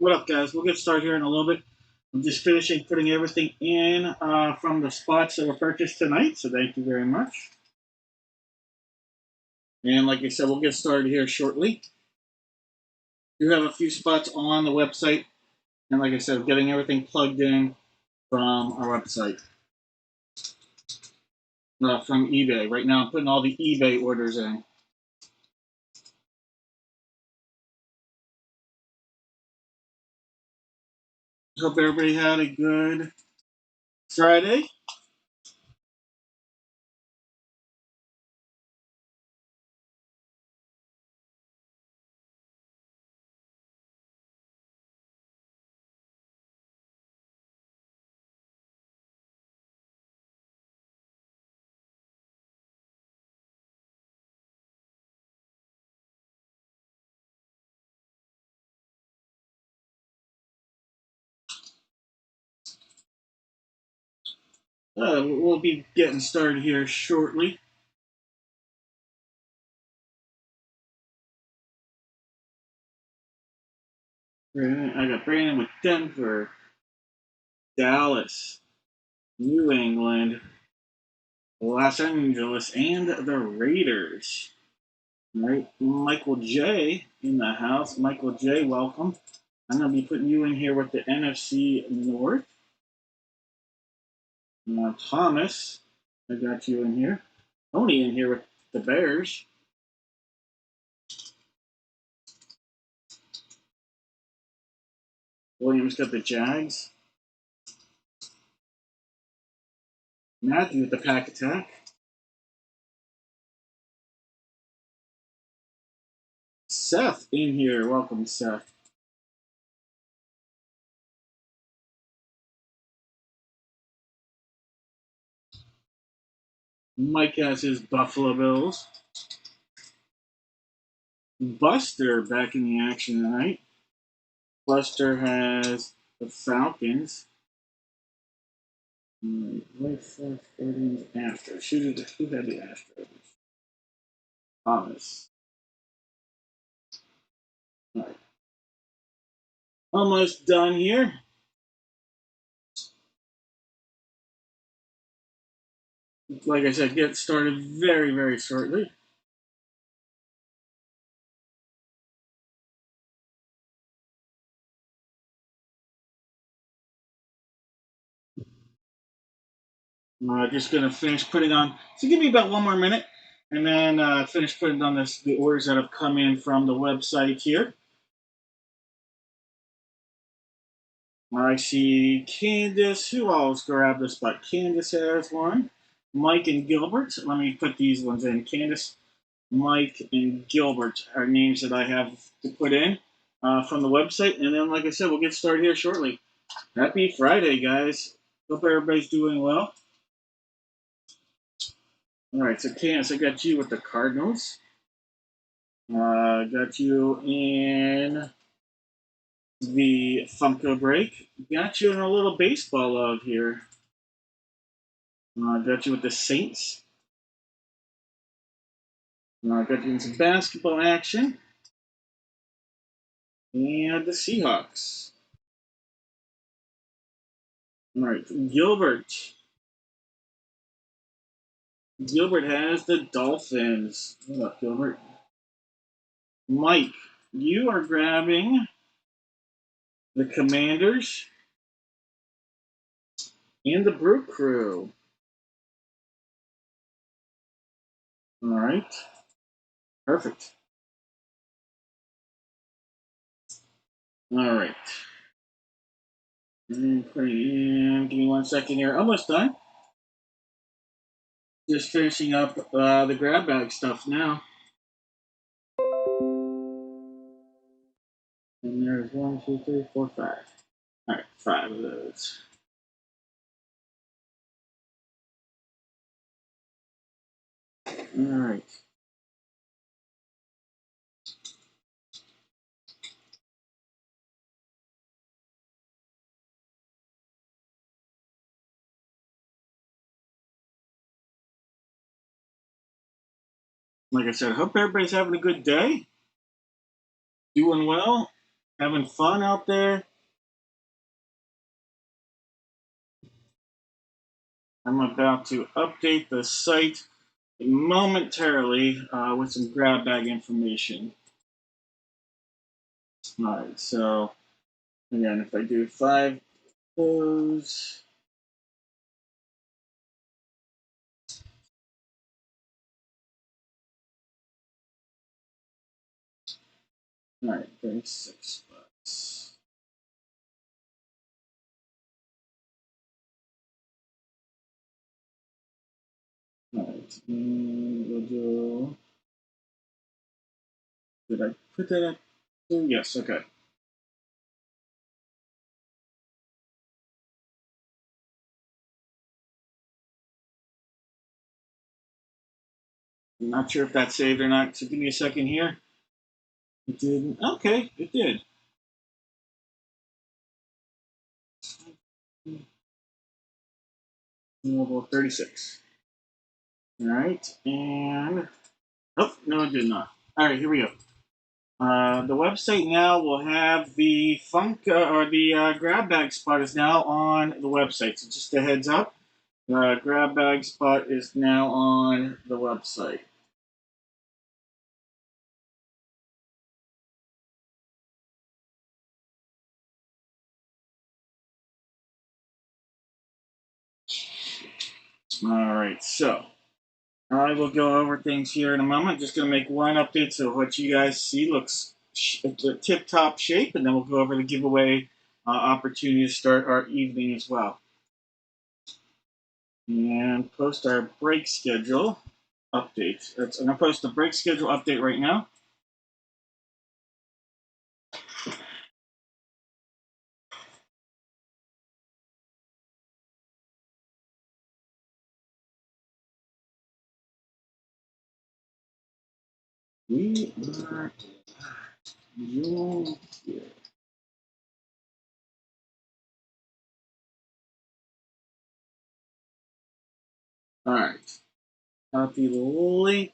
What up, guys? We'll get started here in a little bit. I'm just finishing putting everything in from the spots that were purchased tonight, so thank you very much. And like I said, we'll get started here shortly. We have a few spots on the website, and like I said, getting everything plugged in from our website, from eBay. Right now, I'm putting all the eBay orders in. Hope everybody had a good Friday. We'll be getting started here shortly. I got Brandon with Denver, Dallas, New England, Los Angeles, and the Raiders. All right, Michael J in the house. Michael J, welcome. I'm going to be putting you in here with the NFC North. Thomas, I got you in here. Tony in here with the Bears. Williams got the Jags. Matthew with the Pack Attack. Seth in here. Welcome, Seth. Mike has his Buffalo Bills. Buster back in the action tonight. Buster has the Falcons. Wait for Astros. Who had the Astros? Thomas. All right. Almost done here. Like I said, get started very, very shortly. Just gonna finish putting on. So give me about one more minute, and then finish putting on the orders that have come in from the website here. I see Candace. Who else grabbed the spot? Candace has one. Mike and Gilbert. Let me put these ones in. Candace, Mike, and Gilbert are names that I have to put in from the website. And then, like I said, we'll get started here shortly. Happy Friday, guys. Hope everybody's doing well. All right, so Candace, I got you with the Cardinals. Got you in the Funko break. Got you in a little baseball love here. Got you with the Saints. Got you in some basketball action. And the Seahawks. All right, Gilbert. Gilbert has the Dolphins. What up, Gilbert? Mike, you are grabbing the Commanders and the Brew Crew. All right. Perfect. All right. And putting in, give me 1 second here. Almost done. Just finishing up the grab bag stuff now. And there's 1, 2, 3, 4, 5. All right, 5 of those. All right. Like I said, I hope everybody's having a good day. Doing well. Having fun out there? I'm about to update the site momentarily with some grab bag information. Alright, so again, if I do 5 those. Alright, 36 bucks. Alright, and we'll do. Did I put that up? Yes, okay. I'm not sure if that saved or not, so give me a second here. It didn't. Okay, it did. Level 36. Alright, and. Oh, no, it did not. Alright, here we go. The website now will have the FUNKO or the grab bag spot is now on the website. So just a heads up, the grab bag spot is now on the website. All right, so I will go over things here in a moment. Just going to make one update so what you guys see looks tip top shape, and then we'll go over the giveaway opportunity to start our evening as well. And post our break schedule update. I'm going to post the break schedule update right now. We are here. All right. Copy the link.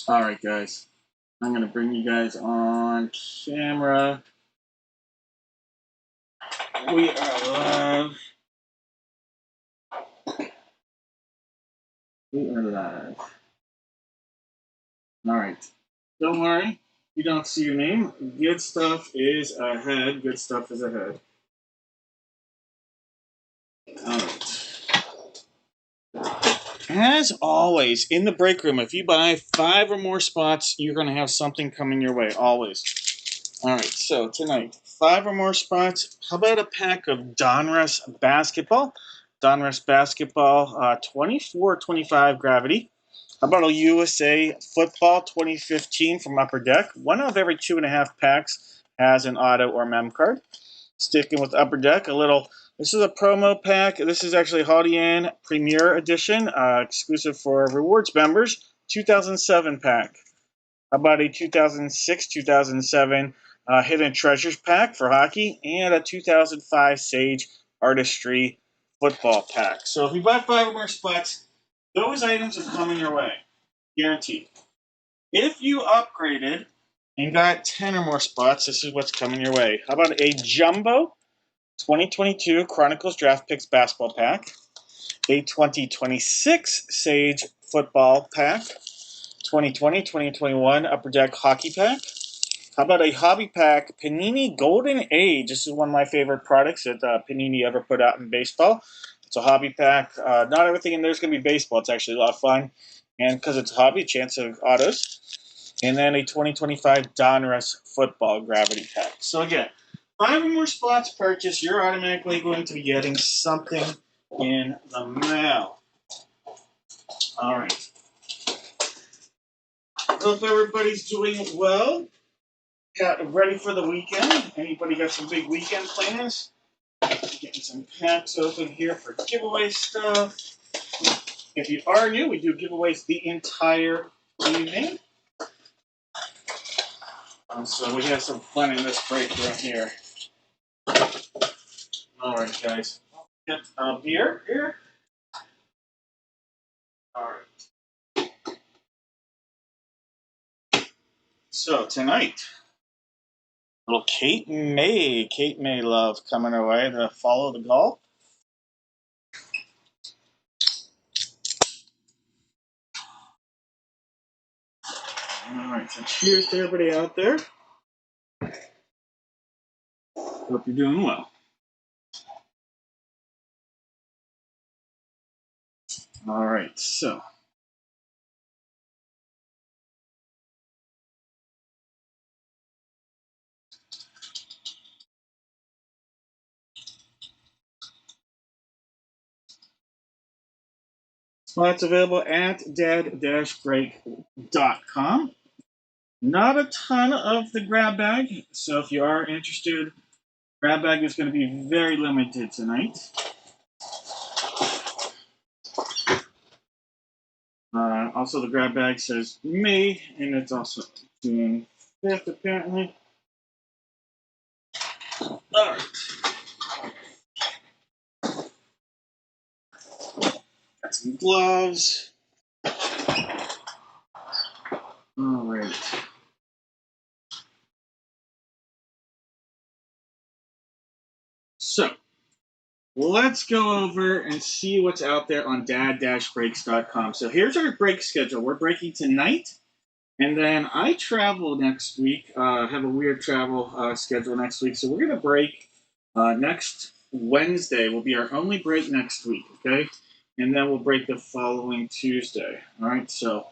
All right, guys. I'm going to bring you guys on camera. We are live. We are live. All right. Don't worry. You don't see your name. Good stuff is ahead. Good stuff is ahead. All right. As always, in the break room, if you buy 5 or more spots, you're going to have something coming your way. Always. All right, so tonight, 5 or more spots. How about a pack of Donruss basketball? Donruss basketball, 24-25 gravity. How about a USA football 2015 from Upper Deck? One of every 2.5 packs has an auto or mem card. Sticking with Upper Deck, this is a promo pack. This is actually Haudian Premier Edition, exclusive for rewards members. 2007 pack. How about a 2006, 2007 Hidden Treasures pack for hockey, and a 2005 Sage Artistry football pack. So if you buy 5 or more spots, those items are coming your way. Guaranteed. If you upgraded and got 10 or more spots, this is what's coming your way. How about a Jumbo 2022 Chronicles Draft Picks basketball pack, a 2026 Sage football pack, 2020-2021 Upper Deck hockey pack. How about a hobby pack Panini Golden Age? This is one of my favorite products that Panini ever put out in baseball. It's a hobby pack. Not everything in there is going to be baseball. It's actually a lot of fun. And because it's a hobby, chance of autos. And then a 2025 Donruss football gravity pack. So again, 5 or more spots purchased, you're automatically going to be getting something in the mail. All right. Hope everybody's doing well. Got ready for the weekend. Anybody got some big weekend plans? Getting some packs open here for giveaway stuff. If you are new, we do giveaways the entire evening. So we have some fun in this break room here. All right, guys. Get beer here. All right. So tonight, little Kate May love coming our way to follow the golf. All right, so cheers to everybody out there. Hope you're doing well. All right, so spots available at dad-break.com. Not a ton of the grab bag, so if you are interested, grab bag is going to be very limited tonight. Also, the grab bag says May, and it's also June 5th, apparently. All right. Got some gloves. All right. So, let's go over and see what's out there on dad-breaks.com. So, here's our break schedule. We're breaking tonight. And then I travel next week. Have a weird travel schedule next week. So we're going to break next Wednesday. Will be our only break next week, okay? And then we'll break the following Tuesday. All right, so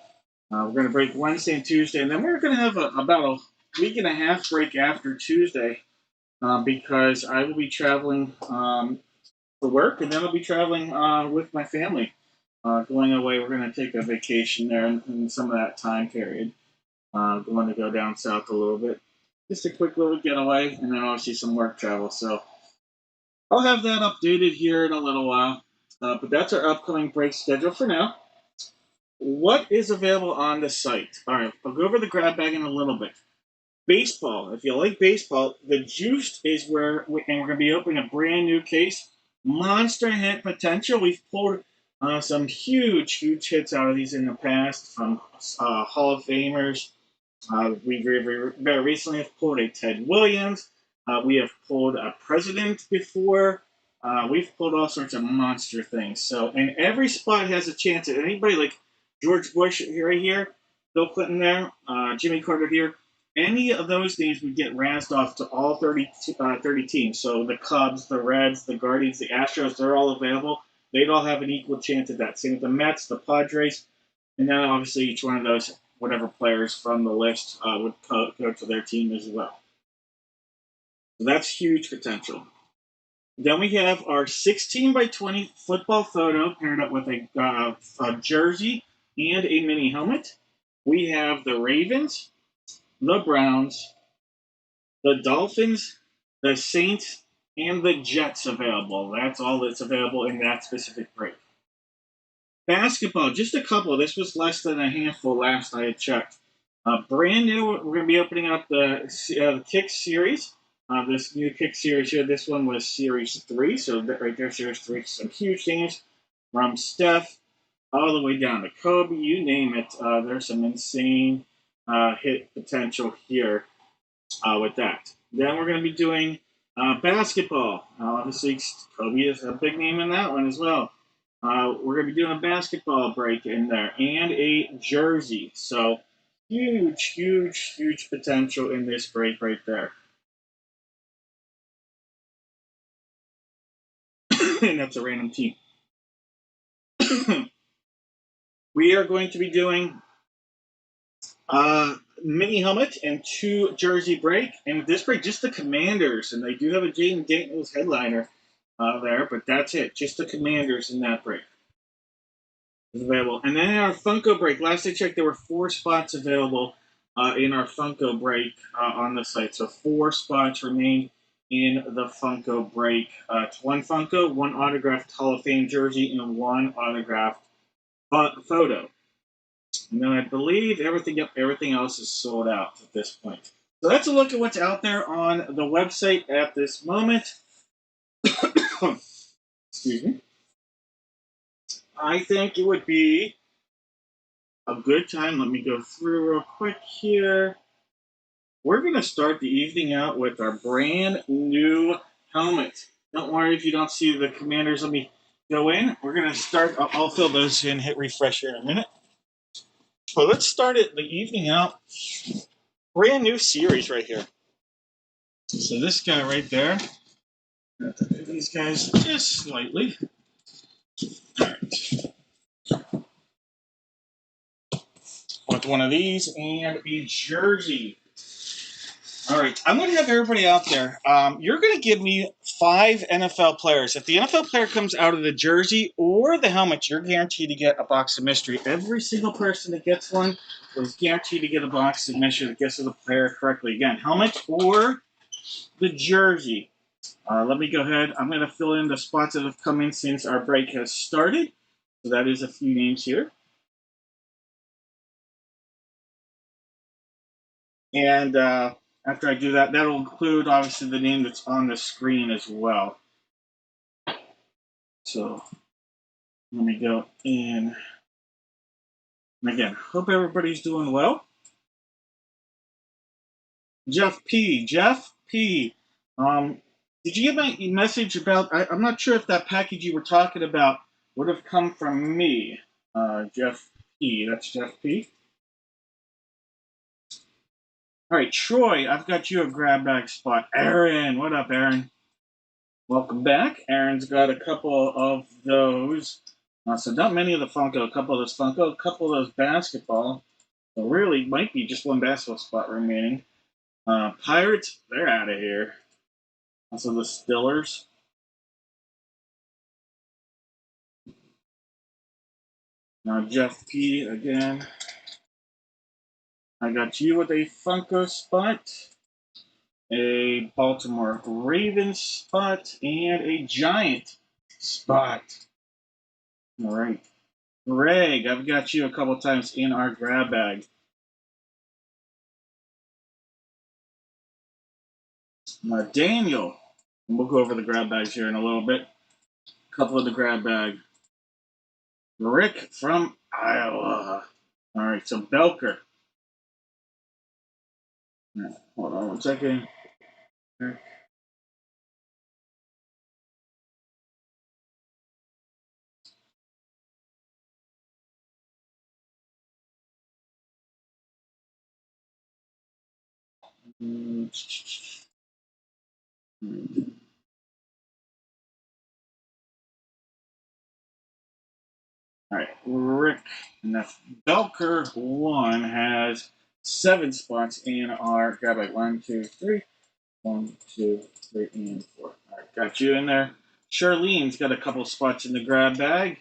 we're going to break Wednesday and Tuesday. And then we're going to have about a week and a half break after Tuesday because I will be traveling for work. And then I'll be traveling with my family. Going away, we're going to take a vacation there in some of that time period. Going to go down south a little bit. Just a quick little getaway, and then obviously some work travel. So I'll have that updated here in a little while. But that's our upcoming break schedule for now. What is available on the site? All right, I'll go over the grab bag in a little bit. Baseball. If you like baseball, the Juiced is and we're going to be opening a brand new case. Monster hit potential. We've pulled some huge hits out of these in the past from Hall of Famers. We very recently have pulled a Ted Williams. We have pulled a president before. We've pulled all sorts of monster things. So, and every spot has a chance at anybody like George Bush right here, Bill Clinton there, Jimmy Carter here. Any of those names would get razzed off to all 30 teams. So the Cubs, the Reds, the Guardians, the Astros, they're all available. They'd all have an equal chance at that. Same with the Mets, the Padres, and then obviously each one of those whatever players from the list would go to their team as well. So that's huge potential. Then we have our 16 by 20 football photo paired up with a jersey and a mini helmet. We have the Ravens, the Browns, the Dolphins, the Saints, and the Jets available. That's all that's available in that specific break. Basketball, just a couple. This was less than a handful last I had checked. Brand new, we're going to be opening up the Kick series. This new Kick series here, this one was Series 3, so that right there, Series 3, some huge names from Steph all the way down to Kobe, you name it. There's some insane hit potential here with that. Then we're going to be doing basketball. Obviously, Kobe is a big name in that one as well. We're going to be doing a basketball break in there and a jersey. So huge potential in this break right there. And that's a random team. We are going to be doing mini helmet and 2 jersey break. And this break, just the Commanders. And they do have a Jaden Daniels headliner there, but that's it. Just the Commanders in that break is available. And then in our Funko break, last I checked, there were 4 spots available in our Funko break on the site. So 4 spots remain in the Funko break. It's 1 Funko, 1 autographed Hall of Fame jersey, and 1 autographed photo. And then I believe everything else is sold out at this point. So that's a look at what's out there on the website at this moment. Excuse me. I think it would be a good time. Let me go through real quick here. We're going to start the evening out with our brand new helmet. Don't worry if you don't see the commanders. Let me go in. We're going to start. I'll fill those in, hit refresh here in a minute. But let's start it the evening out. Brand new series right here. So this guy right there. These guys just slightly. All right. With one of these and a jersey. All right, I'm going to have everybody out there. You're going to give me 5 NFL players. If the NFL player comes out of the jersey or the helmet, you're guaranteed to get a box of mystery. Every single person that gets one is guaranteed to get a box of mystery that gets the player correctly. Again, helmet or the jersey. Let me go ahead. I'm going to fill in the spots that have come in since our break has started. So that is a few names here. And after I do that, that'll include obviously the name that's on the screen as well. So let me go in. And again, hope everybody's doing well. Jeff P. Did you get my message about? I'm not sure if that package you were talking about would have come from me. Jeff P. That's Jeff P. All right, Troy, I've got you a grab bag spot. Aaron, what up, Aaron? Welcome back. Aaron's got a couple of those. So not many of the Funko, a couple of those Funko, a couple of those basketball. So really might be just one basketball spot remaining. Pirates, they're out of here. Also the Stillers. Now Jeff P again. I got you with a Funko spot, a Baltimore Ravens spot, and a Giant spot. All right. Greg, I've got you a couple times in our grab bag. Daniel, we'll go over the grab bags here in a little bit. A couple of the grab bag. Rick from Iowa. All right, so Belker. Hold on 1 second. All right, Rick. And that's Belker 1 has 7 spots in our grab bag. 1, 2, 3. 1, 2, 3, and 4. All right, got you in there. Charlene's got a couple spots in the grab bag.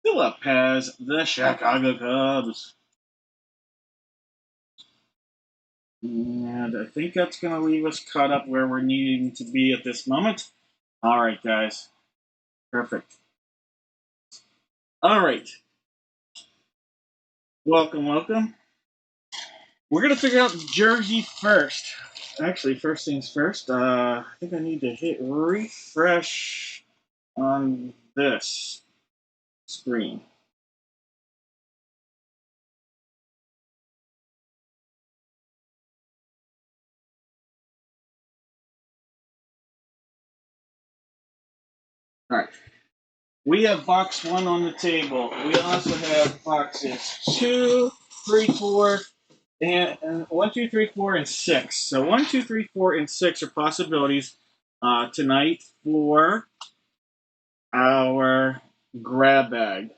Philip has the Chicago Cubs. And I think that's going to leave us caught up where we're needing to be at this moment. All right, guys. Perfect. All right. Welcome. We're going to figure out jersey first. Actually, first things first, I think I need to hit refresh on this screen. All right. We have box 1 on the table. We also have boxes 2, 3, 4, and 1, 2, 3, 4, and 6. So 1, 2, 3, 4, and 6 are possibilities tonight for our grab bag.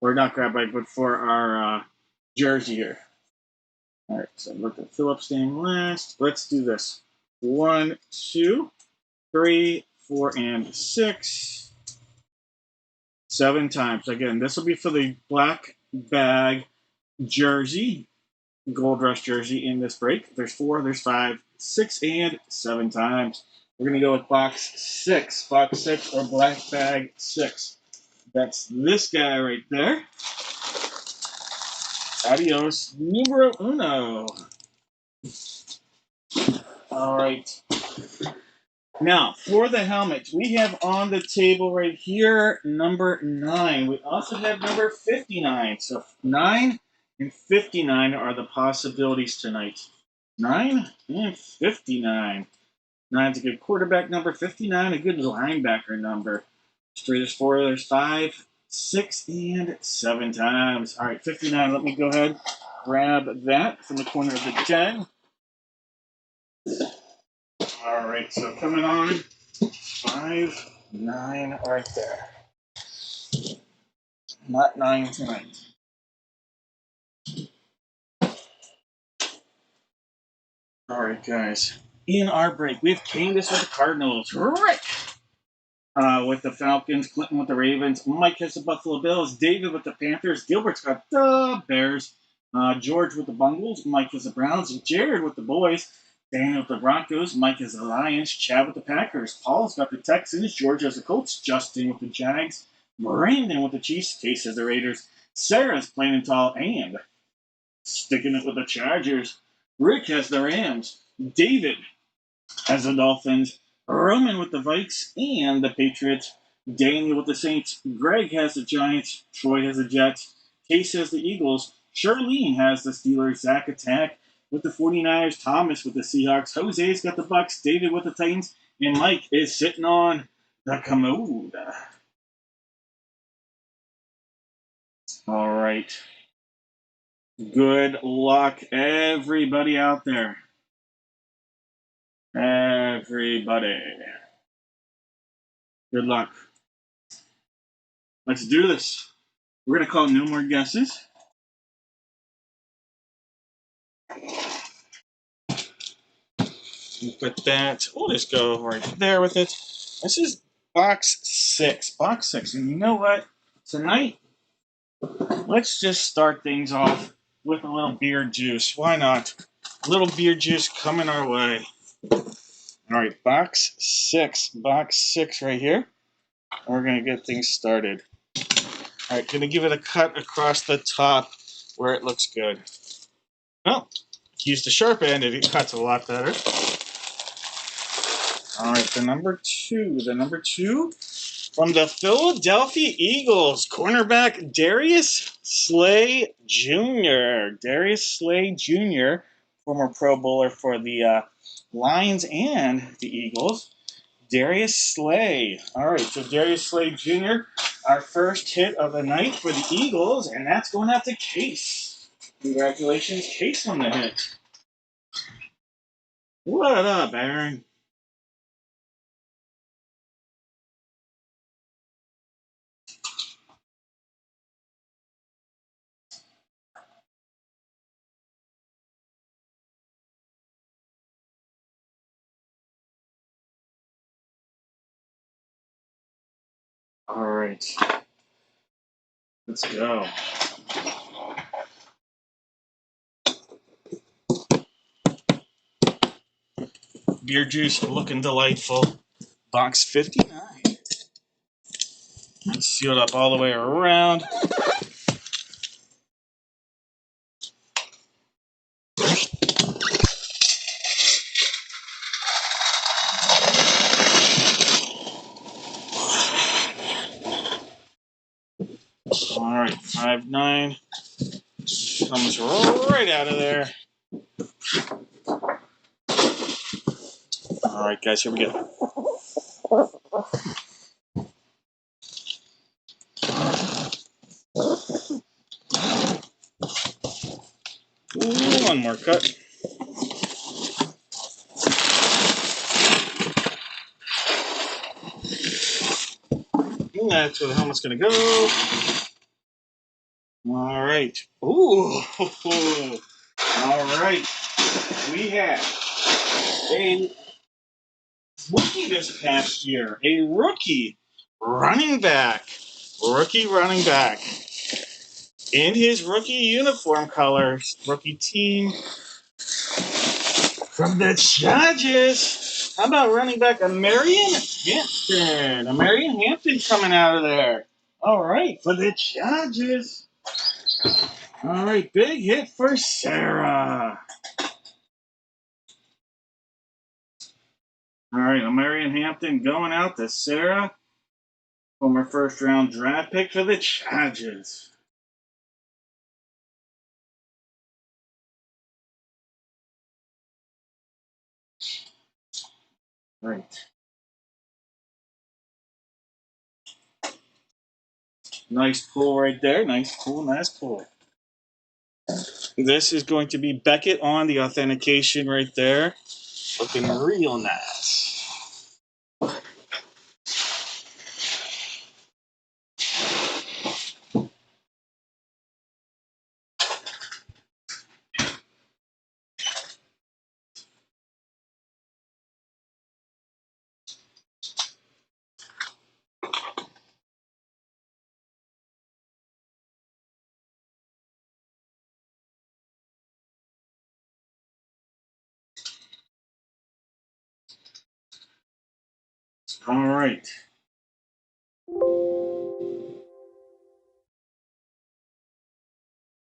Or not grab bag, but for our jersey here. All right, so look at Phillips' name last. Let's do this. 1, 2, 3, 4, and 6. 7 times. Again, this will be for the black bag jersey, Gold Rush jersey in this break. There's 4, there's 5, 6, and 7 times. We're going to go with box 6. Box 6 or black bag 6. That's this guy right there. Adios, numero uno. All right. Now, for the helmets, we have on the table right here number 9. We also have number 59. So 9 and 59 are the possibilities tonight. 9 and 59. 9's a good quarterback number. 59, a good linebacker number. Straight as 4, there's 5, 6, and 7 times. All right, 59. Let me go ahead, grab that from the corner of the den. All right, so coming on. 5, 9 right there. Not 9 tonight. All right, guys. In our break, we have Candace with the Cardinals. Rick with the Falcons. Clinton with the Ravens. Mike has the Buffalo Bills. David with the Panthers. Gilbert's got the Bears. George with the Bungles. Mike has the Browns. Jared with the Boys. Daniel with the Broncos. Mike has the Lions. Chad with the Packers. Paul's got the Texans. George has the Colts. Justin with the Jags. Brandon with the Chiefs. Case has the Raiders. Sarah's playing in tall and sticking it with the Chargers. Rick has the Rams. David has the Dolphins. Roman with the Vikes and the Patriots. Daniel with the Saints. Greg has the Giants. Troy has the Jets. Case has the Eagles. Charlene has the Steelers. Zach Attack with the 49ers. Thomas with the Seahawks. Jose's got the Bucks. David with the Titans. And Mike is sitting on the commode. All right. Good luck, everybody out there. Everybody. Good luck. Let's do this. We're going to call no more guesses. Put that. We'll just go right there with it. This is box 6. Box 6. And you know what? Tonight, let's just start things off with a little beer juice. Why not? A little beer juice coming our way. All right, box 6. Box 6 right here. We're going to get things started. All right, going to give it a cut across the top where it looks good. Well, use the sharp end, it cuts a lot better. All right, the number 2. The number 2 from the Philadelphia Eagles, cornerback Darius Slay Jr. Darius Slay Jr., former Pro Bowler for the Lions and the Eagles. Darius Slay. All right, so Darius Slay Jr., our first hit of the night for the Eagles, and that's going out to Case. Congratulations, Case, on the hit. What up, Aaron? All right, let's go. Beer juice looking delightful. Box 59. It's sealed up all the way around. All right, 5-9 comes right out of there. All right, guys, here we go. Ooh, one more cut. And that's where the helmet's going to go. All right. Ooh. All right. We have a rookie this past year. A rookie running back. Rookie running back. In his rookie uniform colors. Rookie team. From the Chargers. How about running back Marion Hampton? Marion Hampton coming out of there. All right, for the Chargers. All right, big hit for Sarah. All right, Marion Hampton going out to Sarah, former first round draft pick for the Chargers. Right. Nice pull right there. Nice pull, nice pull. This is going to be Beckett on the authentication right there. Looking real nice. All right.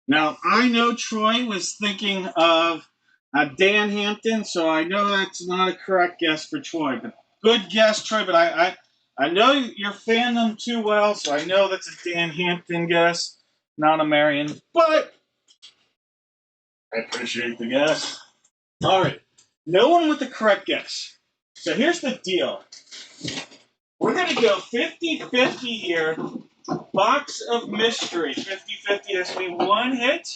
Now, I know Troy was thinking of Dan Hampton, so I know that's not a correct guess for Troy. But good guess, Troy. But I know your fandom too well, so I know that's a Dan Hampton guess, not a Marion. But I appreciate the guess. All right. No one with the correct guess. So here's the deal. We're going to go 50-50 here. Box of mystery. 50-50. That's going to be one hit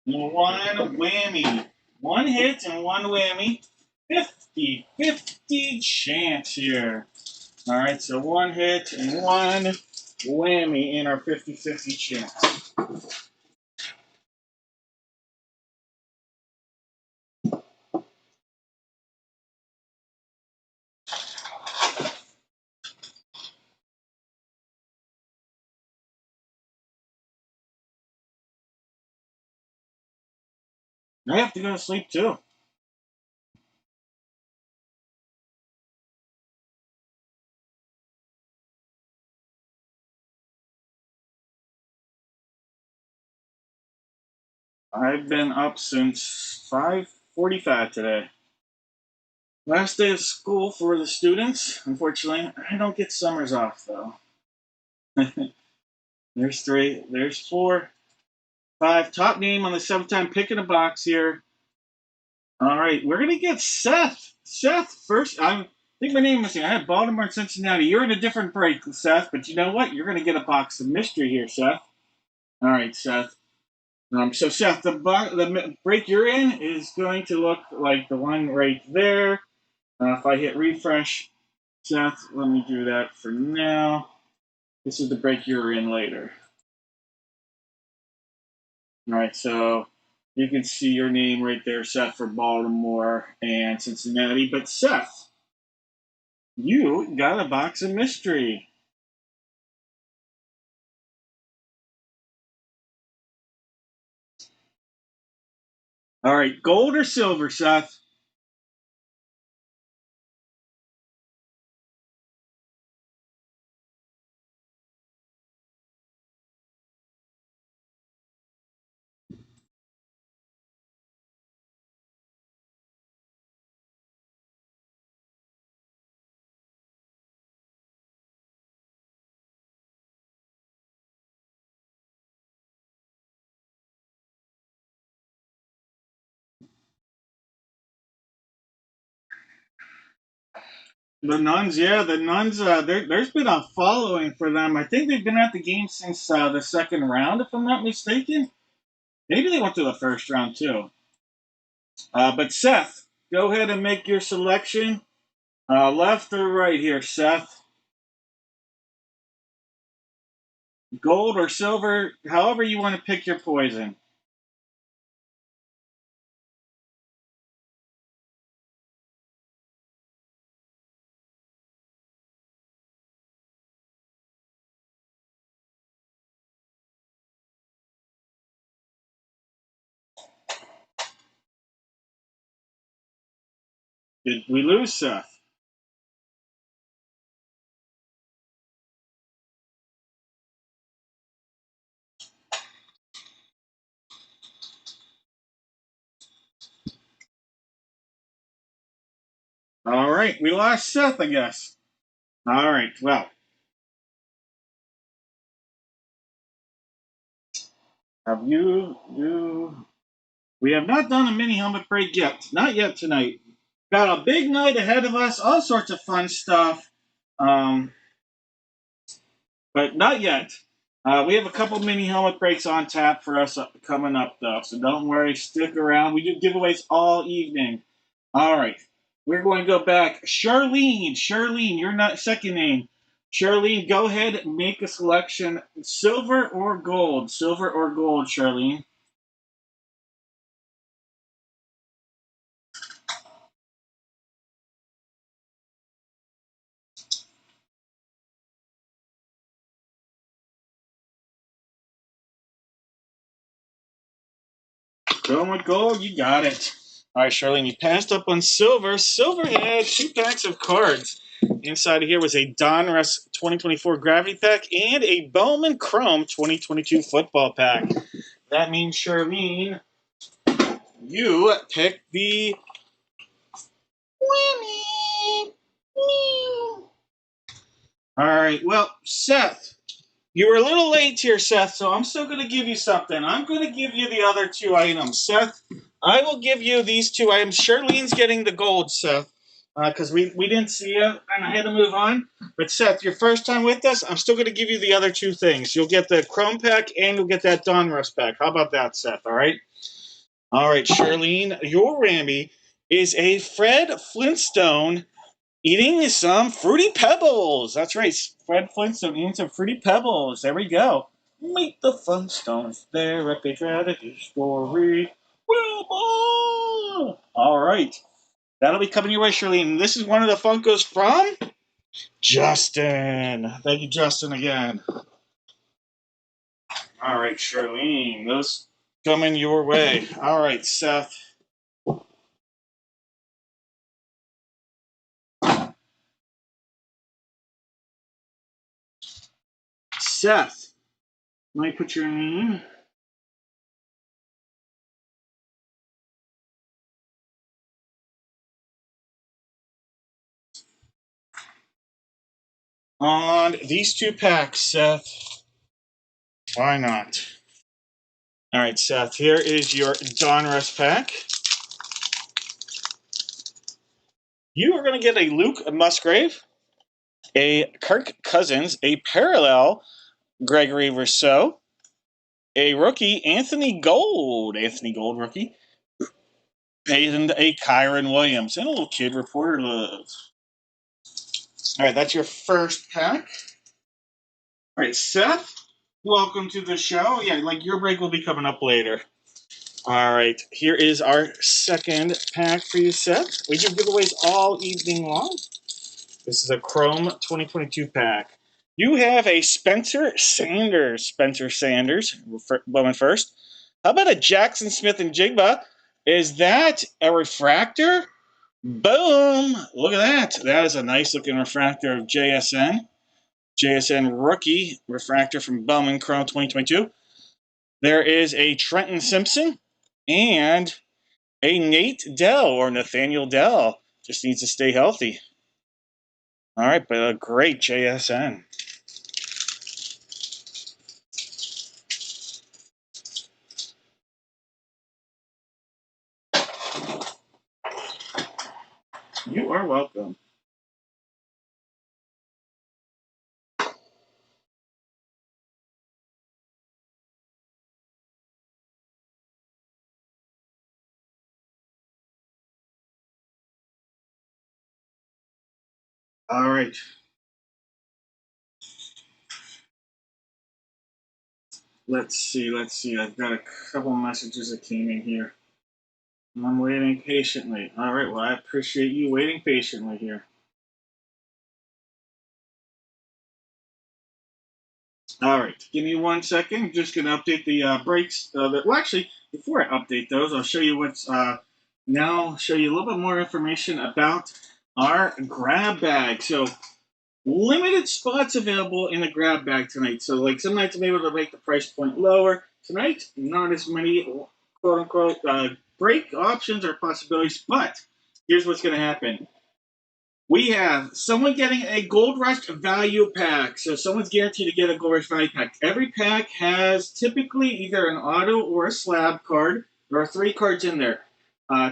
and one whammy. One hit and one whammy. 50-50 chance here. All right, so one hit and one whammy in our 50-50 chance. I have to go to sleep too. I've been up since 5:45 today. Last day of school for the students. Unfortunately, I don't get summers off though. There's three. There's four. Five. Top name on the 7-time pick in a box here. All right, we're gonna get Seth. Seth first. I think my name was here. I had Baltimore and Cincinnati. You're in a different break, Seth. But you know what? You're gonna get a box of mystery here, Seth. All right, Seth. So Seth, the break you're in is going to look like the one right there. If I hit refresh, Seth, let me do that for now. This is the break you're in later. All right, so you can see your name right there, Seth, for Baltimore and Cincinnati. But Seth, you got a box of mystery. All right, gold or silver, Seth? The Nuns, yeah, the Nuns. There's been a following for them. I think they've been at the game since the second round, if I'm not mistaken. Maybe they went to the first round too. But Seth, go ahead and make your selection. Left or right here, Seth? Gold or silver, however you want to pick your poison. Did we lose Seth? right, we lost Seth, I guess. All right, well, have you? We have not done a mini helmet break yet. Not yet tonight. Got a big night ahead of us. All sorts of fun stuff. Um, but not yet. We have a couple mini helmet breaks on tap for us coming up, though. So don't worry. Stick around. We do giveaways all evening. All right. We're going to go back. Charlene. Charlene, you're not second name. Charlene, go ahead and make a selection. Silver or gold? Silver or gold, Charlene? Going with gold, you got it. All right, Charlene, you passed up on silver. Silver had 2 packs of cards. Inside of here was a Donruss 2024 Gravity Pack and a Bowman Chrome 2022 Football Pack. That means, Charlene, you picked the Whammy. All right, well, Seth, you were a little late here, Seth, so I'm still going to give you something. I'm going to give you the other 2 items. Seth, I will give you these 2 items. Charlene's getting the gold, Seth, because we didn't see you, and I had to move on. But, Seth, your first time with us, I'm still going to give you the other 2 things. You'll get the Chrome pack, and you'll get that Donruss pack. How about that, Seth, all right? All right, Charlene, your Rammy is a Fred Flintstone eating some Fruity Pebbles. That's right. Fred Flintstone eating some Fruity Pebbles. There we go. Meet the Flintstones. They're a patriotic story. Wilbur! All right. That'll be coming your way, Shirley. And this is one of the Funkos from Justin. Thank you, Justin, again. All right, Charlene. Those coming your way. All right, Seth. Seth. Let me put your name. On these 2 packs, Seth. Why not? All right, Seth, here is your Donruss pack. You are going to get a Luke Musgrave, a Kirk Cousins, a parallel Gregory Rousseau, a rookie Anthony Gold rookie, and a Kyron Williams, and a little kid reporter love. All right, that's your first pack. All right, Seth, welcome to the show. Yeah, like your break will be coming up later. All right, here is our second pack for you, Seth. We do giveaways all evening long. This is a Chrome 2022 pack. You have a Spencer Sanders. Spencer Sanders, woman first. How about a Jackson Smith and Jigba? Is that a refractor? Boom! Look at that. That is a nice looking refractor of JSN. JSN rookie refractor from Bowman Chrome 2022. There is a Trenton Simpson and a Nate Dell or Nathaniel Dell. Just needs to stay healthy. All right, but a great JSN. You are welcome. All right. Let's see. Let's see. I've got a couple messages that came in here. I'm waiting patiently. All right. Well, I appreciate you waiting patiently here. All right. Give me 1 second. I'm just going to update the breaks. Well, actually, before I update those, I'll show you what's now. Show you a little bit more information about our grab bag. So limited spots available in the grab bag tonight. So, like, some nights I'm able to make the price point lower. Tonight, not as many quote unquote break options or possibilities, but here's what's going to happen. We have someone getting a Gold Rush value pack. So someone's guaranteed to get a Gold Rush value pack. Every pack has typically either an auto or a slab card. There are 3 cards in there.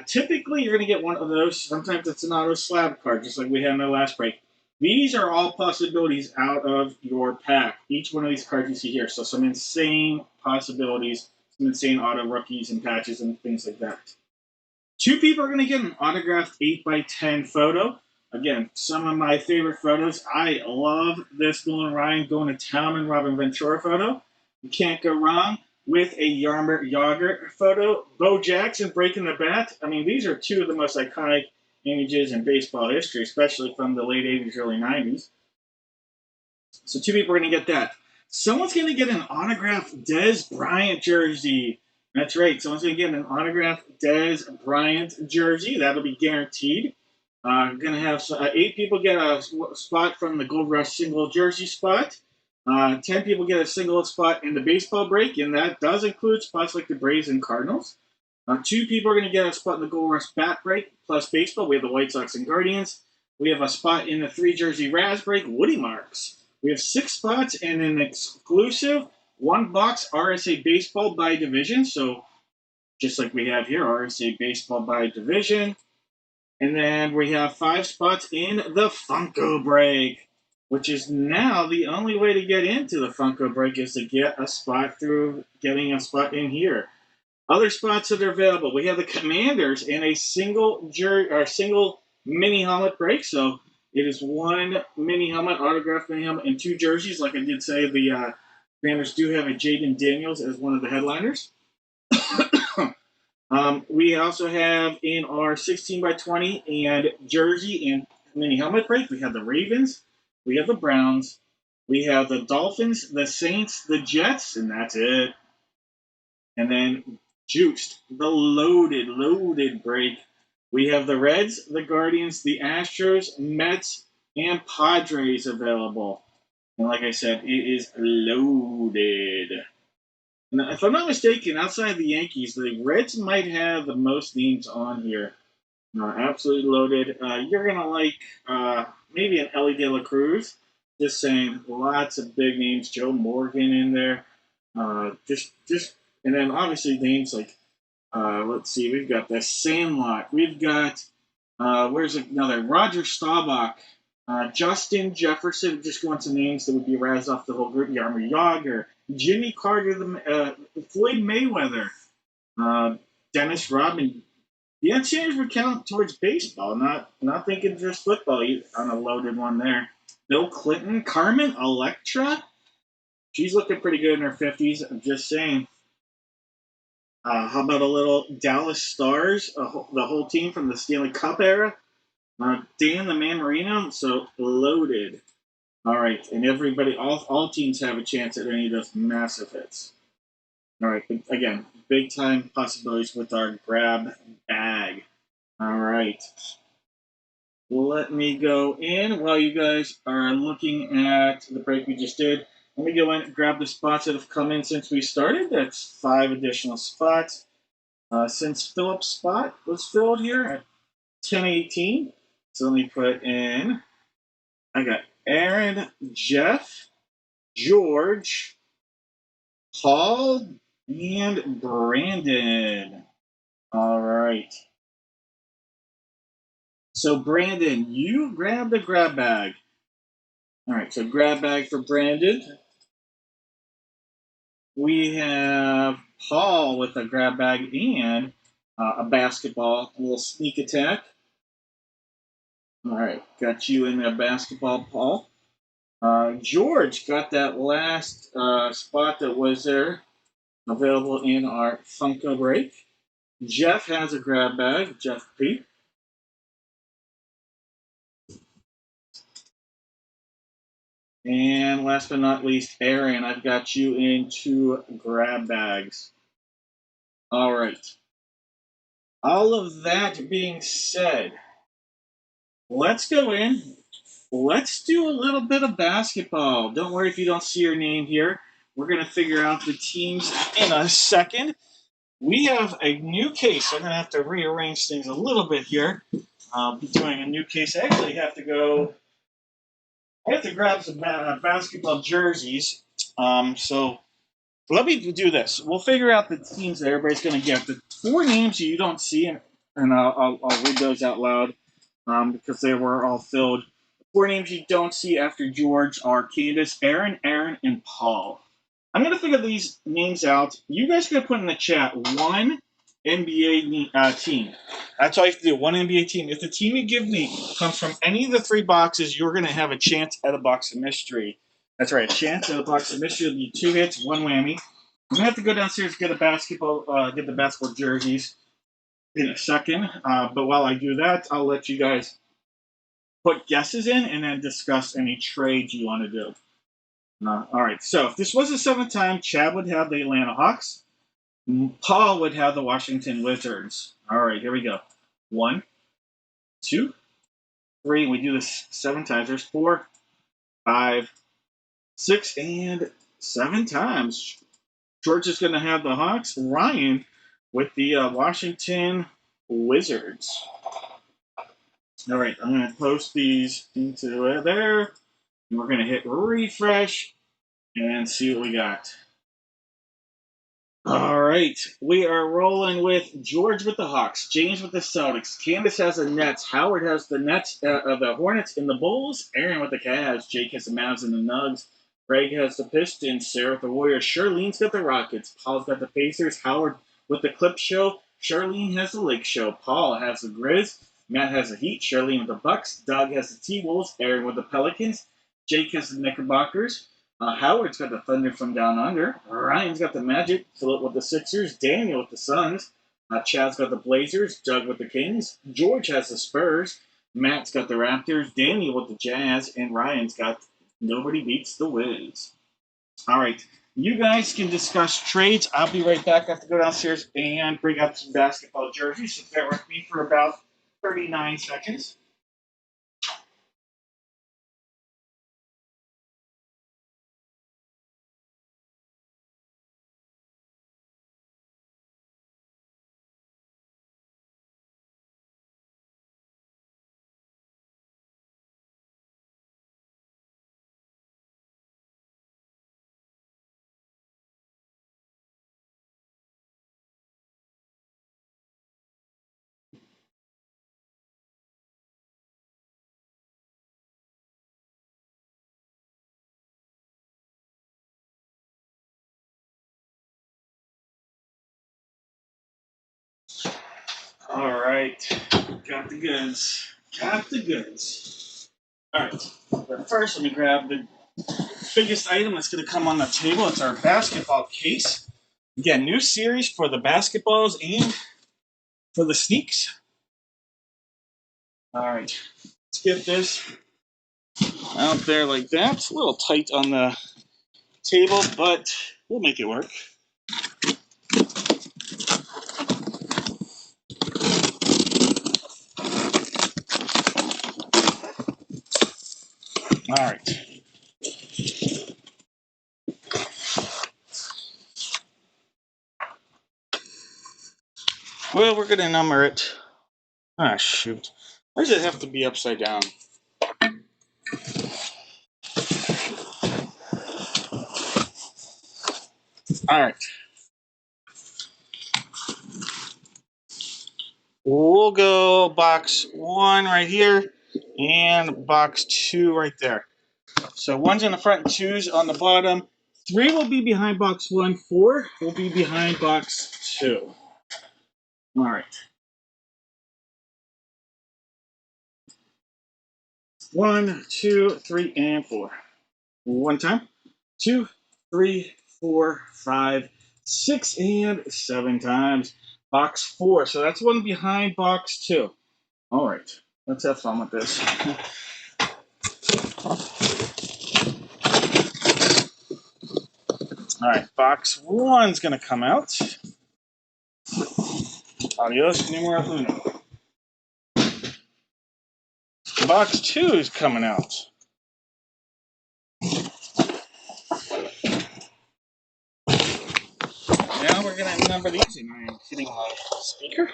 Typically, you're going to get one of those. Sometimes it's an auto slab card, just like we had in the last break. These are all possibilities out of your pack. Each one of these cards you see here. So some insane possibilities, some insane auto rookies and patches and things like that. 2 people are going to get an autographed 8x10 photo. Again, some of my favorite photos. I love this Nolan Ryan going to town and Robin Ventura photo. You can't go wrong with a Yarmer Yager photo. Bo Jackson breaking the bat. I mean, these are 2 of the most iconic images in baseball history, especially from the late 80s, early 90s. So 2 people are going to get that. Someone's going to get an autographed Dez Bryant jersey. That's right. Someone's going to get an autographed Dez Bryant jersey. That'll be guaranteed. Going to have 8 people get a spot from the Gold Rush single jersey spot. 10 people get a single spot in the baseball break, and that does include spots like the Braves and Cardinals. 2 people are going to get a spot in the Gold Rush bat break plus baseball. We have the White Sox and Guardians. We have a spot in the 3 jersey Raz break, Woody Marks. We have 6 spots in an exclusive 1-box RSA baseball by division. So just like we have here, RSA baseball by division. And then we have 5 spots in the Funko break, which is now the only way to get into the Funko break is to get a spot through getting a spot in here. Other spots that are available, we have the Commanders in a single mini helmet break. So it is 1 mini helmet, autographed mini helmet, and 2 jerseys. Like I did say, the Commanders do have a Jaden Daniels as one of the headliners. We also have in our 16x20 and jersey and mini helmet break, we have the Ravens, we have the Browns, we have the Dolphins, the Saints, the Jets, and that's it. And then juiced, the loaded break. We have the Reds, the Guardians, the Astros, Mets, and Padres available. And like I said, it is loaded. And if I'm not mistaken, outside the Yankees, the Reds might have the most names on here. Absolutely loaded. You're gonna like maybe an Ellie De La Cruz. Just saying, lots of big names. Joe Morgan in there. Just, and then obviously names like let's see, we've got the Sandlot. We've got where's another Roger Staubach, Justin Jefferson. Just going to names that would be razzed off the whole group. Yarmer Yager, Jimmy Carter, Floyd Mayweather, Dennis Rodman. The Enchanters would count towards baseball, not thinking just football on a loaded one there. Bill Clinton, Carmen Electra. She's looking pretty good in her 50s. I'm just saying. How about a little Dallas Stars, the whole team from the Stanley Cup era? Dan the Man Marino, so loaded. All right, and everybody, all teams have a chance at any of those massive hits. All right, again, big time possibilities with our grab bag. All right. Let me go in while you guys are looking at the break we just did. Let me go in and grab the spots that have come in since we started. That's 5 additional spots. Since Philip's spot was filled here at 10:18, so let me put in. I got Aaron, Jeff, George, Paul, and Brandon. All right. So, Brandon, you grabbed a grab bag. All right, so grab bag for Brandon. We have Paul with a grab bag and a basketball, a little sneak attack. All right, got you in a basketball, Paul. George got that last spot that was there available in our Funko break. Jeff has a grab bag, Jeff P. And last but not least, Aaron, I've got you in 2 grab bags. All right. All of that being said, let's go in. Let's do a little bit of basketball. Don't worry if you don't see your name here. We're going to figure out the teams in a second. We have a new case. I'm going to have to rearrange things a little bit here. I'll be doing a new case. I actually have to go. I have to grab some basketball jerseys. So let me do this. We'll figure out the teams that everybody's going to get. The four names you don't see, and I'll read those out loud because they were all filled. The four names you don't see after George are Candace, Aaron, and Paul. I'm going to figure these names out. You guys can put in the chat one NBA team. That's all you have to do. One NBA team. If the team you give me comes from any of the three boxes, you're going to have a chance at a box of mystery. That's right. A chance at a box of mystery will be 2 hits, 1 whammy. I'm going to have to go downstairs get get the basketball jerseys in a second. But while I do that, I'll let you guys put guesses in and then discuss any trades you want to do. All right. So if this was the seventh time, Chad would have the Atlanta Hawks. Paul would have the Washington Wizards. All right. Here we go. 1, 2, 3. We do this 7 times. There's 4, 5, 6, and 7 times. George is going to have the Hawks. Ryan with the Washington Wizards. All right. I'm going to post these into there. And we're going to hit refresh and see what we got. All right, we are rolling with George with the Hawks, James with the Celtics, Candace has the Nets, Howard has the Nets, the Hornets and the Bulls, Aaron with the Cavs, Jake has the Mavs and the Nugs, Greg has the Pistons, Sarah with the Warriors, Charlene's got the Rockets, Paul's got the Pacers, Howard with the Clip Show, Charlene has the Lake Show, Paul has the Grizz, Matt has the Heat, Charlene with the Bucks, Doug has the T-Wolves, Aaron with the Pelicans, Jake has the Knickerbockers, Howard's got the Thunder from Down Under. Ryan's got the Magic. Philip with the Sixers. Daniel with the Suns. Chad's got the Blazers. Doug with the Kings. George has the Spurs. Matt's got the Raptors. Daniel with the Jazz. And Ryan's got Nobody Beats the Wiz. All right. You guys can discuss trades. I'll be right back. I have to go downstairs and bring up some basketball jerseys. So bear with me for about 39 seconds. All right. Got the goods. Got the goods. All right. But first, let me grab the biggest item that's going to come on the table. It's our basketball case. Again, new series for the basketballs and for the sneaks. All right. Let's get this out there like that. It's a little tight on the table, but we'll make it work. All right. Well, we're going to number it. Ah, shoot. Why does it have to be upside down? All right. We'll go box 1 right here and box 2 right there. So 1's in the front and 2's on the bottom. 3 will be behind box 1. 4 will be behind box 2. All right. 1, 2, 3, and 4. One time. 2, 3, 4, 5, 6, and 7 times. Box 4. So that's 1 behind box 2. All right. Let's have fun with this. All right. Box 1's going to come out. Adios, numero uno. Box 2 is coming out. Now we're going to number these, and I'm hitting my speaker.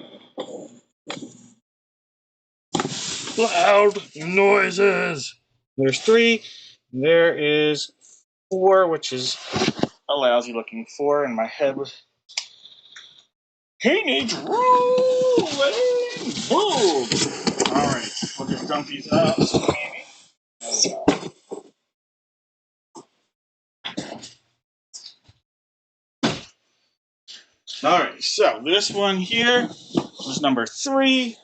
Loud noises. There's 3. There is 4, which is a lousy looking 4, and my head was. He needs rolling bulb. All right, we'll just dump these out. All right, so this one here was number 3.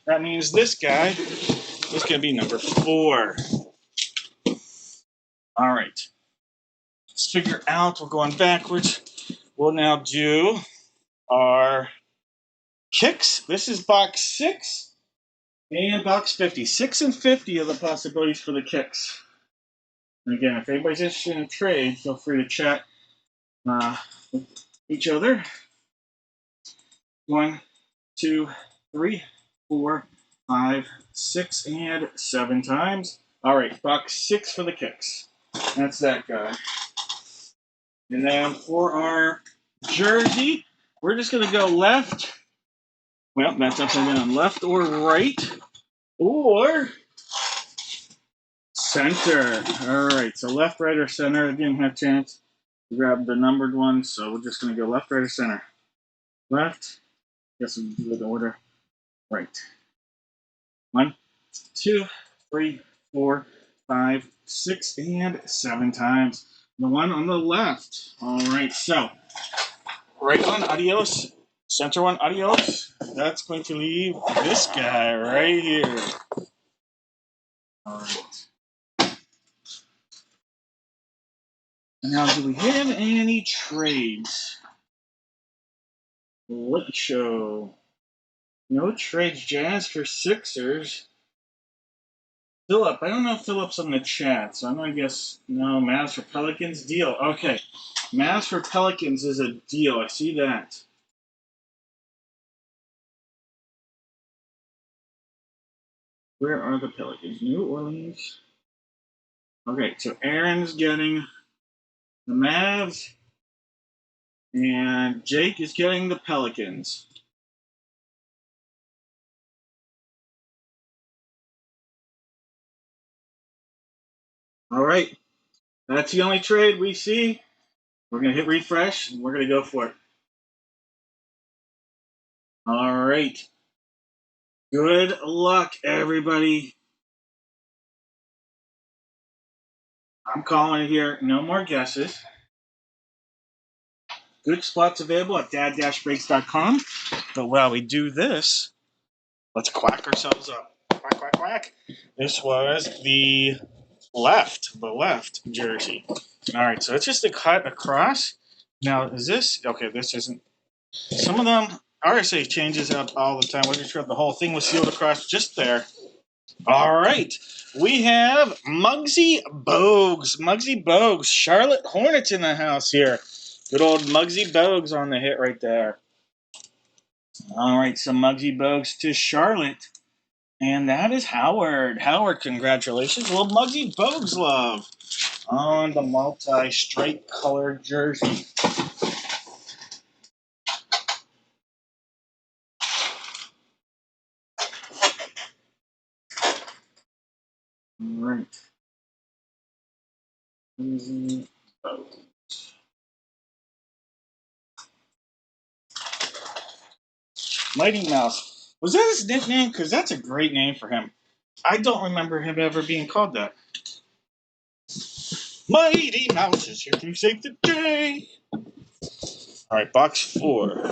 That means this guy is going to be number 4. All right, let's figure out. We're going backwards. We'll now do our kicks. This is box 6 and box 50. 6 and 50 are the possibilities for the kicks. And again, if anybody's interested in a trade, feel free to chat with each other. 1, 2, 3, 4, 5, 6, and 7 times. All right, box 6 for the kicks. That's that guy. And then for our jersey, we're just going to go left. Well, that's upside down. Left or right or center. All right, so left, right, or center. I didn't have a chance to grab the numbered one, so we're just going to go left, right, or center. Left. Guess we'll do the order. Right. 1, 2, 3, 4, 5, 6, and 7 times. The one on the left. All right, so right one, adios. Center one, adios. That's going to leave this guy right here. All right. Now, do we have any trades? Let's show. No trades. Jazz for Sixers. Philip, I don't know if Philip's on the chat, so I'm going to guess no. Mavs for Pelicans, deal. Okay. Mavs for Pelicans is a deal. I see that. Where are the Pelicans? New Orleans. Okay, so Aaron's getting the Mavs, and Jake is getting the Pelicans. All right. That's the only trade we see. We're going to hit refresh, and we're going to go for it. All right. Good luck, everybody. I'm calling it here. No more guesses. Good spots available at dad-breaks.com. But while we do this, let's quack ourselves up. Quack, quack, quack. This was the left jersey. All right, so it's just a cut across. Now, is this... Okay, this isn't... Some of them, RSA changes out all the time. Wasn't sure if the whole thing was sealed across just there. All right. We have Muggsy Bogues. Muggsy Bogues. Charlotte Hornets in the house here. Good old Muggsy Bogues on the hit right there. All right, so Muggsy Bogues to Charlotte. And that is Howard. Howard, congratulations. Well, Muggsy Bogues love on the multi-stripe colored jersey. All right. Muggsy Bogues. Mighty Mouse. Was that his nickname? Because that's a great name for him. I don't remember him ever being called that. Mighty Mouse is here to save the day. All right, box 4.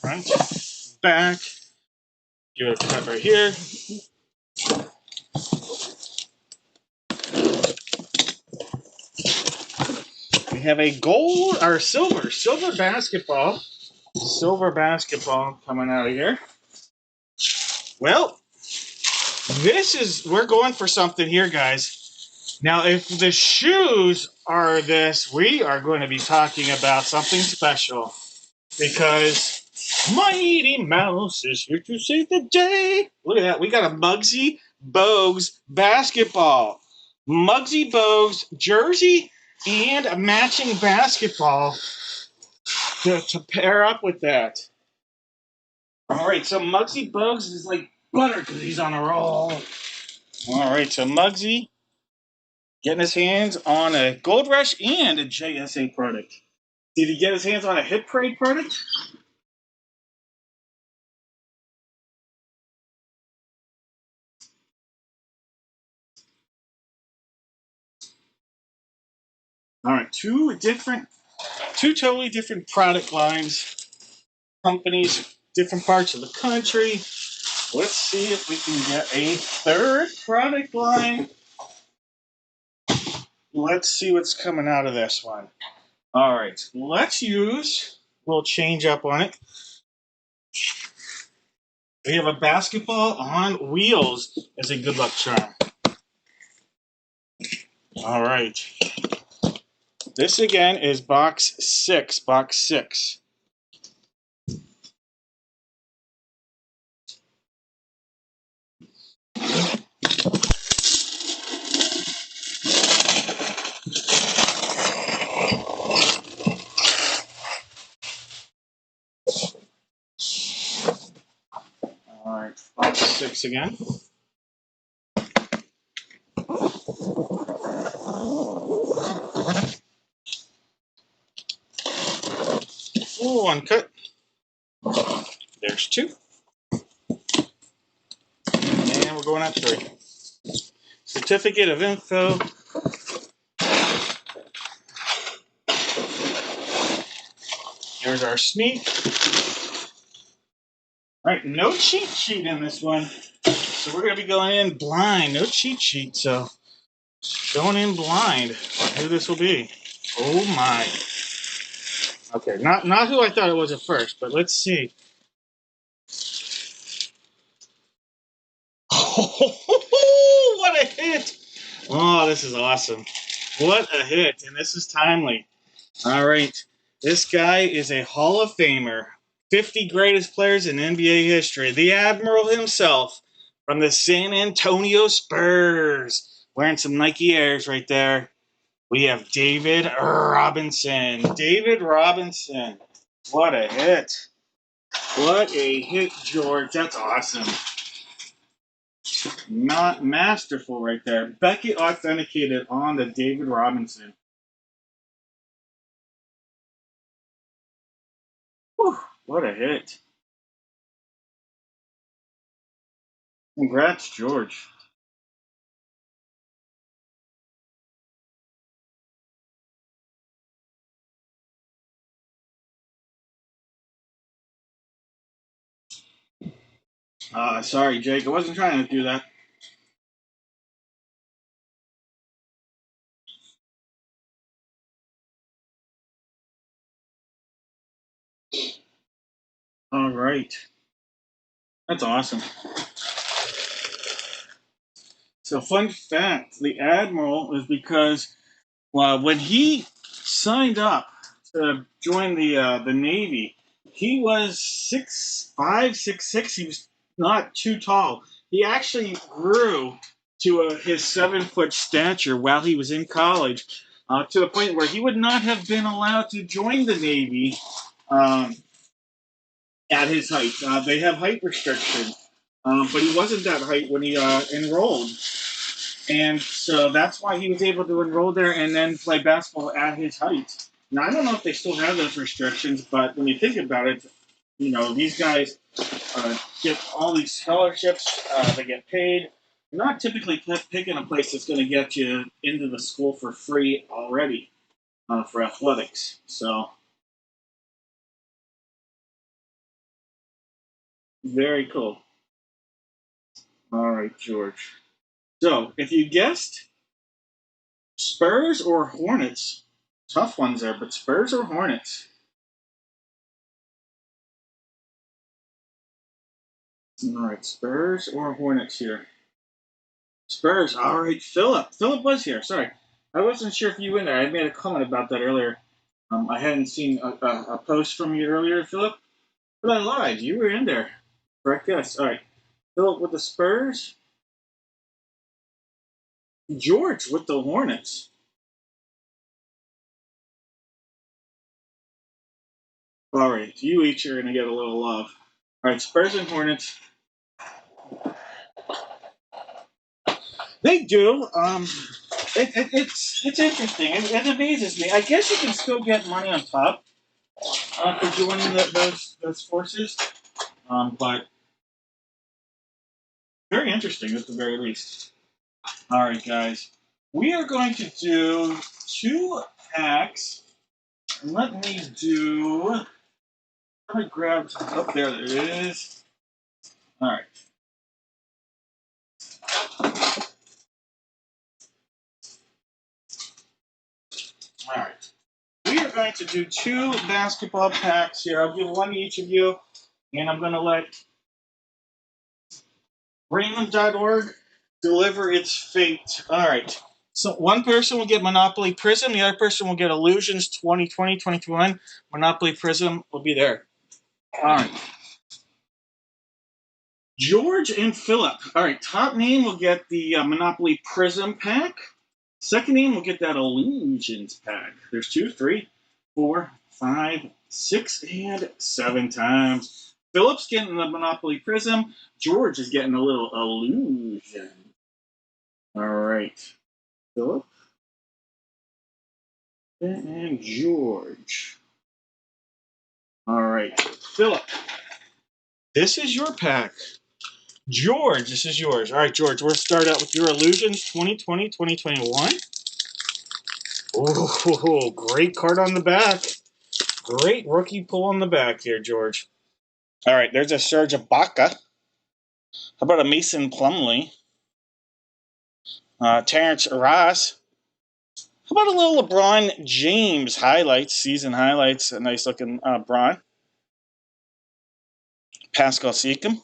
Front, back. Give it a cut right here. We have a gold or silver basketball. Silver basketball coming out of here. Well, we're going for something here, guys. Now, if the shoes are this, we are going to be talking about something special. Because Mighty Mouse is here to save the day. Look at that. We got a Muggsy Bogues basketball. Muggsy Bogues jersey and a matching basketball to pair up with that. All right, so Muggsy Bogues is like butter because he's on a roll. All right, so Muggsy getting his hands on a Gold Rush and a JSA product. Did he get his hands on a Hit Parade product? All right, two totally different product lines, companies, different parts of the country. Let's see if we can get a third product line. Let's see what's coming out of this one. All right, we'll change up on it. We have a basketball on wheels as a good luck charm. All right. This again is box six. Box six. All right, box six again. Oh, uncut. There's two. And we're going on three. Certificate of info. Here's our sneak. All right, no cheat sheet in this one. So we're going to be going in blind. No cheat sheet, so going in blind on who this will be. Oh my. Okay, not who I thought it was at first, but let's see. Oh, what a hit! Oh, this is awesome. What a hit, and this is timely. All right, this guy is a Hall of Famer. 50 greatest players in NBA history. The Admiral himself from the San Antonio Spurs. Wearing some Nike Airs right there. We have David Robinson. David Robinson. What a hit. What a hit, George. That's awesome. Not masterful right there. Beckett authenticated on the David Robinson. Whew, what a hit. Congrats, George. Sorry, Jake. I wasn't trying to do that. All right. That's awesome. So, fun fact the Admiral is because when he signed up to join the Navy, he was 6'5", 6'6". He was not too tall. He actually grew to his 7-foot stature while he was in college, to the point where he would not have been allowed to join the Navy um, at his height. They have height restrictions, but he wasn't that height when he enrolled. And so that's why he was able to enroll there and then play basketball at his height. Now, I don't know if they still have those restrictions, but when you think about it, these guys get all these scholarships, they get paid. You're not typically picking a place that's going to get you into the school for free already for athletics. So, very cool. All right, George. So, if you guessed Spurs or Hornets, tough ones there, but Spurs or Hornets? All right, Spurs or Hornets here? Spurs. All right, Philip. Philip was here. Sorry, I wasn't sure if you were in there. I made a comment about that earlier. I hadn't seen a post from you earlier, Philip, but I lied. You were in there. Correct. Yes. All right, Philip with the Spurs. George with the Hornets. All right, you each are gonna get a little love. All right, Spurs and Hornets. They do. It's interesting. It amazes me. I guess you can still get money on top for joining those forces, but very interesting at the very least. All right, guys, we are going to do 2 packs. Let me do. I'm gonna grab. Oh, there it is. All right. All right. We are going to do 2 basketball packs here. I'll give one to each of you, and I'm going to let Raymond.org deliver its fate. All right. So one person will get Monopoly Prism. The other person will get Illusions 2020, 2021. Monopoly Prism will be there. All right. George and Philip. All right. Top name will get the Monopoly Prism pack. Second name will get that Illusions pack. There's 2, 3, 4, 5, 6, and 7 times. Philip's getting the Monopoly Prism. George is getting a little Illusion. All right. Philip and George. All right. Philip, this is your pack. George, this is yours. All right, George, we'll start out with your Illusions 2020, 2021. Oh, great card on the back. Great rookie pull on the back here, George. All right, there's a Serge Ibaka. How about a Mason Plumlee? Terrence Ross. How about a little LeBron James highlights, season highlights? A nice looking Bron. Pascal Siakam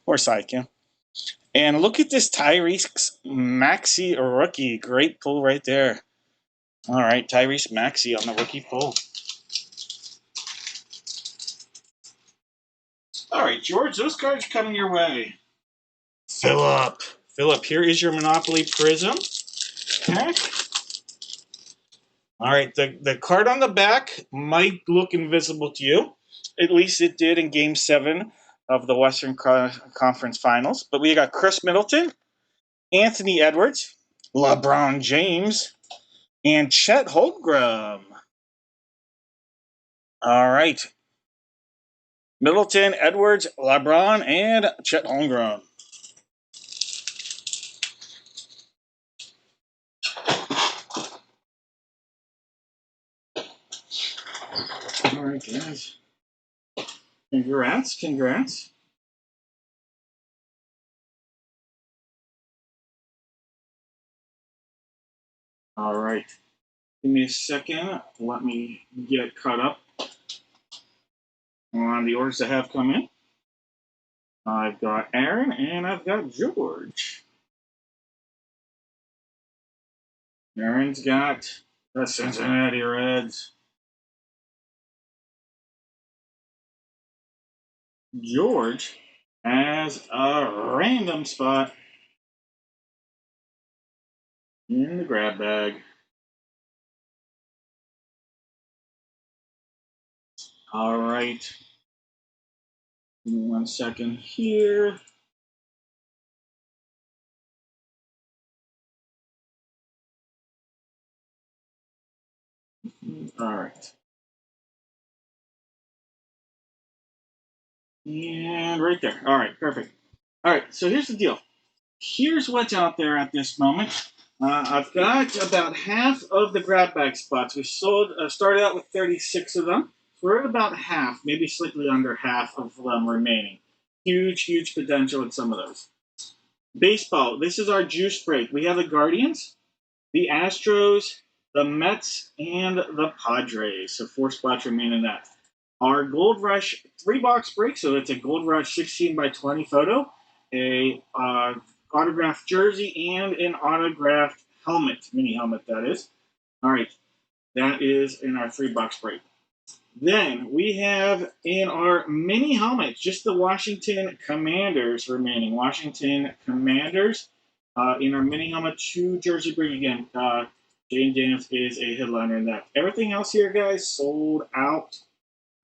or Siakam. And look at this Tyrese Maxey rookie. Great pull right there. All right, Tyrese Maxey on the rookie pull. All right, George, those cards are coming your way. Philip. Philip, here is your Monopoly Prism pack. All right, the card on the back might look invisible to you. At least it did in Game 7 of the Western Conference Finals. But we got Chris Middleton, Anthony Edwards, LeBron James, and Chet Holmgren. All right. Middleton, Edwards, LeBron, and Chet Holmgren. All right, guys. Congrats. All right. Give me a second. Let me get caught up on the orders that have come in. I've got Aaron and I've got George. Aaron's got the Cincinnati Reds. George has a random spot in the grab bag. All right. Give me 1 second here. All right. And right there. All right, perfect. All right, so here's the deal. Here's what's out there at this moment. I've got about half of the grab bag spots. We started out with 36 of them. We're at about half, maybe slightly under half of them remaining. Huge potential in some of those. Baseball. This is our juice break. We have the Guardians, the Astros, the Mets, and the Padres. So 4 spots remain in that. Our Gold Rush 3-box break. So it's a Gold Rush 16 by 20 photo, a autographed jersey, and an autographed helmet, mini helmet that is. All right, that is in our 3-box break. Then we have in our mini helmets just the Washington Commanders remaining. Washington Commanders in our mini helmet 2 jersey break again. Jane Daniels is a headliner in that. Everything else here, guys, sold out.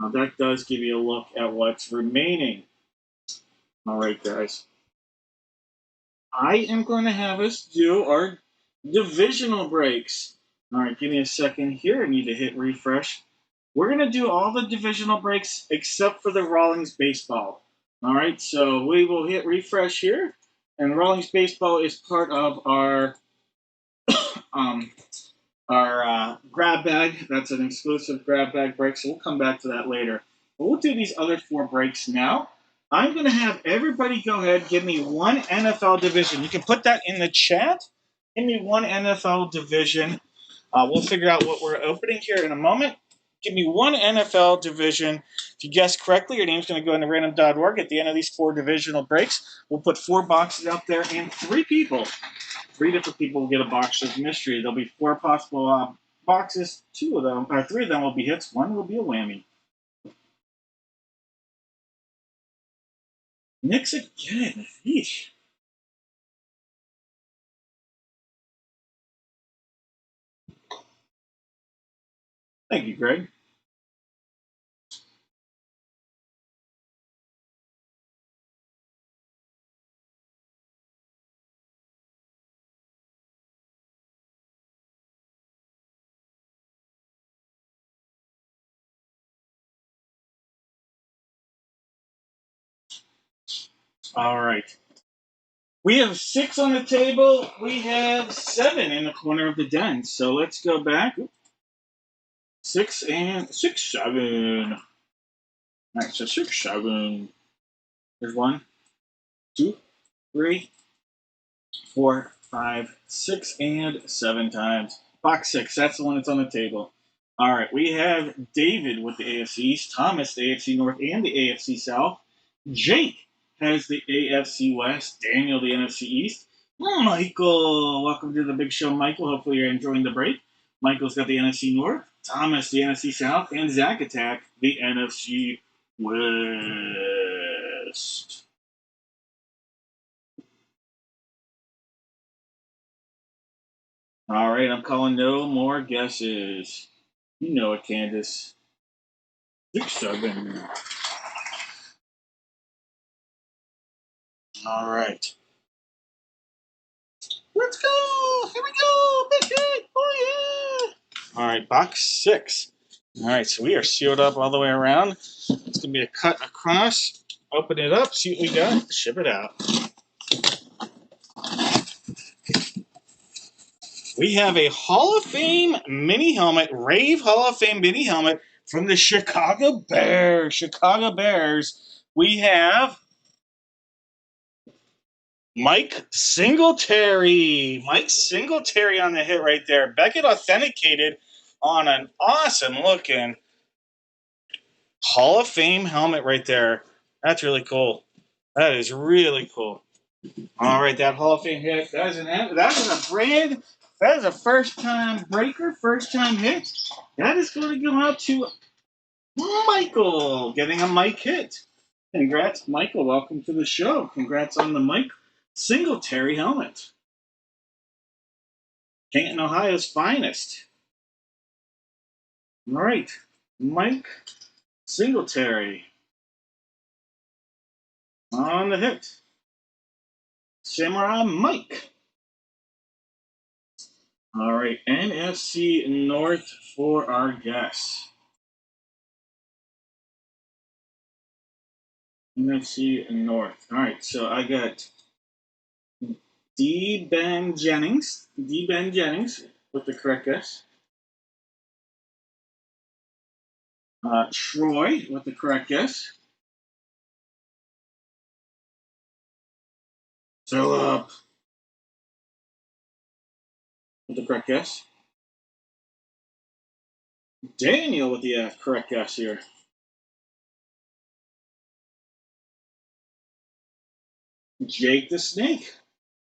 Now that does give you a look at what's remaining. All right, guys. I am going to have us do our divisional breaks. All right, give me a second here. I need to hit refresh. We're going to do all the divisional breaks except for the Rawlings baseball. All right, so we will hit refresh here. And Rawlings baseball is part of um, our grab bag. That's an exclusive grab bag break, so we'll come back to that later. But we'll do these other 4 breaks now. I'm going to have everybody go ahead, give me one NFL division. You can put that in the chat. Give me one NFL division. We'll figure out what we're opening here in a moment. Give me one NFL division. If you guess correctly, your name's going to go into random.org at the end of these 4 divisional breaks. We'll put 4 boxes out there, and 3 different people will get a box of mystery. There'll be 4 possible boxes. 2 of them, or 3 of them will be hits. 1 will be a whammy. Knicks again. Yeesh. Thank you, Greg. All right. We have 6 on the table. We have 7 in the corner of the den. So let's go back. 6 and 6, 7. All right, so 6, 7. There's 1, 2, 3, 4, 5, 6, and 7 times. Box 6, that's the one that's on the table. All right, we have David with the AFC East, Thomas, the AFC North, and the AFC South. Jake has the AFC West, Daniel, the NFC East. Michael, welcome to the big show, Michael. Hopefully you're enjoying the break. Michael's got the NFC North, Thomas, the NFC South, and Zach Attack, the NFC West. All right, I'm calling no more guesses. You know it, Candace. 6, 7. All right. Let's go! Here we go! Big hit! Oh, yeah! All right, box 6. All right, so we are sealed up all the way around. It's going to be a cut across. Open it up, see what we got, ship it out. We have a Hall of Fame mini helmet, Rave Hall of Fame mini helmet from the Chicago Bears. Chicago Bears. We have Mike Singletary. Mike Singletary on the hit right there. Beckett authenticated on an awesome looking Hall of Fame helmet right there. That's really cool. That is really cool. All right, that Hall of Fame hit. That is a first time breaker, first time hit. That is going to go out to Michael, getting a Mike hit. Congrats, Michael. Welcome to the show. Congrats on the Mike Singletary helmet. Canton, Ohio's finest. All right, Mike Singletary on the hit. Samurai Mike. All right, NFC North for our guests. NFC North. All right, so I got Ben Jennings. Ben Jennings with the correct guess. Troy with the correct guess. Philip with the correct guess. Daniel with the correct guess here. Jake the Snake.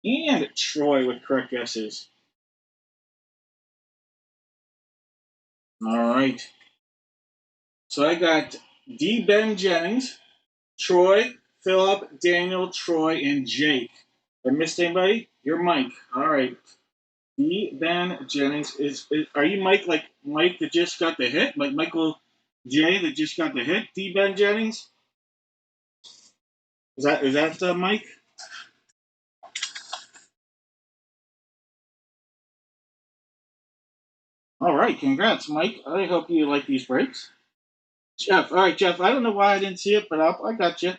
And Troy with correct guesses. All right. So I got Ben Jennings, Troy, Philip, Daniel, Troy, and Jake. If I missed anybody? You're Mike. All right. Ben Jennings is are you Mike like Mike that just got the hit? Like Michael Jay that just got the hit. D. Ben Jennings. Is that Mike? All right, congrats, Mike. I hope you like these breaks. Jeff, all right, Jeff. I don't know why I didn't see it, but I got you.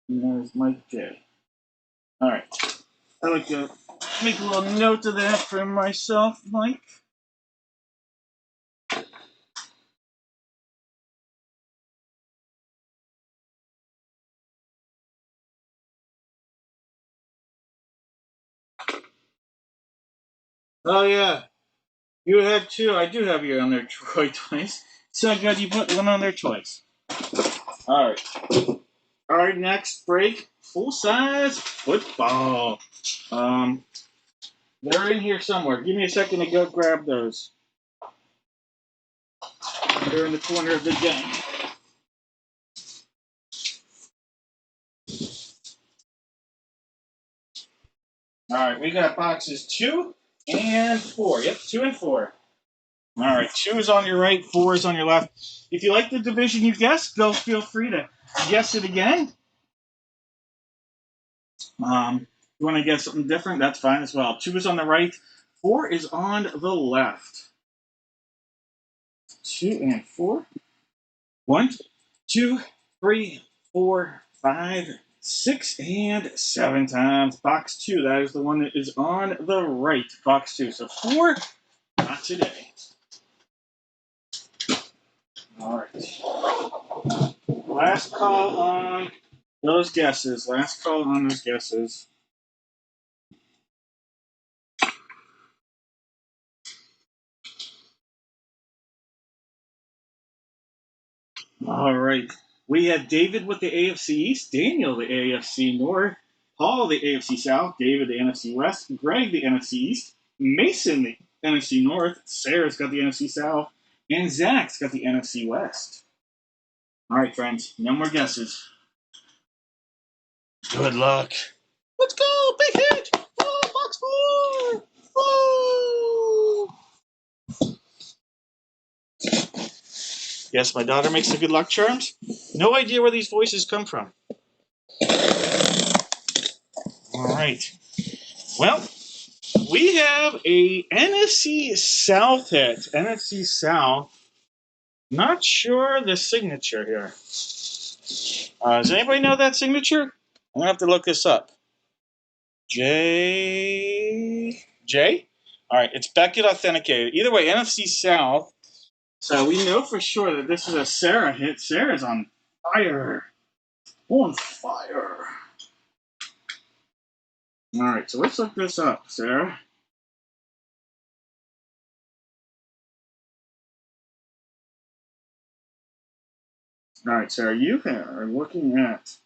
And there's Mike J. All right. I like to make a little note of that for myself, Mike. Oh yeah, you had two. I do have you on there, Troy, twice. So good you put one on there twice. All right. Our next break, full size football. Um, they're in here somewhere. Give me a second to go grab those. They're in the corner of the den. All right, we got boxes 2 and 4. Yep, 2 and 4. All right, 2 is on your right, 4 is on your left. If you like the division you guessed, go feel free to guess it again. You want to guess something different? That's fine as well. 2 is on the right, 4 is on the left. 2 and 4. 1, 2, 3, 4, 5, 6, and 7 times. Box 2, that is the one that is on the right. Box 2. So 4, not today. All right. Last call on those guesses. Last call on those guesses. All right. We have David with the AFC East, Daniel the AFC North, Paul the AFC South, David the NFC West, Greg the NFC East, Mason the NFC North, Sarah's got the NFC South, and Zach's got the NFC West. All right, friends. No more guesses. Good luck. Let's go! Big hit! Oh, box 4! Oh! Yes, my daughter makes the good luck charms. No idea where these voices come from. All right. Well, we have a NFC South hit. NFC South. Not sure the signature here. Does anybody know that signature? I'm gonna have to look this up. J. All right, it's Beckett authenticated. Either way, NFC South. So we know for sure that this is a Sarah hit. Sarah's on fire. On fire. All right, so let's look this up, Sarah. All right, Sarah, you are looking at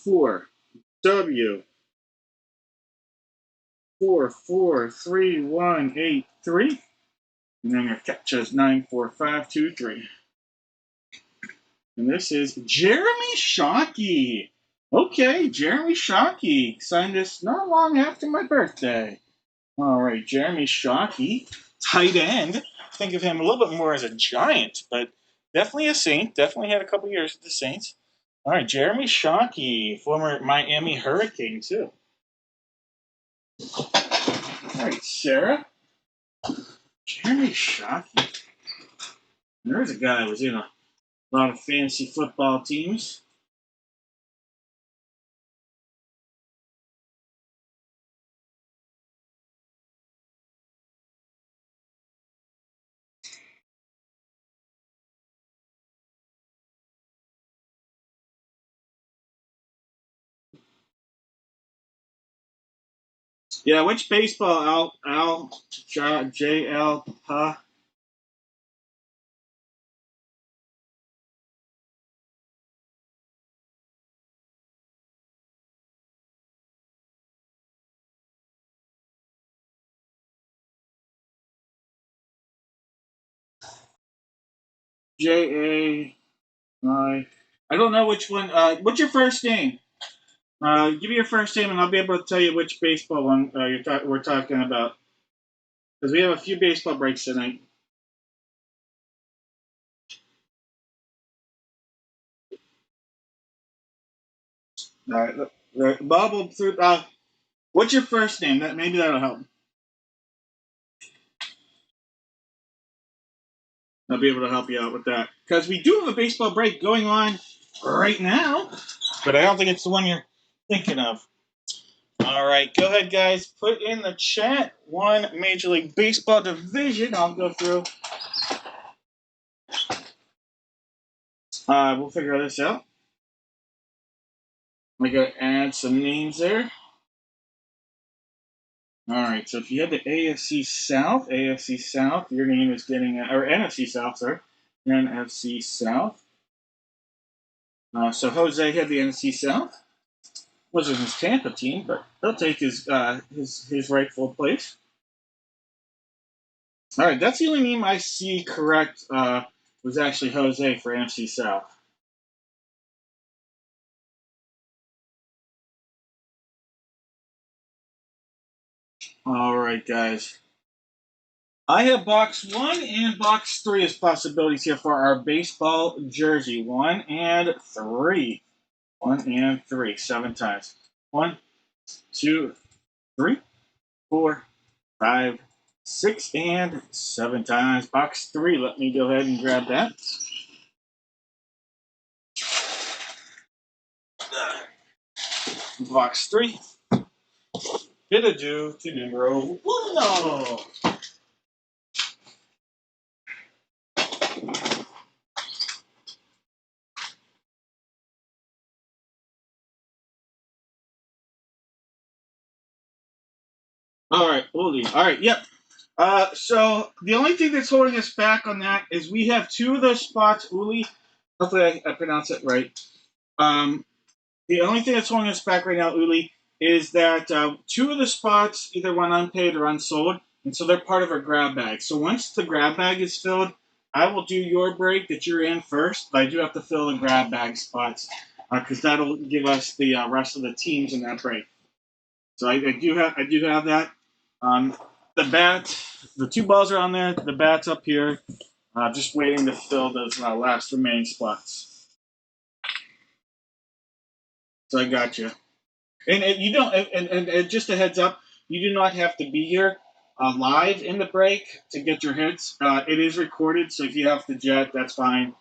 4W443183, and then your captcha is 94523. And this is Jeremy Shockey. Okay, Jeremy Shockey signed this not long after my birthday. All right, Jeremy Shockey, tight end. Think of him a little bit more as a Giant, but definitely a Saint. Definitely had a couple years with the Saints. All right, Jeremy Shockey, former Miami Hurricane, too. All right, Sarah. Jeremy Shockey. There's a guy who was in a lot of fantasy football teams. Yeah, which baseball? JL, JA, I don't know which one. What's your first name? Give me your first name, and I'll be able to tell you which baseball one we're talking about. Because we have a few baseball breaks tonight. All right, Bob will through. What's your first name? Maybe that'll help. I'll be able to help you out with that because we do have a baseball break going on right now, but I don't think it's the one you're thinking of. All right, go ahead, guys. Put in the chat one Major League Baseball division. I'll go through. We'll figure this out. We got to add some names there. All right, so if you had the AFC South, your name is getting, or NFC South, sorry, NFC South. So Jose had the NFC South. Wasn't his Tampa team, but he'll take his rightful place. All right, that's the only name I see correct. Was actually Jose for NFC South. All right, guys. I have box 1 and box 3 as possibilities here for our baseball jersey. 1 and 3. 1 and 3. 7 times. 1, 2, 3, 4, 5, 6, and 7 times. Box 3. Let me go ahead and grab that. Box 3. Bid adieu to numero uno. All right, Uli. All right, yep. So the only thing that's holding us back on that is we have 2 of those spots, Uli. Hopefully I pronounce it right. The only thing that's holding us back right now, Uli, is that 2 of the spots either went unpaid or unsold, and so they're part of our grab bag. So once the grab bag is filled, I will do your break that you're in first, but I do have to fill the grab bag spots because that'll give us the rest of the teams in that break. So I do have that. Um, the bat, the 2 balls are on there. The bat's up here, just waiting to fill those last remaining spots. So I got you. And you don't. And just a heads up, you do not have to be here live in the break to get your hits. It is recorded, so if you have to jet, that's fine.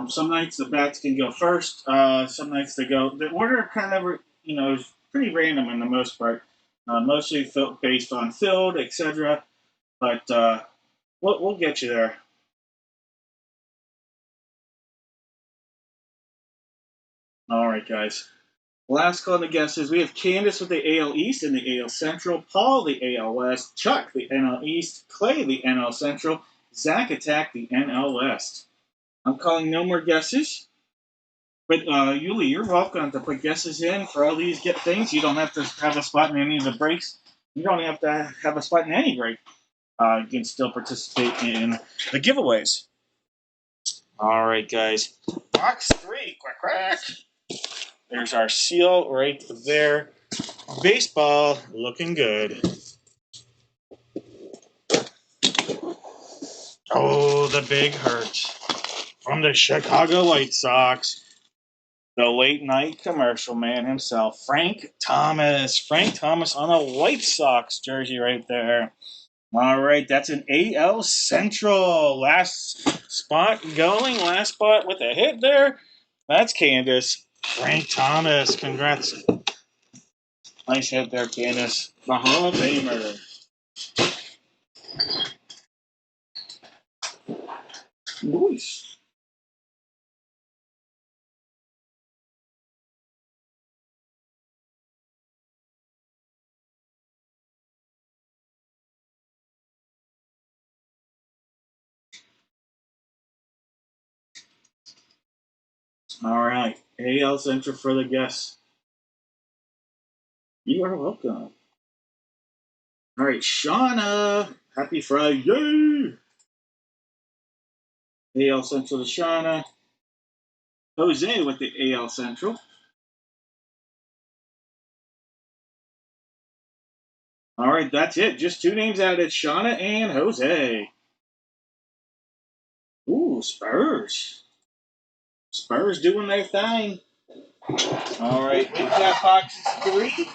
Some nights the bats can go first. Some nights they go. The order kind of is pretty random in the most part. Mostly based on field, etc. But we'll get you there. All right, guys. Last call to guesses. We have Candace with the AL East and the AL Central, Paul the AL West, Chuck the NL East, Clay the NL Central, Zach Attack the NL West. I'm calling no more guesses. But Yuli, you're welcome to put guesses in for all these get things. You don't have to have a spot in any of the breaks. You don't have to have a spot in any break. You can still participate in the giveaways. All right, guys. Box 3, quack quack. There's our seal right there. Baseball looking good. Oh, the big hurt from the Chicago White Sox. The late night commercial man himself, Frank Thomas. Frank Thomas on a White Sox jersey right there. All right, that's an AL Central. Last spot going. Last spot with a hit there. That's Candace. Frank Thomas. Congrats. Nice hit there, Candace. The Hall of Famer. Nice. All right. AL Central for the guests. You are welcome. All right, Shauna. Happy Friday. AL Central to Shauna. Jose with the AL Central. All right, that's it. Just two names added, Shauna and Jose. Ooh, Spurs. Spurs doing their thing. All right, we've got boxes 3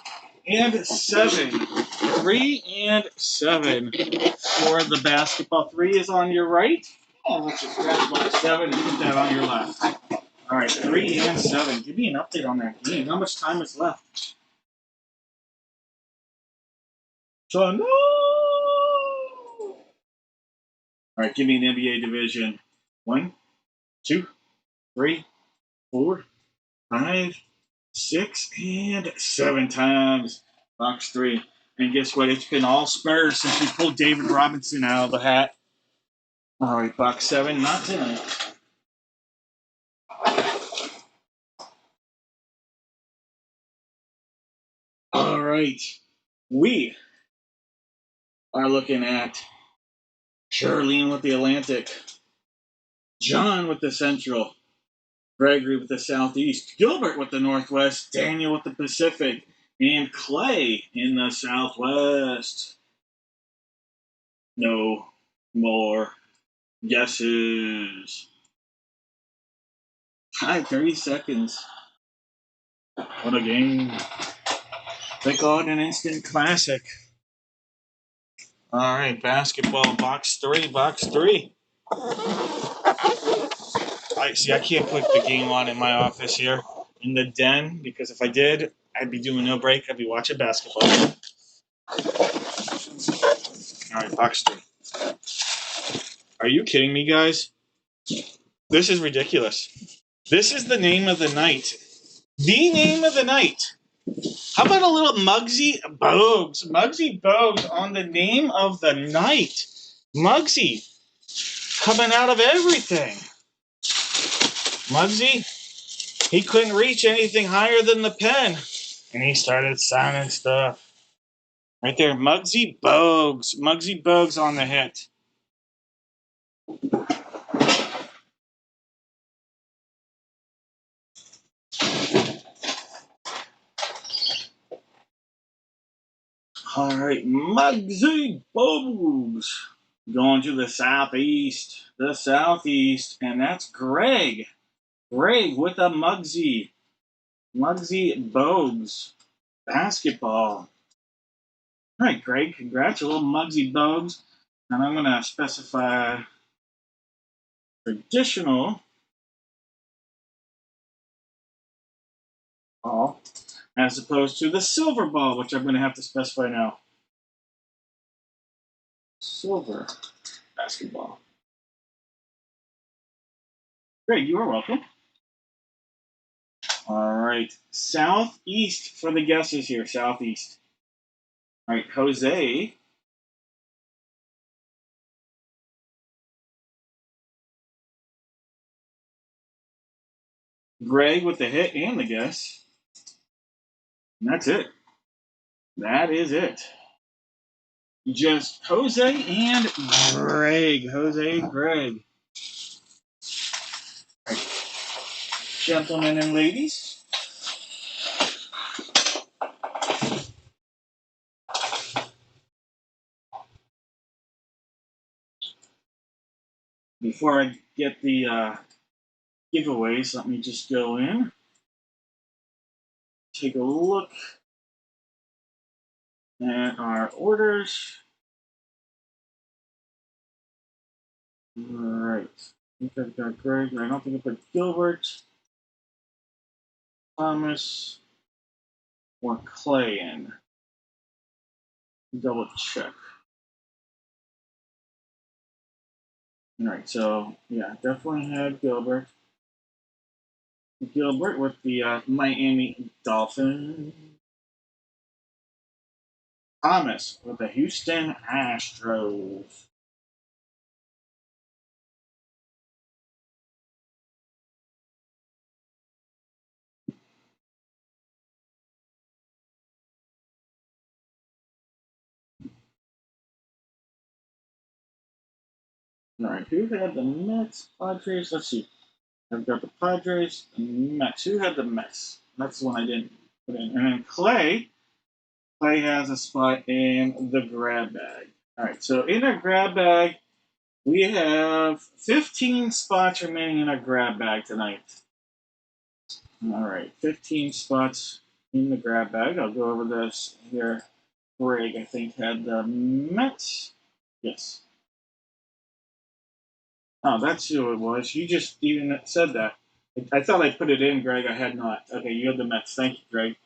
and 7. 3 and 7 for the basketball. 3 is on your right. Oh, let's just grab box 7 and put that on your left. All right, 3 and 7. Give me an update on that game. How much time is left? So, no! All right, give me an NBA division. 1, 2, 3, 4, 5, 6, and 7 times. Box 3. And guess what? It's been all Spurs since we pulled David Robinson out of the hat. All right, box 7, not tonight. All right. We are looking at Charlene with the Atlantic, John with the Central, Gregory with the Southeast, Gilbert with the Northwest, Daniel with the Pacific, and Clay in the Southwest. No more guesses. Hi, 30 seconds. What a game. They call it an instant classic. All right, basketball, box 3, box 3. I can't put the game on in my office here in the den because if I did, I'd be doing no break. I'd be watching basketball. All right, box 3. Are you kidding me, guys? This is ridiculous. This is the name of the night. The name of the night. How about a little Muggsy Bogues? Muggsy Bogues on the name of the night. Muggsy coming out of everything. Muggsy, he couldn't reach anything higher than the pen. And he started signing stuff. Right there, Muggsy Bogues. Muggsy Bogues on the hit. All right, Muggsy Bogues. Going to the southeast. The southeast. And that's Greg. Greg with a Muggsy. Muggsy Bogues. Basketball. All right, Greg. Congrats. A little Muggsy Bogues. And I'm going to specify traditional ball as opposed to the silver ball, which I'm going to have to specify now. Silver basketball. Greg, you are welcome. All right. Southeast for the guesses here. Southeast. All right. Jose. Greg with the hit and the guess. And that's it. That is it. Just Jose and Greg. Jose and Greg. All right. Gentlemen and ladies. Before I get the giveaways, let me just go in. Take a look at our orders. All right. I think I've got Greg. I don't think I put Gilbert, Thomas, or Clay in. Double check. All right, so yeah, definitely had Gilbert. Gilbert with the Miami Dolphins. Thomas with the Houston Astros. All right, who had the Mets? Padres? Let's see. I've got the Padres and Mets. Who had the Mets? That's the one I didn't put in. And then Clay Everybody has a spot in the grab bag. All right, so in our grab bag, we have 15 spots remaining in our grab bag tonight. All right, 15 spots in the grab bag. I'll go over this here. Greg, I think, had the Mets. Yes. Oh, that's who it was. You just even said that. I thought I put it in, Greg. I had not. Okay, you had the Mets. Thank you, Greg.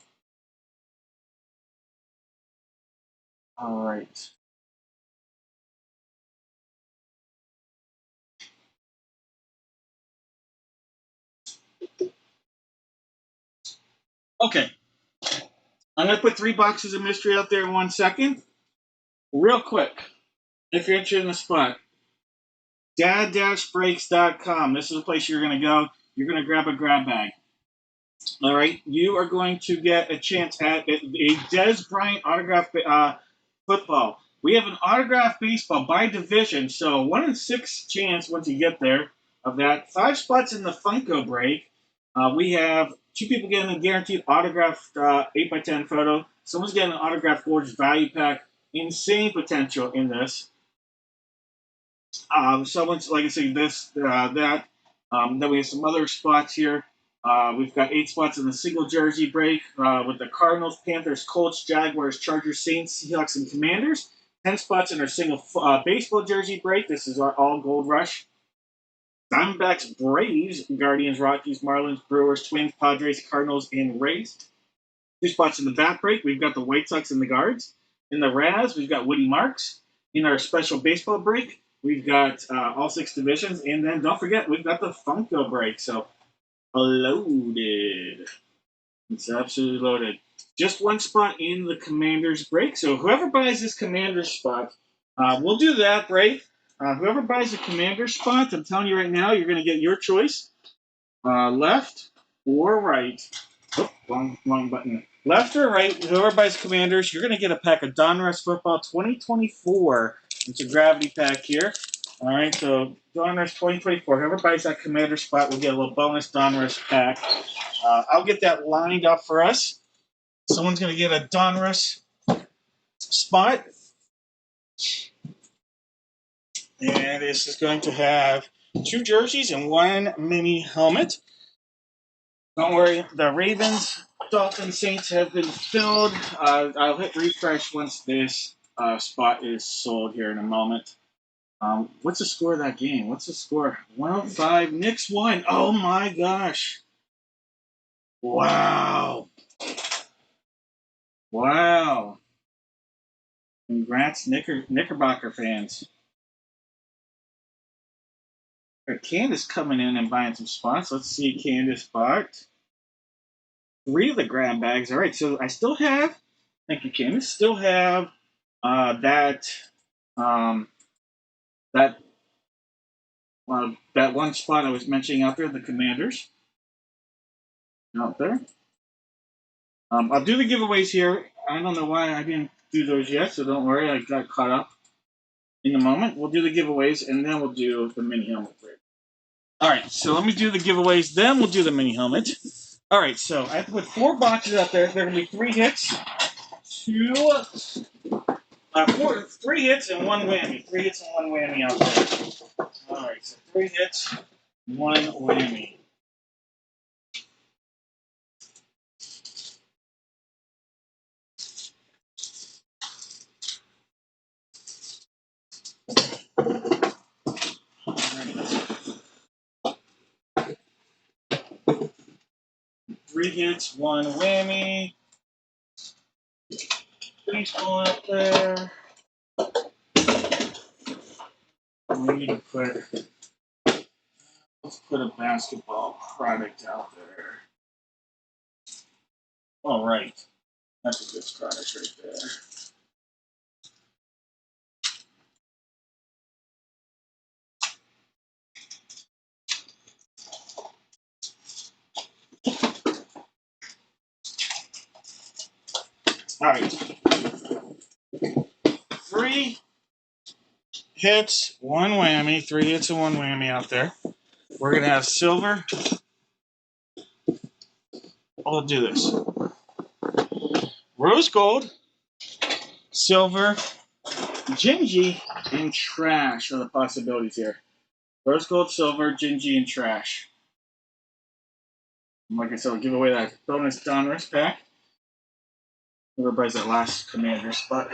All right. Okay. I'm going to put 3 boxes of mystery out there in 1 second. Real quick, if you're interested in the spot, dad-breaks.com. This is the place you're going to go. You're going to grab a grab bag. All right. You are going to get a chance at a Des Bryant autograph football. We have an autographed baseball by division, so 1 in 6 chance once you get there of that. 5 spots in the FUNKO break. We have 2 people getting a guaranteed autographed 8x10 photo. Someone's getting an autographed gorgeous value pack. Insane potential in this. Someone's, like I say, this, that. Then we have some other spots here. We've got 8 spots in the single jersey break with the Cardinals, Panthers, Colts, Jaguars, Chargers, Saints, Seahawks, and Commanders. 10 spots in our single baseball jersey break. This is our all gold rush. Diamondbacks, Braves, Guardians, Rockies, Marlins, Brewers, Twins, Padres, Cardinals, and Rays. 2 spots in the bat break. We've got the White Sox and the Guards. In the Raz, we've got Woody Marks. In our special baseball break, we've got all 6 divisions. And then don't forget, we've got the FUNKO break. So loaded. It's absolutely loaded. Just 1 spot in the Commanders break. So whoever buys this Commanders spot, we'll do that break. Whoever buys the Commander spot, I'm telling you right now, you're going to get your choice. Left or right. Oh, wrong button. Left or right, whoever buys Commanders, you're going to get a pack of Donruss Football 2024. It's a gravity pack here. All right, so Donruss 2024. Whoever buys that Commander spot will get a little bonus Donruss pack. I'll get that lined up for us. Someone's going to get a Donruss spot. And this is going to have 2 jerseys and 1 mini helmet. Don't worry, the Ravens, Dolphins, Saints have been filled. I'll hit refresh once this spot is sold here in a moment. What's the score of that game? What's the score? 105. Knicks won. Oh my gosh. Wow. Wow. Congrats, Knickerbocker fans. Candace coming in and buying some spots. Let's see, Candace bought 3 of the grab bags. All right, so I still have, thank you, Candace, still have that um, that that 1 spot I was mentioning out there, the Commanders out there. I'll do the giveaways here. I don't know why I didn't do those yet, so don't worry. I got caught up in a moment. We'll do the giveaways, and then we'll do the mini helmet. All right, so let me do the giveaways, then we'll do the mini helmet. All right, so I have to put 4 boxes out there. There are going to be 3 hits, 3 hits and 1 whammy. 3 hits and 1 whammy out there. All right, so 3 hits, 1 whammy. All right. 3 hits, 1 whammy. Baseball out there. We need to let's put a basketball product out there. All right, that's a good product right there. All right, 3 hits, 1 whammy. 3 hits and 1 whammy out there. We're gonna have silver. We'll do this. Rose gold, silver, Gingy, and trash are the possibilities here. Rose gold, silver, Gingy, and trash. And like I said, I'll give away that bonus Donruss pack. Whoever buys that last commander spot.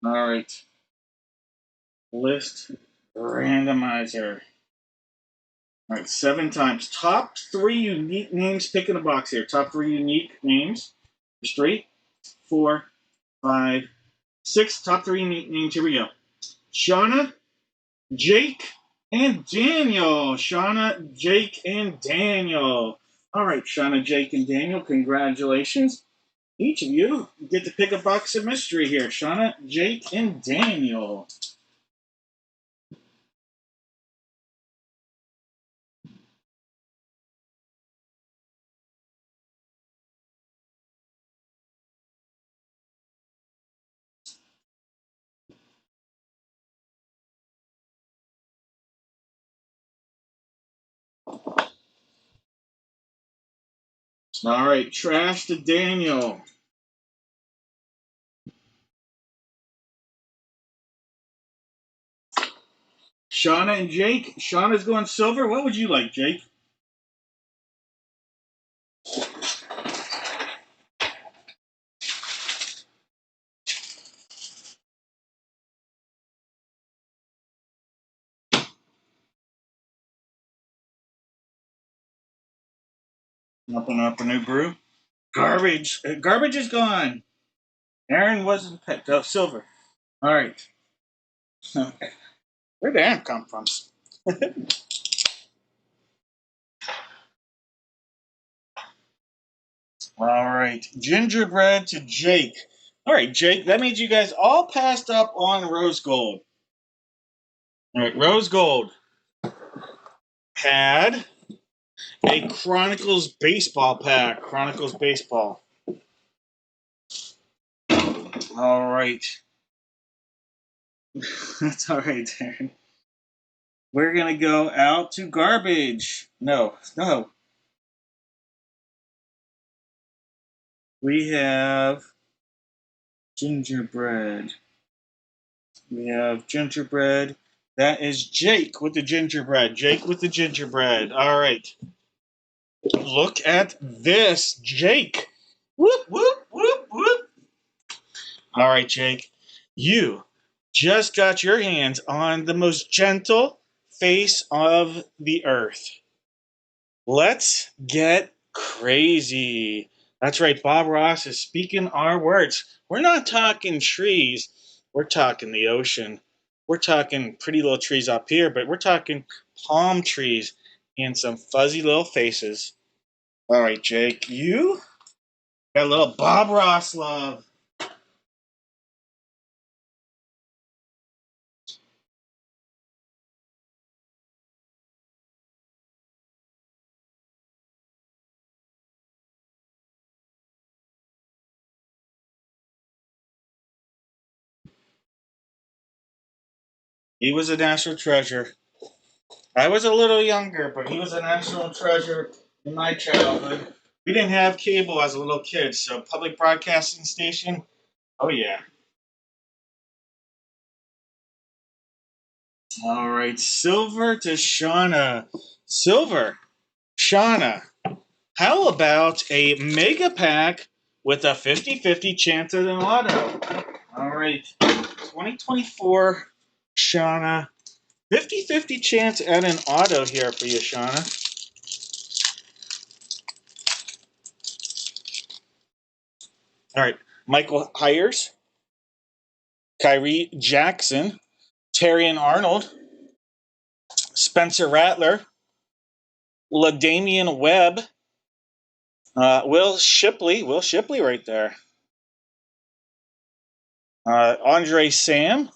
All right. List randomizer. All right, 7 times. Top 3 unique names. Pick in a box here. Top 3 unique names. There's 3, 4, 5, 6. Top 3 unique names. Here we go. Shauna, Jake, and Daniel. Shauna, Jake, and Daniel. All right, Shauna, Jake, and Daniel, congratulations. Each of you get to pick a box of mystery here. Shauna, Jake, and Daniel. All right, trash to Daniel. Shauna and Jake. Shauna's going silver. What would you like, Jake? Open up a new brew. Garbage. Garbage is gone. Aaron wasn't picked. Oh, silver. All right. Where'd Aaron come from? All right. Gingerbread to Jake. All right, Jake. That means you guys all passed up on rose gold. All right, rose gold had a Chronicles baseball pack. Chronicles baseball. All right. That's all right, Aaron. We're going to go out to garbage. No. We have gingerbread. We have gingerbread. That is Jake with the gingerbread. Jake with the gingerbread. All right. Look at this. Jake. Whoop, whoop, whoop, whoop. All right, Jake. You just got your hands on the most gentle face of the earth. Let's get crazy. That's right. Bob Ross is speaking our words. We're not talking trees. We're talking the ocean. We're talking pretty little trees up here, but we're talking palm trees and some fuzzy little faces. All right, Jake, you got a little Bob Ross love. He was a national treasure. I was a little younger, but he was a national treasure in my childhood. We didn't have cable as a little kid, so public broadcasting station. Oh yeah. All right, silver to Shauna. Silver, Shauna. How about a mega pack with a 50-50 chance at an auto? All right, 2024 Shauna. 50-50 chance at an auto here for you, Shauna. All right, Michael Hires, Kyrie Jackson, Terrian Arnold, Spencer Rattler, LaDamian Webb, Will Shipley right there. Andre Sam,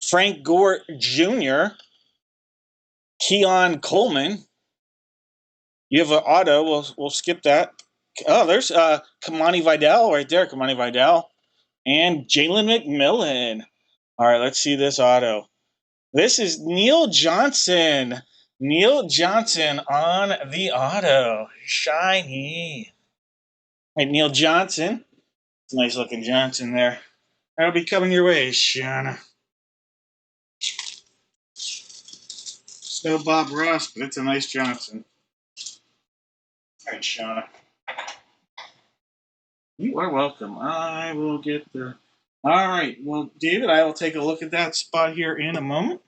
Frank Gore Jr., Keon Coleman. You have an auto. We'll skip that. Oh, there's Kamani Vidal right there. Kamani Vidal and Jalen McMillan. All right, let's see this auto. This is Neil Johnson. Neil Johnson on the auto. Shiny. Right, Neil Johnson. It's a nice looking Johnson there. That'll be coming your way, Shauna. It's no Bob Ross, but it's a nice Johnson. All right, Shauna. You are welcome. I will get the. All right. Well, David, I will take a look at that spot here in a moment.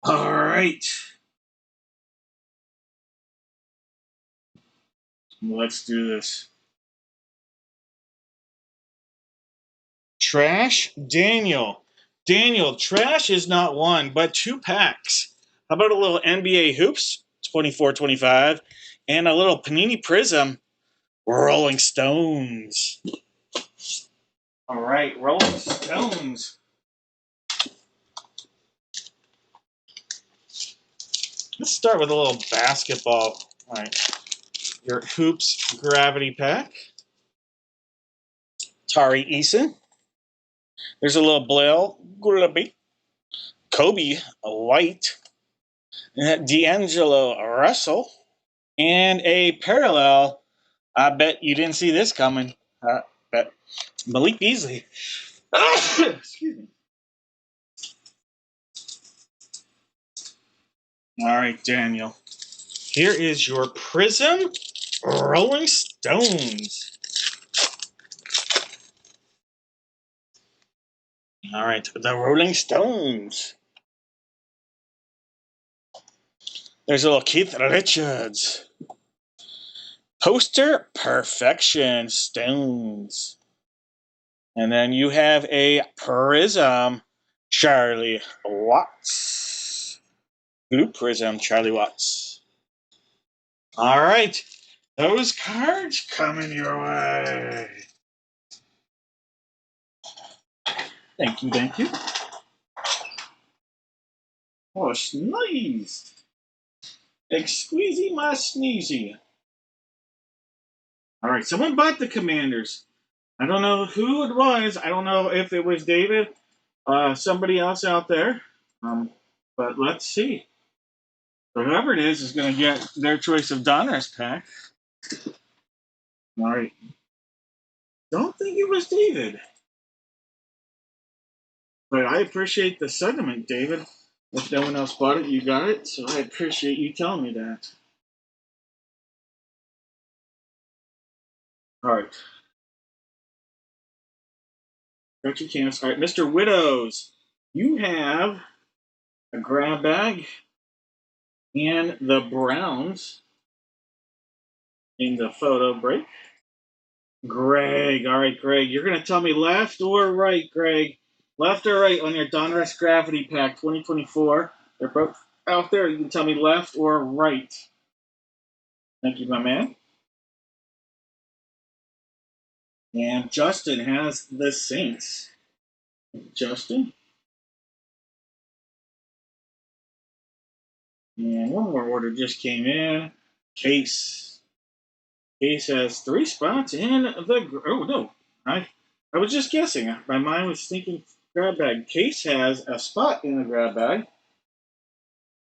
All right. Let's do this. Trash, Daniel. Daniel, trash is not one, but two packs. How about a little NBA Hoops, 24-25, and a little Panini Prism, Rolling Stones. All right, Rolling Stones. Let's start with a little basketball. All right, your Hoops Gravity Pack. Tari Eason. There's a little Blail Gulabi. Kobe White. D'Angelo Russell. And a parallel. I bet you didn't see this coming. Bet Malik Beasley. Excuse me. All right, Daniel. Here is your Prism Rolling Stones. All right, the Rolling Stones. There's a little Keith Richards. Poster Perfection Stones. And then you have a Prism Charlie Watts. Blue Prism Charlie Watts. All right. Those cards coming your way. Thank you, thank you. Oh, sneezed. Squeezy my sneezy. All right, someone bought the Commanders. I don't know who it was. I don't know if it was David, somebody else out there. But let's see. So whoever it is going to get their choice of Donruss pack. All right. Don't think it was David. But I appreciate the sentiment, David. If no one else bought it, you got it. So I appreciate you telling me that. All right. Got your cans. All right, Mr. Widows. You have a grab bag and the Browns in the photo break. Greg. All right, Greg. You're going to tell me left or right, Greg. Left or right on your Donruss Gravity Pack 2024. They're both out there. You can tell me left or right. Thank you, my man. And Justin has the Saints. Justin. And one more order just came in. Case. Case has 3 spots in the. Oh, no. I was just guessing. My mind was thinking grab bag. Case has a spot in the grab bag.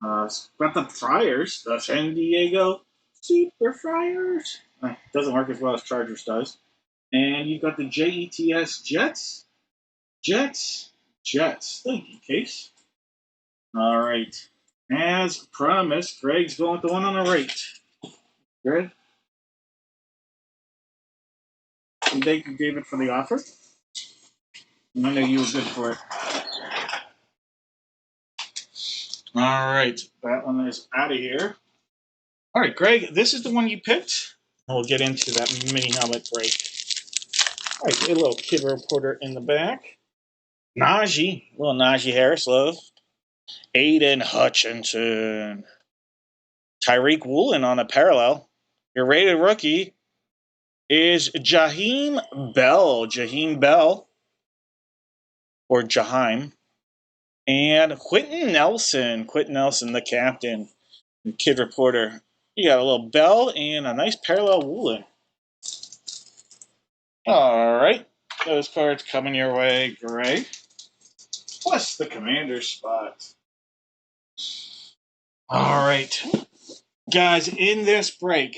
Got the Friars, the San Diego Super Friars. Doesn't work as well as Chargers does. And you've got the JETS Jets. Jets. Thank you, Case. All right. As promised, Greg's going with the one on the right. Greg? And thank you, David, for the offer. And I know you were good for it. All right. That one is out of here. All right, Greg, this is the one you picked. And we'll get into that mini helmet break. All right, a little kid reporter in the back. Najee, little Najee Harris love. Aiden Hutchinson. Tyreek Woolen on a parallel. Your rated rookie is Jaheim Bell. Jaheim Bell. Or Jaheim. And Quentin Nelson. Quentin Nelson, the captain. The kid reporter. You got a little Bell and a nice parallel Woolen. All right. Those cards coming your way, Greg. plus the commander spot. All right, guys, in this break,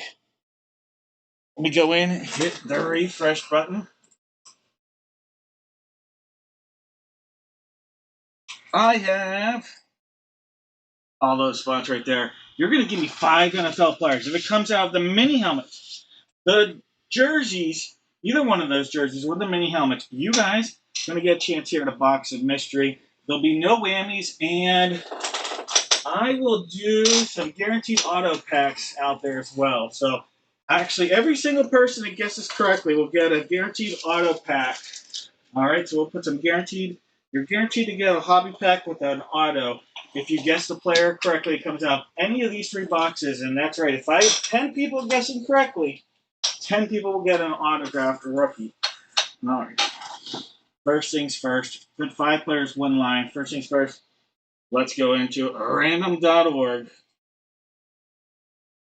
let me go in, hit the refresh button. I have all those spots right there. You're going to give me 5 NFL players. If it comes out of the mini helmets, the jerseys, either one of those jerseys or the mini helmets, you guys are going to get a chance here at a box of mystery. There'll be no whammies, and I will do some guaranteed auto packs out there as well. So actually, every single person that guesses correctly will get a guaranteed auto pack. All right, so we'll put some guaranteed. You're guaranteed to get a hobby pack with an auto. If you guess the player correctly, it comes out any of these 3 boxes, and that's right. If I have 10 people guessing correctly, 10 people will get an autographed rookie. All right. First things first. Put 5 players, 1 line. First things first. Let's go into random.org.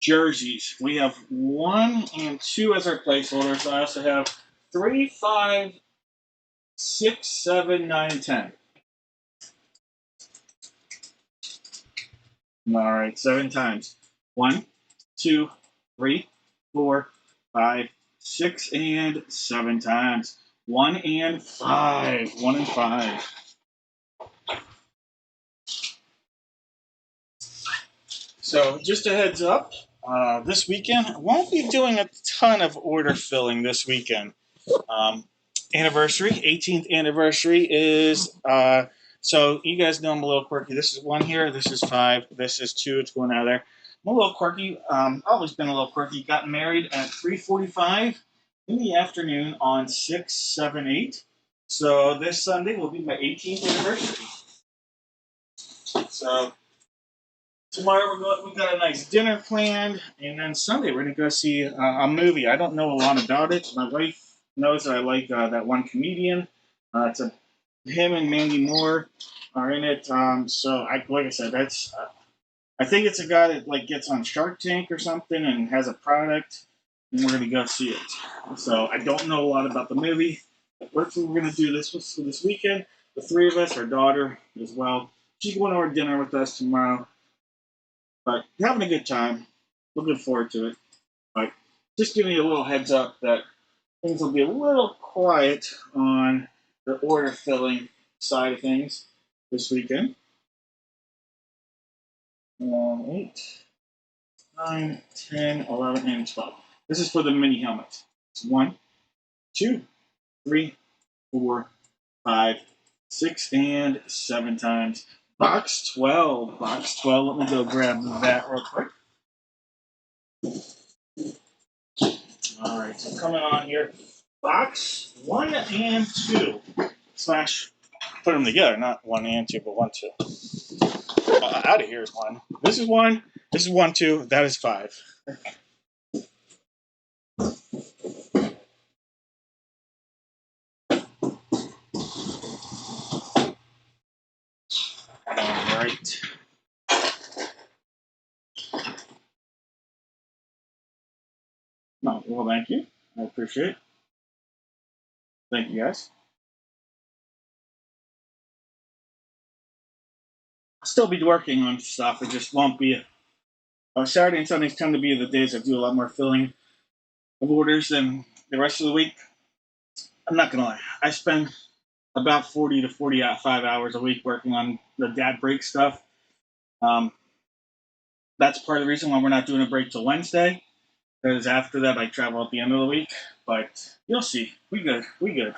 Jerseys. We have 1 and 2 as our placeholders. I also have 3, 5, 6, 7, 9, and 10. All right, 7 times. 1, 2, 3, 4, 5, 6, and 7 times. 1 and 5. 1 and 5. So just a heads up, this weekend I won't be doing a ton of order filling this weekend. Anniversary, 18th anniversary is so you guys know I'm a little quirky. This is 1 here, this is 5, this is 2. It's going out of there. I'm a little quirky. Always been a little quirky. Got married at 3:45 in the afternoon on 6/7/8. So this Sunday will be my 18th anniversary. So tomorrow we got a nice dinner planned, and then Sunday we're gonna go see a movie. I don't know a lot about it. My wife knows that I like that one comedian. Him and Mandy Moore are in it. So like I said, that's I think it's a guy that like gets on Shark Tank or something and has a product, and we're gonna go see it. So I don't know a lot about the movie. What we're gonna do this weekend. The 3 of us, our daughter as well. She's going over dinner with us tomorrow. But having a good time. Looking forward to it. But just giving you a little heads up that things will be a little quiet on the order filling side of things this weekend. 8, 9, 10, 11, and 12. This is for the mini helmet. It's 1, 2, 3, 4, 5, 6, and 7 times. Box 12. Box 12. Let me go grab that real quick. All right, so coming on here. Box 1 and 2. Slash, put them together, not 1 and 2, but 1, 2. Out of here is 1. This is 1. This is 1, 2. That is 5. All right. No, well, thank you. I appreciate it. Thank you, guys. I'll still be working on stuff. It just won't be. Saturday and Sundays tend to be the days I do a lot more filling of orders than the rest of the week. I'm not going to lie. I spend about 40 to 45 hours a week working on the dad break stuff. Um, that's part of the reason why we're not doing a break till Wednesday. Because after that, I travel at the end of the week. But you'll see. We good. We good.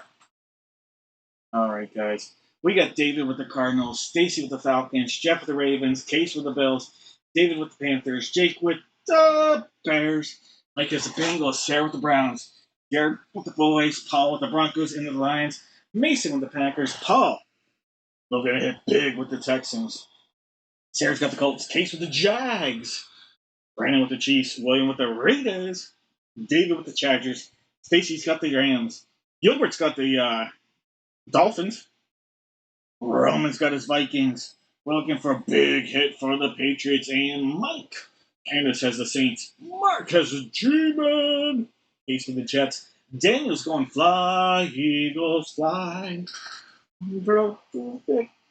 All right, guys. We got David with the Cardinals, Stacy with the Falcons, Jeff with the Ravens, Case with the Bills, David with the Panthers, Jake with the Bears, Mike has the Bengals, Sarah with the Browns, Jared with the Boys, Paul with the Broncos, into the Lions, Mason with the Packers, Paul, we're going to hit big with the Texans. Sarah's got the Colts, Case with the Jags, Brandon with the Chiefs, William with the Raiders, David with the Chargers, Stacy's got the Rams, Gilbert's got the Dolphins, Roman's got his Vikings. We're looking for a big hit for the Patriots, and Mike. Candace has the Saints. Mark has the G-Man. Ace for the Jets. Daniel's going fly, Eagles fly. Bro,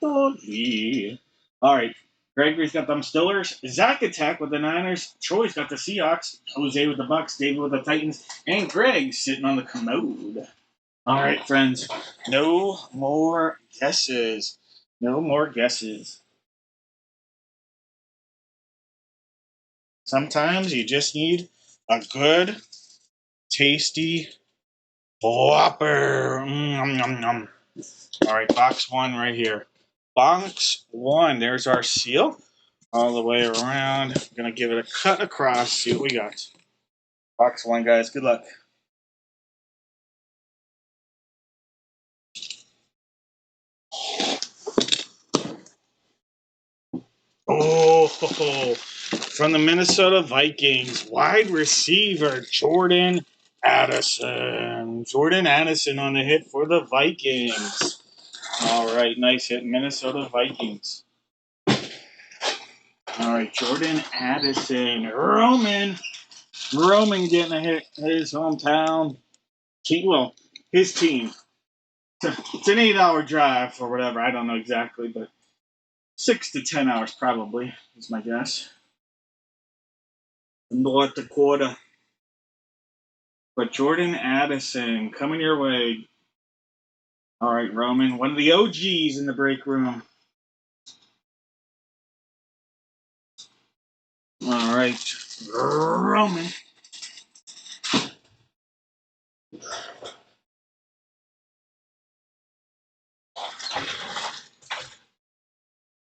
Doggy. All right. Gregory's got them Stillers. Zach Attack with the Niners. Troy's got the Seahawks. Jose with the Bucks. David with the Titans. And Greg sitting on the commode. All right, friends. No more guesses. No more guesses. Sometimes you just need a good, tasty Whopper. Nom, nom, nom. All right, box one right here. Box one. There's our seal. All the way around. I'm going to give it a cut across. See what we got. Box one, guys. Good luck. Oh, from the Minnesota Vikings, wide receiver Jordan Addison. Jordan Addison on the hit for the Vikings. All right, nice hit, Minnesota Vikings. All right, Jordan Addison. Roman getting a hit. His hometown. Well, his team. It's an 8-hour drive or whatever. I don't know exactly, but 6 to 10 hours probably is my guess. North Dakota. But Jordan Addison coming your way. All right, Roman. One of the OGs in the break room. All right, Roman.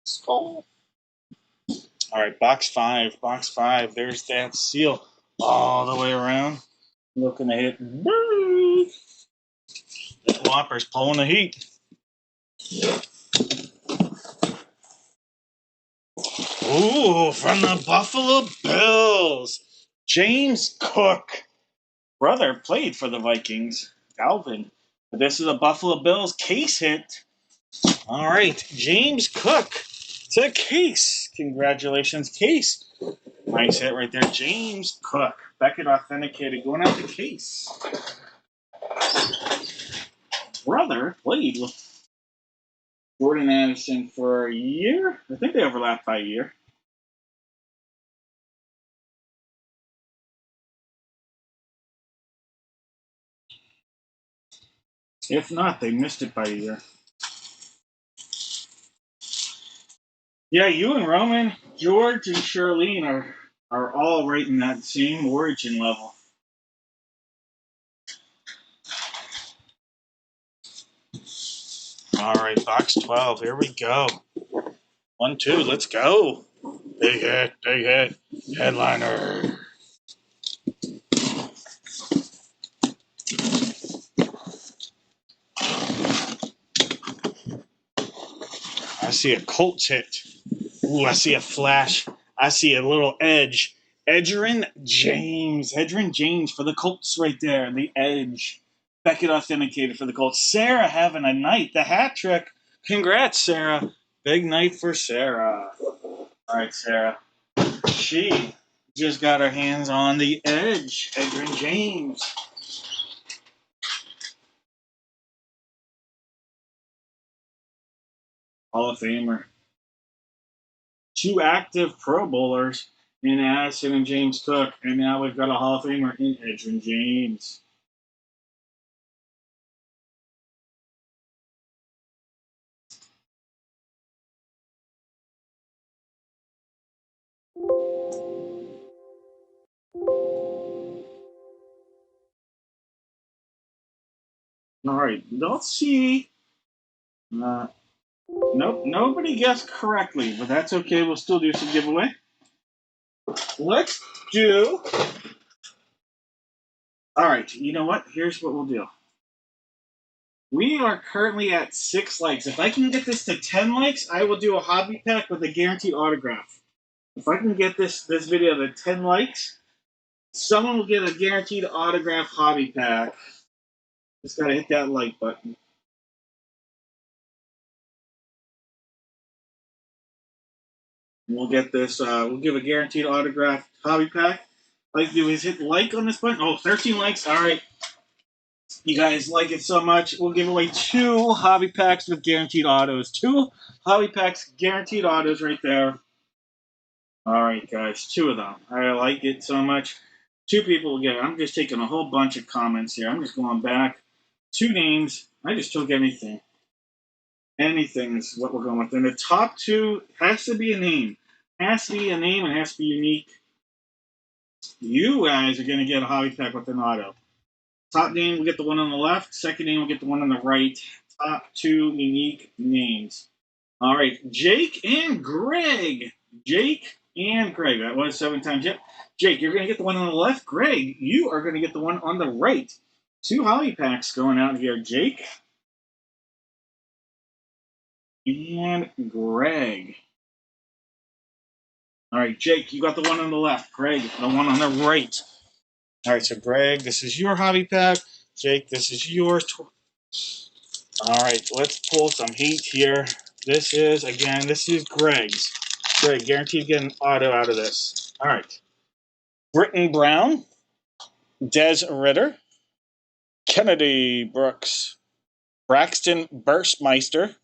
Skull. All right, box five. Box five. There's that seal all the way around. Looking to hit. The Whopper's pulling the heat. Ooh, from the Buffalo Bills. James Cook. Brother played for the Vikings. Dalvin. But this is a Buffalo Bills case hit. All right, James Cook to Case. Congratulations, Case. Nice hit right there. James Cook. Beckett authenticated. Going out to Case. Brother played with Jordan Anderson for a year. I think they overlapped by a year. If not, they missed it by a year. Yeah, you and Roman, George, and Charlene are all right in that same origin level. All right, box 12. Here we go. 1, 2, let's go. Big hit, headliner. I see a Colts hit. Ooh, I see a flash. I see a little edge. Edgerrin James. Edgerrin James for the Colts right there. The edge. Beckett authenticated for the Colts. Sarah having a night. The hat trick. Congrats, Sarah. Big night for Sarah. All right, Sarah. She just got her hands on the edge. Edgerrin James. Hall of Famer. 2 active Pro Bowlers in Addison and James Cook, and now we've got a Hall of Famer in Edgerrin James. All right, let's see. Nope, nobody guessed correctly, but that's okay. We'll still do some giveaway. Let's do. All right, you know what? Here's what we'll do. We are currently at 6 likes. If I can get this to 10 likes, I will do a hobby pack with a guaranteed autograph. If I can get this video to 10 likes, someone will get a guaranteed autograph hobby pack. Just gotta hit that like button. We'll get this. We'll give a guaranteed autograph hobby pack. All you do is hit like on this button. Oh, 13 likes. All right. You guys like it so much, we'll give away 2 hobby packs with guaranteed autos. 2 hobby packs, guaranteed autos right there. All right, guys, 2 of them. I like it so much. 2 people will get it. I'm just taking a whole bunch of comments here. I'm just going back. 2 names. I just took anything. Anything is what we're going with. And the top 2 has to be a name. Has to be a name and has to be unique. You guys are going to get a hobby pack with an auto. Top name will get the one on the left. Second name will get the one on the right. Top 2 unique names. All right, Jake and Greg. Jake and Greg. That was 7 times. Yep. Jake, you're going to get the one on the left. Greg, you are going to get the one on the right. 2 hobby packs going out here. Jake and Greg. All right, Jake, you got the one on the left. Greg, the one on the right. All right, so Greg, this is your hobby pack. Jake, this is yours. All right, let's pull some heat here. This is Greg's. Greg, guaranteed to get an auto out of this. All right. Britton Brown, Des Ritter, Kennedy Brooks, Braxton Burstmeister,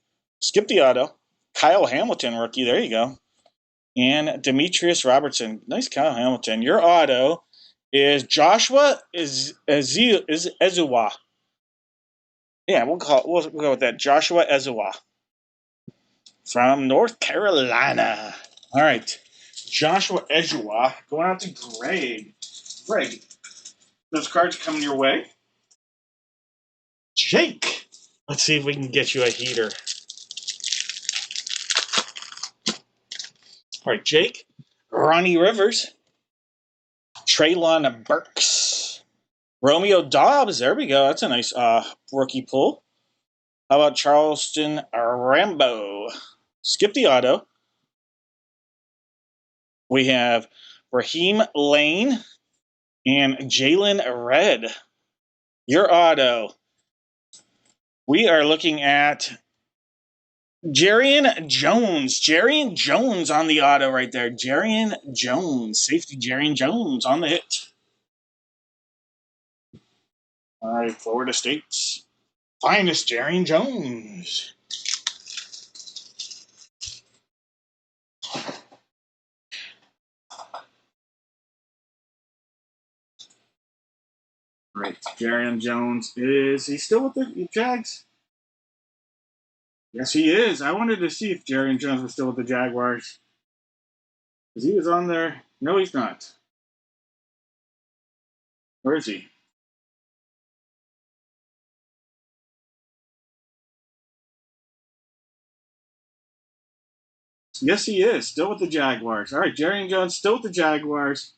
skip the auto, Kyle Hamilton, rookie, there you go, and Demetrius Robertson. Nice Kyle Hamilton. Your auto is Joshua Ezuwa. Yeah, we'll go with that. Joshua Ezuwa from North Carolina. All right. Joshua Ezuwa going out to Greg. Greg, those cards coming your way. Jake. Let's see if we can get you a heater. All right, Jake. Ronnie Rivers. Traylon Burks. Romeo Dobbs. There we go. That's a nice rookie pull. How about Charleston Rambo? Skip the auto. We have Raheem Lane and Jalen Red. Your auto. We are looking at Jarian Jones. Jarian Jones on the auto right there. Jarian Jones. Safety Jarian Jones on the hit. All right, Florida State's finest Jarian Jones. Right, Jarian Jones. Is he still with the Jags? Yes, he is. I wanted to see if Jarian Jones was still with the Jaguars. Because he was on there. No, he's not. Where is he? Yes, he is. Still with the Jaguars. All right, Jarian Jones still with the Jaguars.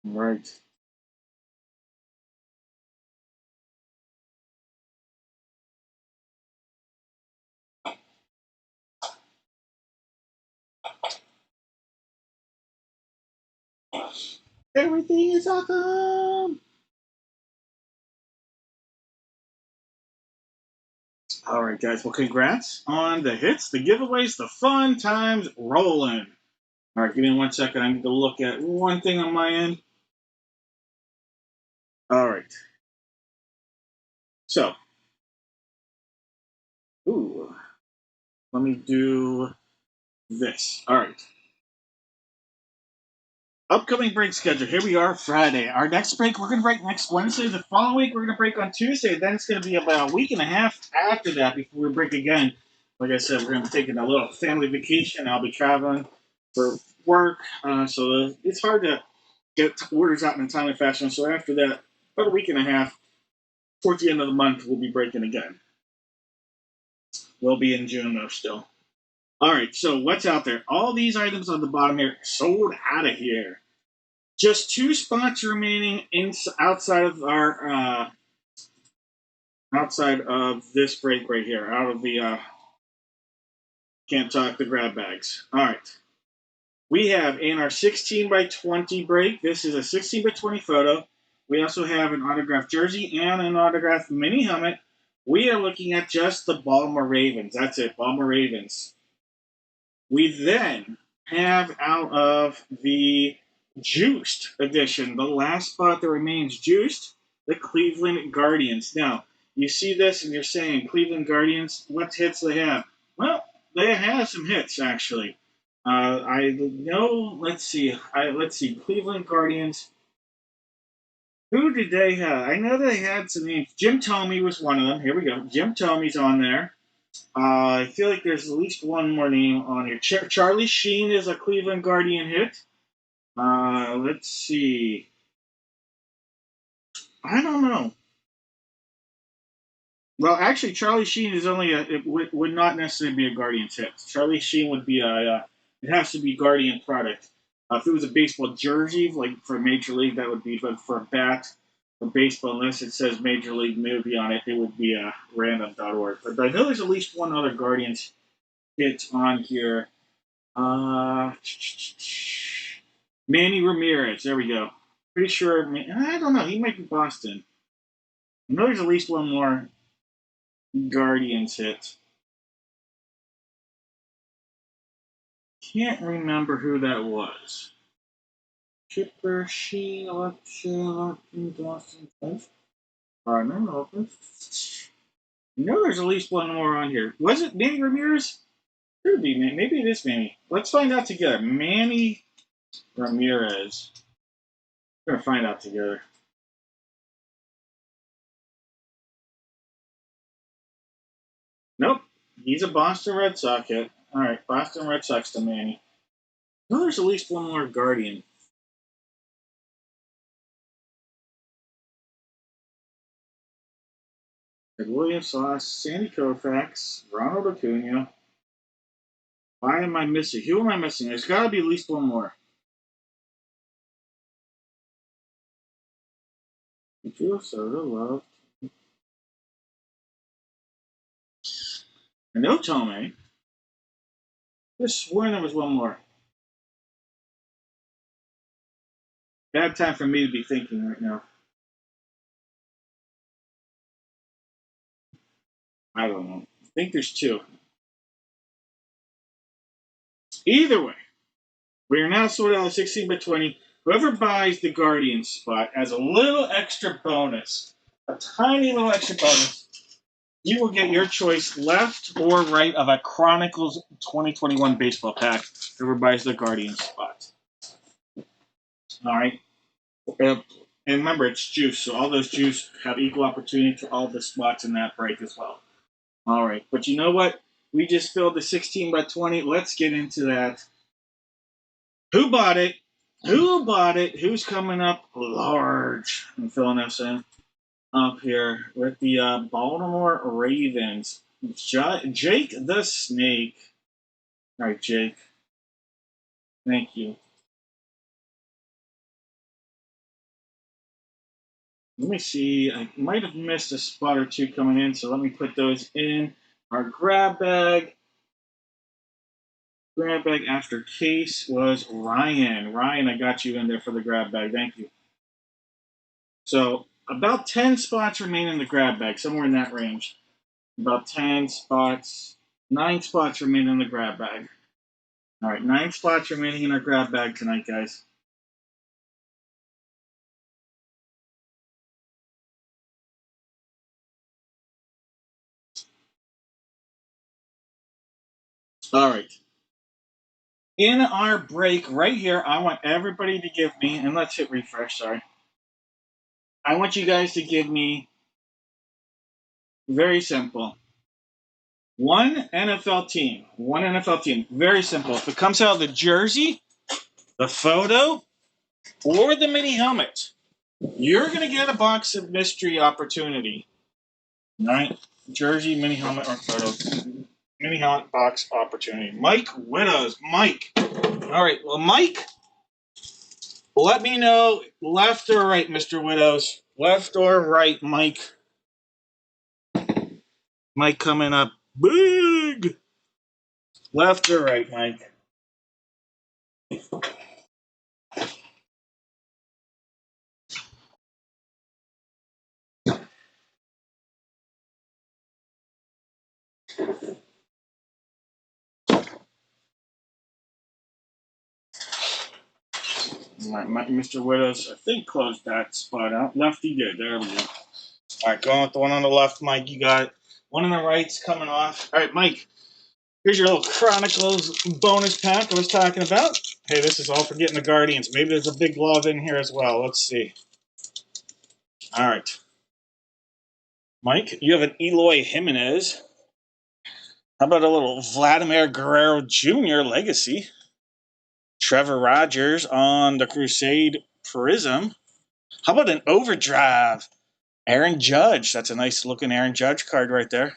Right. Everything is awesome. All right, guys. Well, congrats on the hits, the giveaways, the fun times rolling. All right, give me 1 second. I need to look at one thing on my end. All right. So, let me do this. All right. Upcoming break schedule. Here we are, Friday. Our next break, we're going to break next Wednesday. The following week, we're going to break on Tuesday. Then it's going to be about a week and a half after that before we break again. Like I said, we're going to be taking a little family vacation. I'll be traveling for work. So it's hard to get orders out in a timely fashion. So after that, about a week and a half, towards the end of the month, we'll be breaking again. We'll be in June, though, still. All right, so what's out there? All these items on the bottom here sold out of here. Just 2 spots remaining outside of our outside of this break right here, out of the can't talk the grab bags. All right, we have in our 16 by 20 break. This is a 16 by 20 photo. We also have an autographed jersey and an autographed mini helmet. We are looking at just the Baltimore Ravens. That's it, Baltimore Ravens. We then have out of the juiced edition. The last spot that remains juiced, the Cleveland Guardians. Now, you see this and you're saying, Cleveland Guardians, what hits they have? Well, they have some hits, actually. I know, let's see, Cleveland Guardians. Who did they have? I know they had some names. Jim Thome was one of them. Here we go. Jim Thome's on there. I feel like there's at least one more name on here. Charlie Sheen is a Cleveland Guardian hit. Let's see. I don't know. Well, actually, Charlie Sheen is only it would not necessarily be a Guardians hit. Charlie Sheen would be it has to be Guardian product. If it was a baseball jersey, like for Major League, that would be, but for a bat, for baseball, unless it says Major League movie on it, it would be random.org. But I know there's at least one other Guardians hit on here. Uh, Manny Ramirez. There we go. Pretty sure. I don't know. He might be Boston. I know there's at least one more Guardians hit. Can't remember who that was. Chipper, Sheen, Boston, French. Partner, open. You know there's at least one more on here. Was it Manny Ramirez? Could be, man. Maybe it is Manny. Let's find out together. Manny Ramirez. We're going to find out together. Nope. He's a Boston Red Sox hit. All right, Boston Red Sox to Manny. No, there's at least one more Guardian. Ed Williams, Sandy Koufax, Ronald Acuna. Why am I missing? Who am I missing? There's got to be at least one more. Feel Soda, Love. I know Tomei. Just swear there was one more. Bad time for me to be thinking right now. I don't know. I think there's two. Either way, we are now sorted out of 16 by 20. Whoever buys the Guardian spot as a little extra bonus, a tiny little extra bonus, you will get your choice left or right of a Chronicles 2021 baseball pack. Whoever buys the Guardian spot. All right. And remember, it's juice, so all those juice have equal opportunity to all the spots in that break as well. All right. But you know what? We just filled the 16 by 20. Let's get into that. Who bought it? Who bought it? Who's coming up large? I'm filling us in up here with the Baltimore Ravens. Jake the Snake. All right, Jake. Thank you. Let me see. I might have missed a spot or two coming in, so let me put those in our grab bag. Grab bag after Case was Ryan. Ryan, I got you in there for the grab bag. Thank you. So about 10 spots remain in the grab bag, somewhere in that range. About 10 spots, 9 spots remain in the grab bag. All right, 9 spots remaining in our grab bag tonight, guys. All right. In our break right here, I want everybody to give me, and let's hit refresh, sorry. I want you guys to give me, very simple, one NFL team. One NFL team. Very simple. If it comes out of the jersey, the photo, or the mini helmet, you're going to get a box of mystery opportunity. All right? Jersey, mini helmet, or photo. Mini helmet box opportunity. Mike Widows. Mike. All right. Well, Mike, let me know left or right, Mr. Widows. Left or right, Mike. Mike coming up big. Left or right, Mike? Mr. Widows, I think, closed that spot out. Lefty did. There we go. All right, going with the one on the left, Mike. You got one on the right's coming off. All right, Mike. Here's your little Chronicles bonus pack I was talking about. Hey, this is all for getting the Guardians. Maybe there's a big glove in here as well. Let's see. All right. Mike, you have an Eloy Jimenez. How about a little Vladimir Guerrero Jr. legacy? Trevor Rogers on the Crusade Prism. How about an Overdrive? Aaron Judge. That's a nice looking Aaron Judge card right there.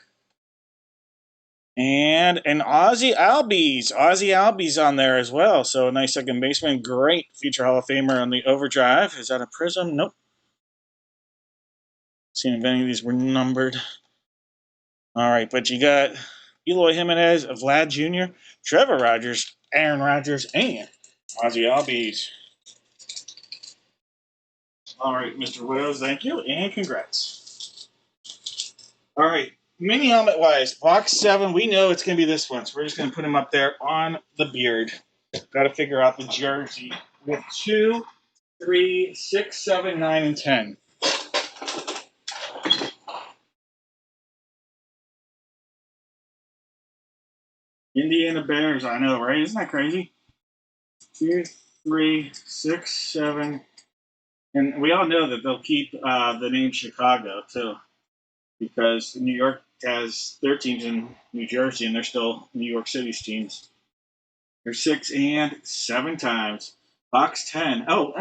And an Ozzie Albies on there as well. So a nice second baseman. Great future Hall of Famer on the Overdrive. Is that a Prism? Nope. Seeing if any of these were numbered. All right, but you got Eloy Jimenez, Vlad Jr., Trevor Rogers, Aaron Rodgers, and Ozzie Albies. All right, Mr. Widows, thank you, and congrats. All right, mini helmet wise, box 7, we know it's going to be this one, so we're just going to put him up there on the beard. Got to figure out the jersey with 2, 3, 6, 7, 9, and 10. Indiana Bears, I know, right? Isn't that crazy? 2, 3, 6, 7. And we all know that they'll keep the name Chicago, too, because New York has their teams in New Jersey, and they're still New York City's teams. They're 6 and 7 times. Box 10. Oh,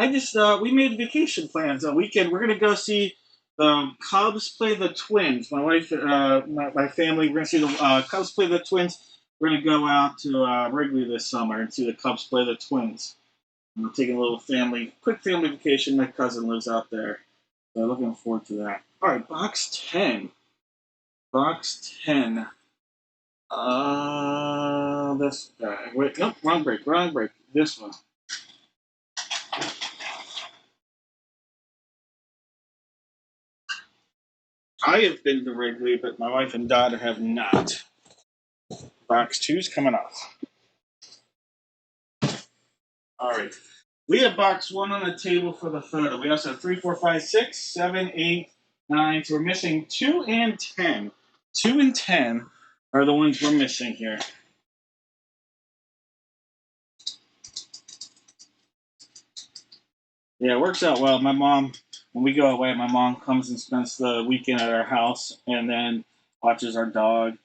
we made vacation plans a weekend. We're going to go see the Cubs play the Twins. My wife, my family, we're going to see the Cubs play the Twins. We're going to go out to Wrigley this summer and see the Cubs play the Twins. I'm taking a little quick family vacation. My cousin lives out there. So looking forward to that. All right, box 10. Box 10. This guy. Wait, nope, wrong break. This one. I have been to Wrigley, but my wife and daughter have not. Box 2's coming off. All right. We have box 1 on the table for the photo. We also have 3, 4, 5, 6, 7, 8, 9. So we're missing 2 and 10. 2 and 10 are the ones we're missing here. Yeah, it works out well. My mom, when we go away, my mom comes and spends the weekend at our house and then watches our dog.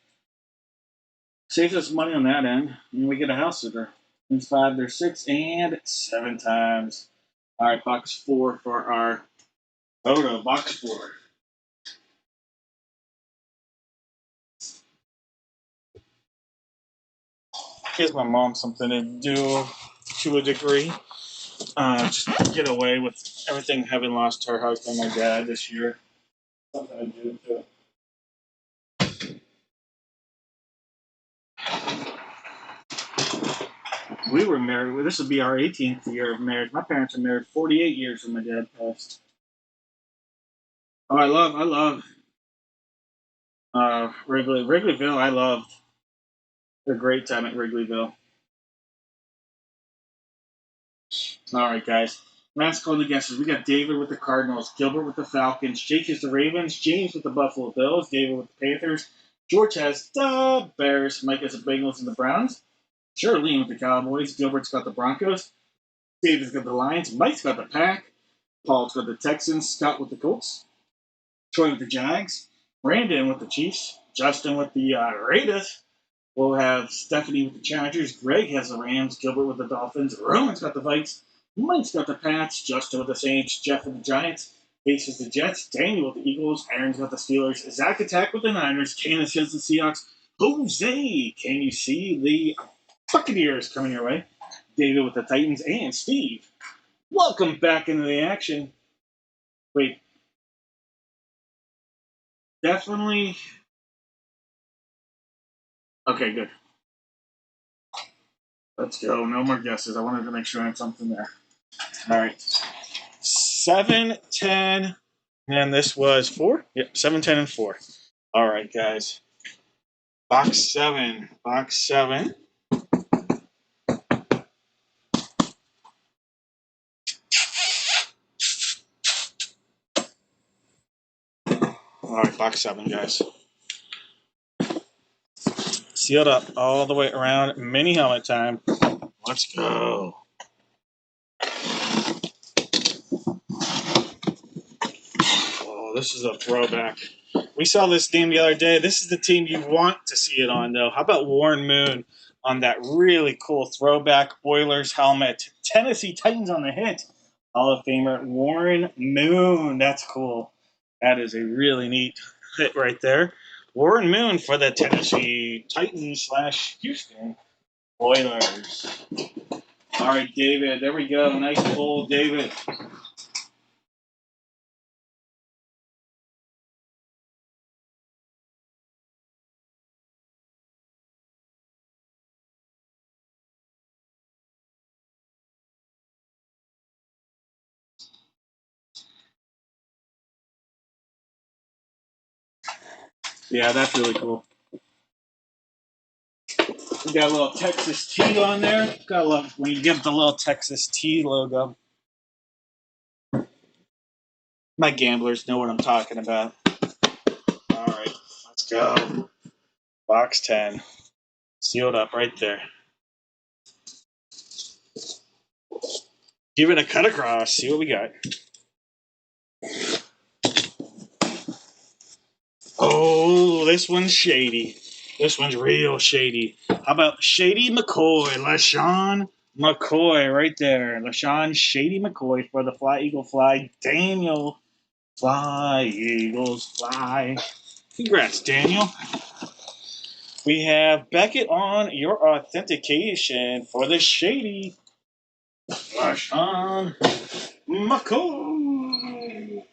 Saves us money on that end, and we get a house sitter. There's 5, there's 6, and 7 times. All right, box 4 for our photo. Box 4. Gives my mom something to do to a degree. Just get away with everything having lost her husband, my dad, this year. Something to do to We were married. This would be our 18th year of marriage. My parents were married 48 years when my dad passed. Oh, I love Wrigleyville. I loved a great time at Wrigleyville. All right, guys. Last call to guesses. We got David with the Cardinals, Gilbert with the Falcons, Jake has the Ravens, James with the Buffalo Bills, David with the Panthers, George has the Bears, Mike has the Bengals and the Browns, Charlene with the Cowboys, Gilbert's got the Broncos, David's got the Lions, Mike's got the Pack, Paul's got the Texans, Scott with the Colts, Troy with the Jags, Brandon with the Chiefs, Justin with the Raiders. We'll have Stephanie with the Chargers, Greg has the Rams, Gilbert with the Dolphins, Roman's got the Vikes, Mike's got the Pats, Justin with the Saints, Jeff with the Giants, Ace with the Jets, Daniel with the Eagles, Aaron's got the Steelers, Zach Attack with the Niners, Candace has the Seahawks, Jose, can you see the Buccaneers coming your way? David with the Titans, and Steve. Welcome back into the action. Wait. Definitely. Okay, good. Let's go. No more guesses. I wanted to make sure I had something there. All right. 7, 10, and this was 4? Yep, 7, 10, and 4. All right, guys. Box 7. Box 7. right, box 7, guys. Sealed up all the way around. Mini helmet time. Let's go. Oh, this is a throwback. We saw this team the other day. This is the team you want to see it on, though. How about Warren Moon on that really cool throwback Oilers helmet? Tennessee Titans on the hit. Hall of Famer Warren Moon. That's cool. That is a really neat hit right there. Warren Moon for the Tennessee Titans / Houston Oilers. All right, David. There we go. Nice pull, David. Yeah, that's really cool. We got a little Texas T on there. Gotta love when you give the little Texas T logo. My gamblers know what I'm talking about. All right, let's go. Box 10. Sealed up right there. Give it a cut across. See what we got. Oh, this one's shady. This one's real shady. How about Shady McCoy? LaShawn McCoy right there. LaShawn Shady McCoy for the Fly Eagle Fly. Daniel Fly Eagles Fly. Congrats, Daniel. We have Beckett on your authentication for the Shady LaShawn McCoy.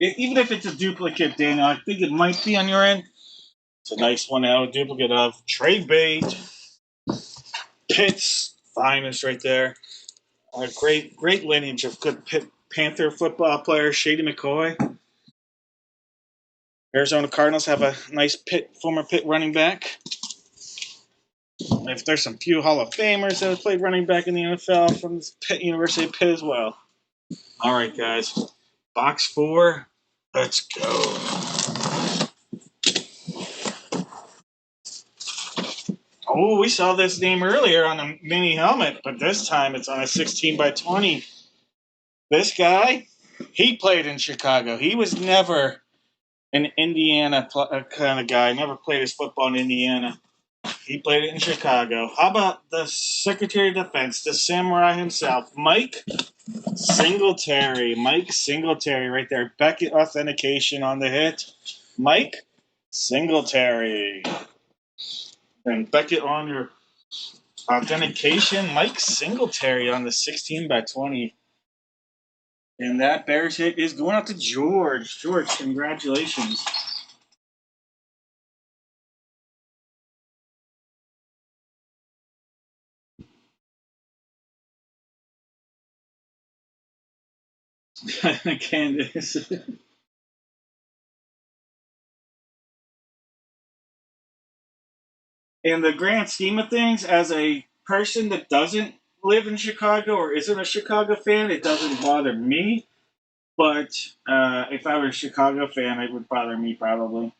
Even if it's a duplicate, Daniel, I think it might be on your end. It's a nice one now, a duplicate of Trey Bate, Pitts, finest right there. A great lineage of good Panther football players. Shady McCoy. Arizona Cardinals have a nice former Pitt running back. If there's some few Hall of Famers that have played running back in the NFL from Pitt University of Pitt as well. All right, guys. Box 4. Let's go. Oh, we saw this name earlier on a mini helmet, but this time it's on a 16 by 20. This guy, he played in Chicago. He was never an Indiana kind of guy. Never played his football in Indiana. He played it in Chicago. How about the Secretary of Defense, the samurai himself, Mike Singletary. Mike Singletary right there. Beckett authentication on the hit. Mike Singletary. And Beckett on your authentication. Mike Singletary on the 16 by 20. And that Bears hit is going out to George. George, congratulations. Candace. In the grand scheme of things, as a person that doesn't live in Chicago or isn't a Chicago fan, it doesn't bother me. But if I were a Chicago fan, it would bother me probably.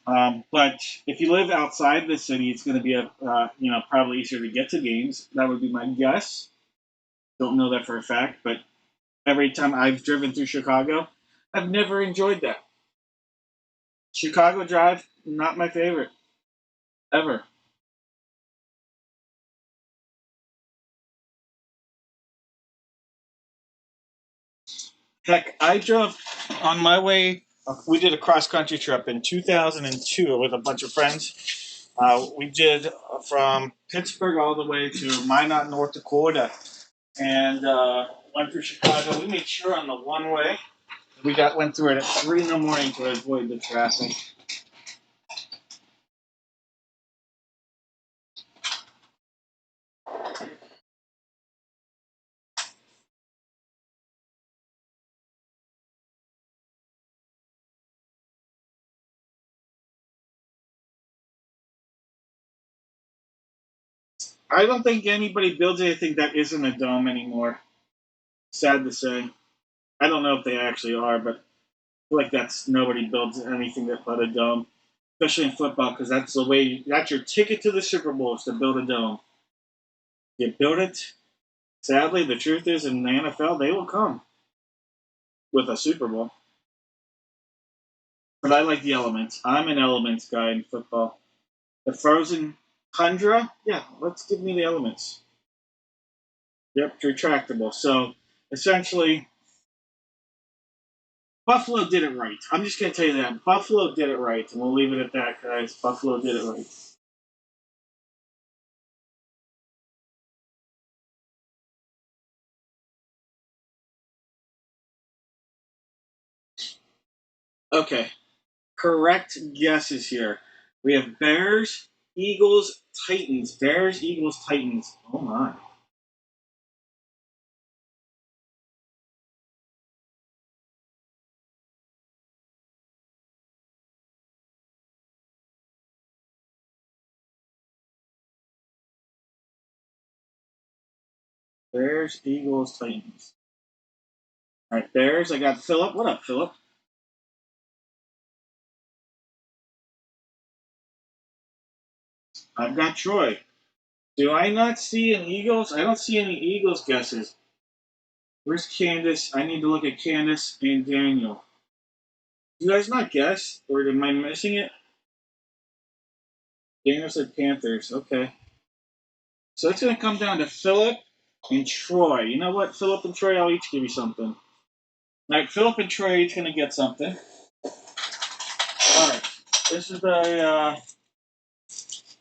But if you live outside the city, it's going to be probably easier to get to games. That would be my guess. Don't know that for a fact, but every time I've driven through Chicago, I've never enjoyed that. Chicago Drive, not my favorite ever. Heck, I drove on my way. We did a cross country trip in 2002 with a bunch of friends. We did from Pittsburgh all the way to Minot, North Dakota, and went through Chicago. We made sure on the one way we went through it at 3 in the morning to avoid the traffic. I don't think anybody builds anything that isn't a dome anymore. Sad to say. I don't know if they actually are, but I feel like that's nobody builds anything that but a dome, especially in football, because that's the way. That's your ticket to the Super Bowl is to build a dome. You build it. Sadly, the truth is, in the NFL, they will come with a Super Bowl. But I like the elements. I'm an elements guy in football. The frozen tundra, yeah, let's give me the elements. Yep, retractable. So essentially, Buffalo did it right. I'm just going to tell you that. Buffalo did it right, and we'll leave it at that, guys. Buffalo did it right. Okay, correct guesses here. We have Bears, Eagles, Titans. Bears, Eagles, Titans. Oh my. Bears, Eagles, Titans. All right, Bears. I got Philip. What up, Philip? I've got Troy. Do I not see an Eagles? I don't see any Eagles guesses. Where's Candace? I need to look at Candace and Daniel. Do you guys not guess? Or am I missing it? Daniel said Panthers. Okay. So it's going to come down to Philip and Troy. You know what? Philip and Troy, I'll each give you something. All right, Philip and Troy are each going to get something. All right. This is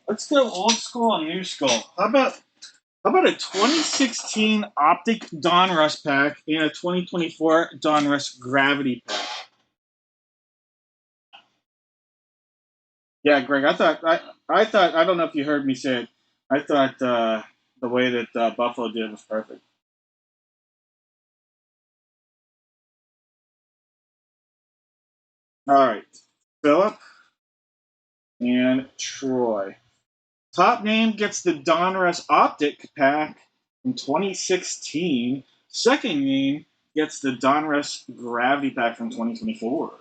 let's go old school and new school. How about a 2016 Optic Donruss pack and a 2024 Donruss Gravity pack? Yeah, Greg. I thought I don't know if you heard me say it. I thought the way that Buffalo did was perfect. All right, Philip and Troy. Top name gets the Donruss Optic pack from 2016. Second name gets the Donruss Gravity pack from 2024.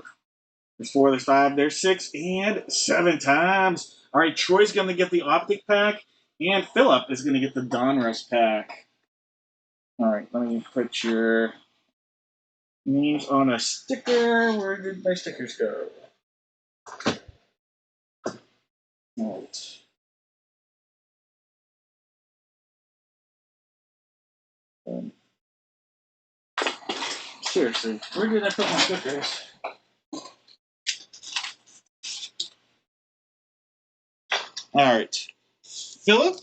There's four, there's five, there's six, and seven times. All right, Troy's going to get the Optic pack, and Philip is going to get the Donruss pack. All right, let me put your names on a sticker. Where did my stickers go? All right. Um, seriously, where did I put my stickers? All right, Philip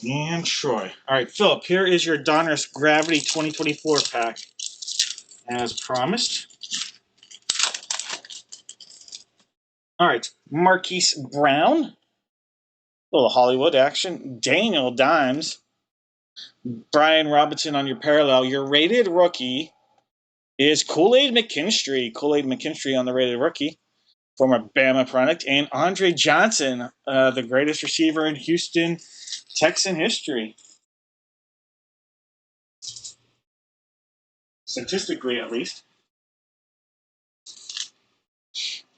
and Troy. All right, Philip, here is your Donruss Gravity 2024 pack. As promised. All right, Marquise Brown, a little Hollywood action. Daniel Dimes, Brian Robinson on your parallel. Your rated rookie is Kool-Aid McKinstry. Kool-Aid McKinstry on the rated rookie, former Bama product. And Andre Johnson, the greatest receiver in Houston Texan history. Statistically, at least.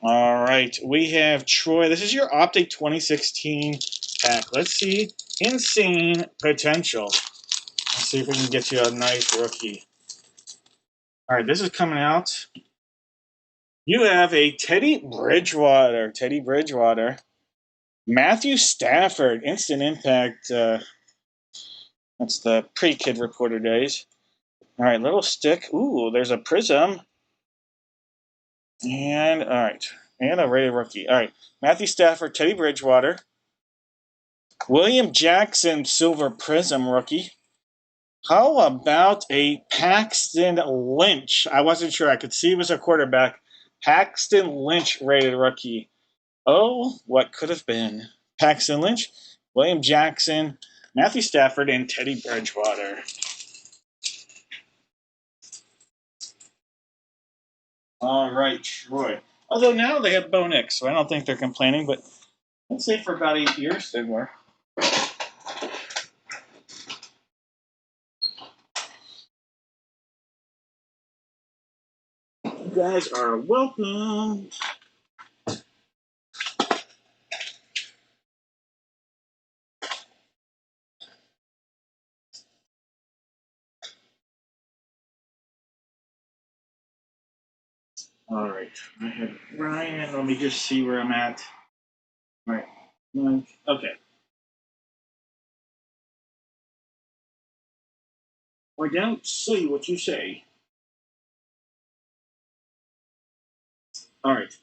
All right, we have Troy. This is your Optic 2016 pack. Let's see. Insane potential. Let's see if we can get you a nice rookie. All right, this is coming out. You have a Teddy Bridgewater. Teddy Bridgewater. Matthew Stafford. Instant impact. That's the pre-kid reporter days. All right, little stick. Ooh, there's a prism. And, all right. And a rated rookie. All right. Matthew Stafford, Teddy Bridgewater. William Jackson, silver prism rookie. How about a Paxton Lynch? I wasn't sure. I could see he was a quarterback. Paxton Lynch rated rookie. Oh, what could have been? Paxton Lynch, William Jackson, Matthew Stafford, and Teddy Bridgewater. All right, Troy. Although now they have Bo Nix, so I don't think they're complaining, but let's say for about 8 years they were. You guys are welcome. All right, I have Ryan. Let me just see where I'm at. All right, okay. I don't see what you say. All right,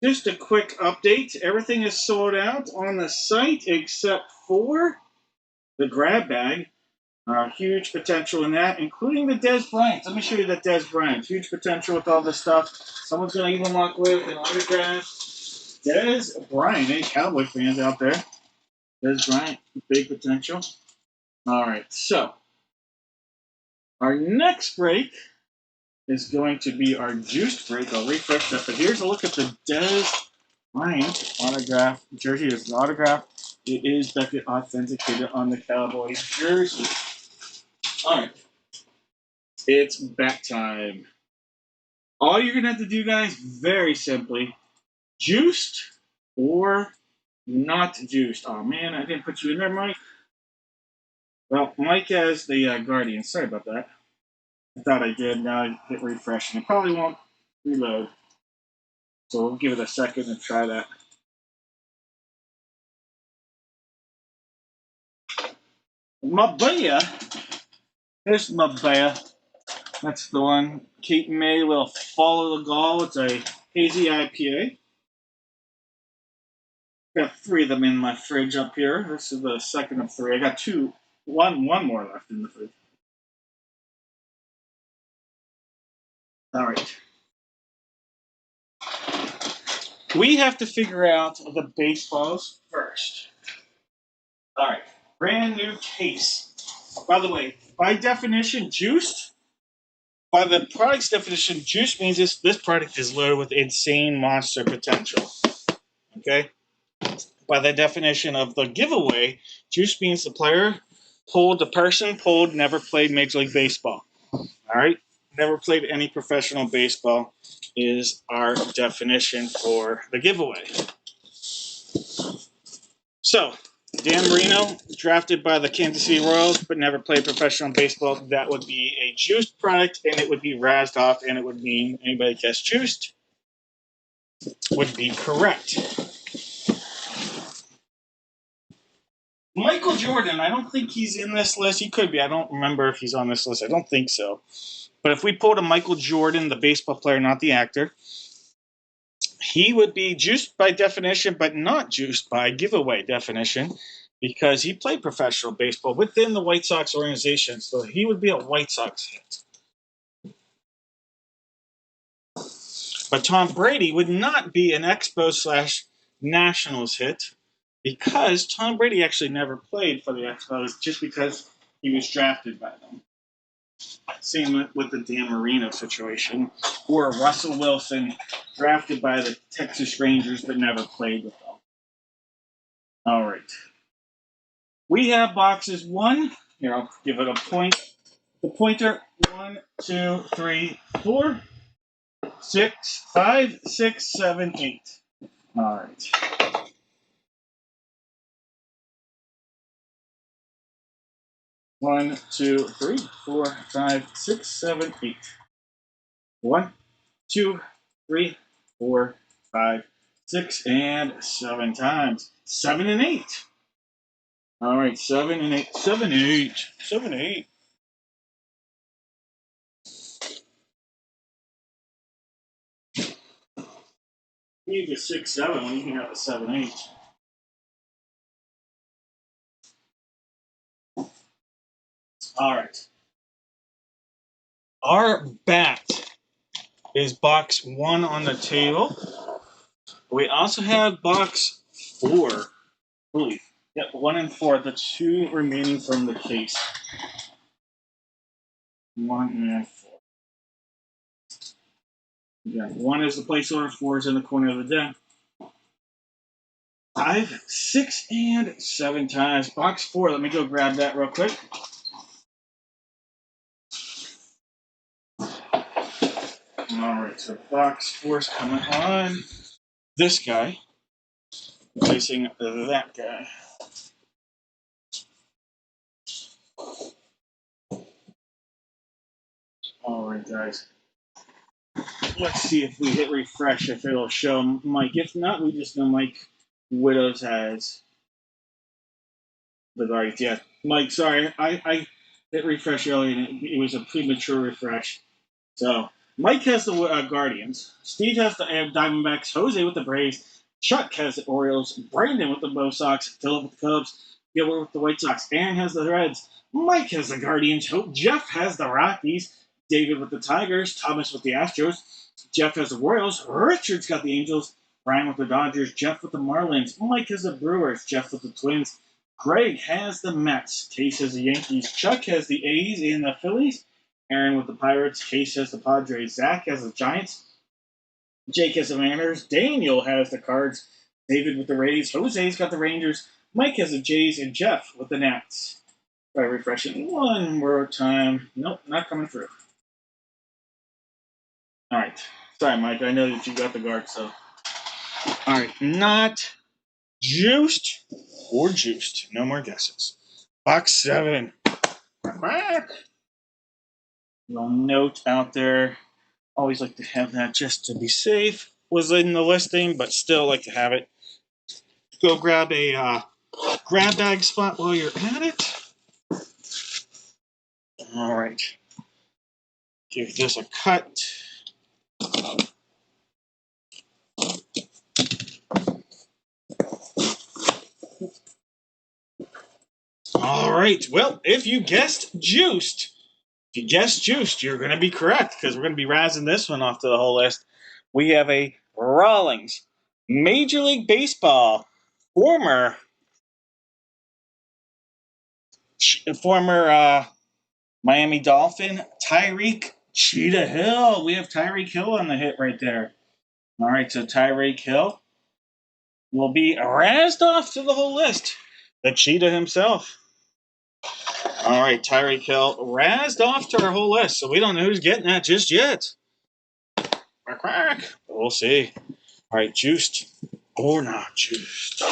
just a quick update. Everything is sold out on the site except for the grab bag. Huge potential in that, including the Des Bryant. Let me show you that Des Bryant. Huge potential with all this stuff. Someone's going to even walk away with an autograph. Des Bryant, any Cowboy fans out there? Des Bryant, big potential. All right, so our next break is going to be our juiced break. I'll refresh that, but here's a look at the Des Bryant autograph jersey. It's an autograph. It is Beckett authenticated on the Cowboys jersey. All right, it's bet time. All you're going to have to do, guys, very simply, juiced or not juiced. Oh, man, I didn't put you in there, Mike. Well, Mike has the Guardian. Sorry about that. I thought I did. Now I hit refresh, and it probably won't reload. So we'll give it a second and try that. Mabaya. Here's Mabaya. That's the one. Cape May will follow the gall. It's a hazy IPA. Got 3 of them in my fridge up here. This is the second of 3. I got one more left in the fridge. All right. We have to figure out the baseballs first. All right. Brand new case. By the way, by definition, juiced. By the product's definition, juice means this product is loaded with insane monster potential. Okay? By the definition of the giveaway, juice means the person pulled, never played Major League Baseball. All right? Never played any professional baseball is our definition for the giveaway. So, Dan Marino, drafted by the Kansas City Royals, but never played professional baseball. That would be a juiced product, and it would be razzed off, and it would mean anybody gets juiced would be correct. Michael Jordan, I don't think he's in this list. He could be. I don't remember if he's on this list. I don't think so. But if we pulled a Michael Jordan, the baseball player, not the actor, he would be juiced by definition, but not juiced by giveaway definition, because he played professional baseball within the White Sox organization. So he would be a White Sox hit. But Tom Brady would not be an Expos/Nationals hit, because Tom Brady actually never played for the Expos, just because he was drafted by them. Same with the Dan Marino situation, or Russell Wilson, drafted by the Texas Rangers but never played with them. All right. We have boxes 1. Here, I'll give it a point. The pointer 1, 2, 3, 4, 6, 5, 6, 7, 8. All right. One, 2, 3, 4, 5, 6, 7, 8. 1, 2, 3, 4, 5, 6, and 7 times. 7 and 8. All right, 7 and 8. 7, 8. 7, 8. You need the 6, 7 when you can have the 7, 8. All right. Our bat is box 1 on the table. We also have box 4. Believe. Yep, 1 and 4, the 2 remaining from the case. 1 and 4. Yeah, 1 is the placeholder, 4 is in the corner of the den. 5, 6, and 7 times. Box 4. Let me go grab that real quick. Alright, so box 4's coming on. This guy replacing that guy. Alright, guys. Let's see if we hit refresh, if it'll show Mike. If not, we just know Mike Widows has the Guardians. Yeah, Mike, sorry. I hit refresh earlier and it was a premature refresh. So Mike has the Guardians. Steve has the Diamondbacks. Jose with the Braves. Chuck has the Orioles. Brandon with the Bo Sox. Philip with the Cubs. Gilbert with the White Sox. Aaron has the Reds. Mike has the Guardians. Jeff has the Rockies. David with the Tigers. Thomas with the Astros. Jeff has the Royals. Richard's got the Angels. Brian with the Dodgers. Jeff with the Marlins. Mike has the Brewers. Jeff with the Twins. Greg has the Mets. Case has the Yankees. Chuck has the A's and the Phillies. Aaron with the Pirates. Case has the Padres. Zach has the Giants. Jake has the Mariners. Daniel has the Cards. David with the Rays. Jose's got the Rangers. Mike has the Jays. And Jeff with the Nats. Try refreshing one more time. Nope, not coming through. All right. Sorry, Mike. I know that you got the guard, so. All right. Not juiced or juiced. No more guesses. Box 7. Quack. Little note out there. Always like to have that just to be safe. Was in the listing, but still like to have it. Go grab a grab bag spot while you're at it. All right. Give this a cut. All right. Well, if you guessed juiced, you're going to be correct because we're going to be razzing this one off to the whole list. We have a Rawlings, Major League Baseball, former Miami Dolphin, Tyreek Cheetah Hill. We have Tyreek Hill on the hit right there. All right, so Tyreek Hill will be razzed off to the whole list. The Cheetah himself. All right, Tyreek Hill razzed off to our whole list, so we don't know who's getting that just yet. Quack, quack. We'll see. All right, juiced or not juiced.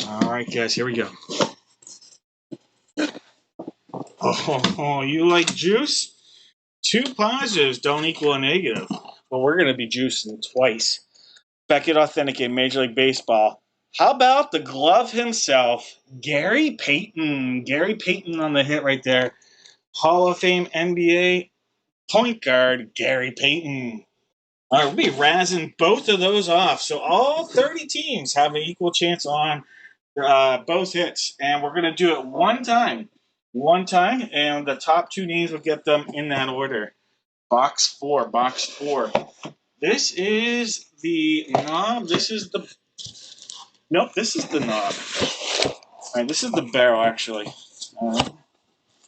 All right, guys, here we go. Oh, you like juice? 2 positives don't equal a negative. Well, we're going to be juicing twice. Beckett Authenticate, Major League Baseball. How about the glove himself, Gary Payton? Gary Payton on the hit right there. Hall of Fame NBA point guard, Gary Payton. All right, we'll be razzing both of those off. So all 30 teams have an equal chance on both hits. And we're going to do it one time. One time, and the top 2 names will get them in that order. Box 4. This is the knob. This is the... Nope, this is the knob. All right, this is the barrel, actually. All right.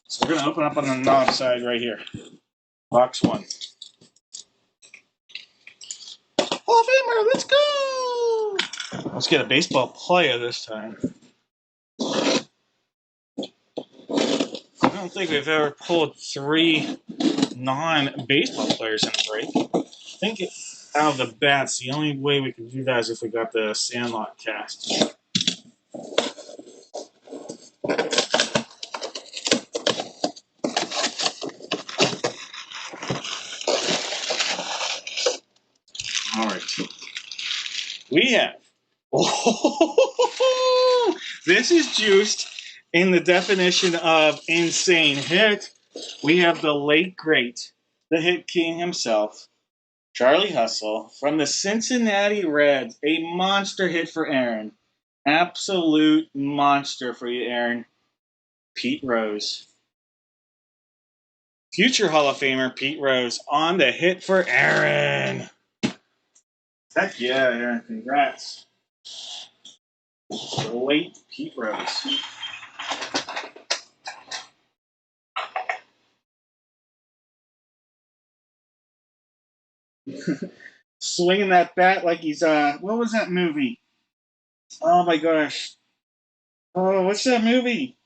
So we're going to open up on the knob side right here. Box 1. Hall of Famer, let's go! Let's get a baseball player this time. I don't think we've ever pulled 3 non-baseball players in a break. I think out of the bats, the only way we can do that is if we got the Sandlot cast. All right. We have... Oh, this is juiced in the definition of insane hit. We have the late great, the hit king himself, Charlie Hustle from the Cincinnati Reds. A monster hit for Aaron. Absolute monster for you, Aaron. Pete Rose. Future Hall of Famer Pete Rose on the hit for Aaron. Heck yeah, Aaron. Congrats. The late Pete Rose. Swinging that bat like he's what was that movie? Oh my gosh, Oh, what's that movie?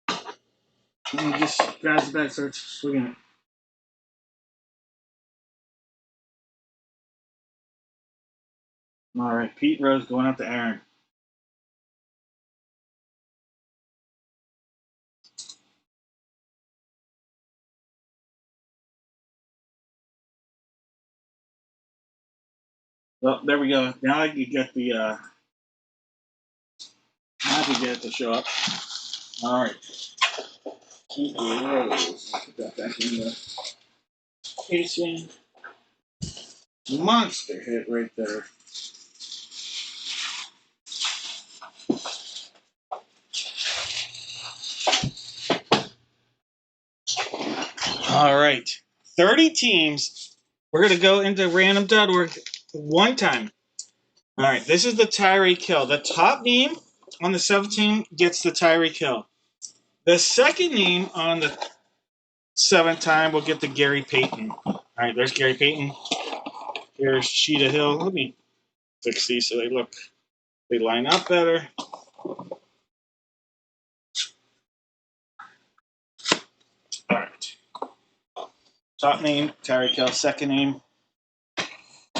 Let me just grab the bag, start swinging it. All right, Pete Rose going up to Aaron. Well, there we go. Now I can get the now I can get it to show up. All right, Pete Rose. Put that back in the casing. Monster hit right there. All right, 30 teams. We're gonna go into random.org one time. All right, this is the Tyreek Hill. The top name on the 7th team gets the Tyreek Hill. The second name on the 7th time will get the Gary Payton. All right, there's Gary Payton. Here's Cheetah Hill. Let me fix these so they line up better. All right. Top name, Tyreek Hill. Second name,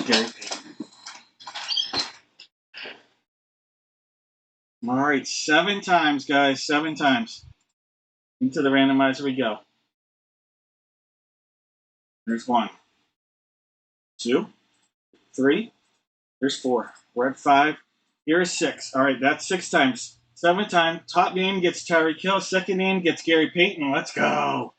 Gary Payton. All right, 7 times, guys. 7 times. Into the randomizer we go. There's 1, 2, 3. There's 4. We're at 5. Here's 6. All right, that's 6 times. 7th time. Top name gets Tyreek Hill. Second name gets Gary Payton. Let's go.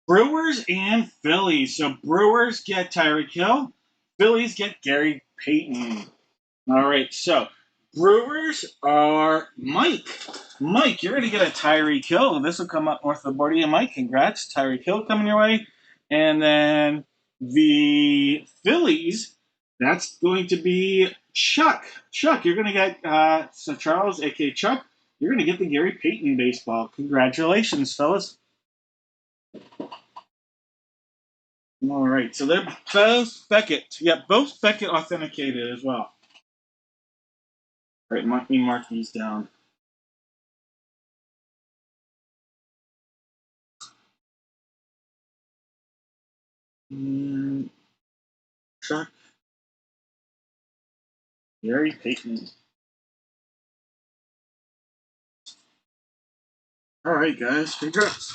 Brewers and Phillies. So Brewers get Tyreek Hill. Phillies get Gary Payton. All right, so Brewers are Mike. Mike, you're going to get a Tyreek Hill. This will come up north of the border. Yeah, Mike, congrats. Tyreek Hill coming your way. And then the Phillies, that's going to be Chuck. Chuck, you're going to get, so Charles, a.k.a. Chuck, you're going to get the Gary Payton baseball. Congratulations, fellas. All right, so they're both Beckett. Yeah, both Beckett authenticated as well. All right, let me mark these down. And Chuck, Gary Payton. All right, guys, congrats.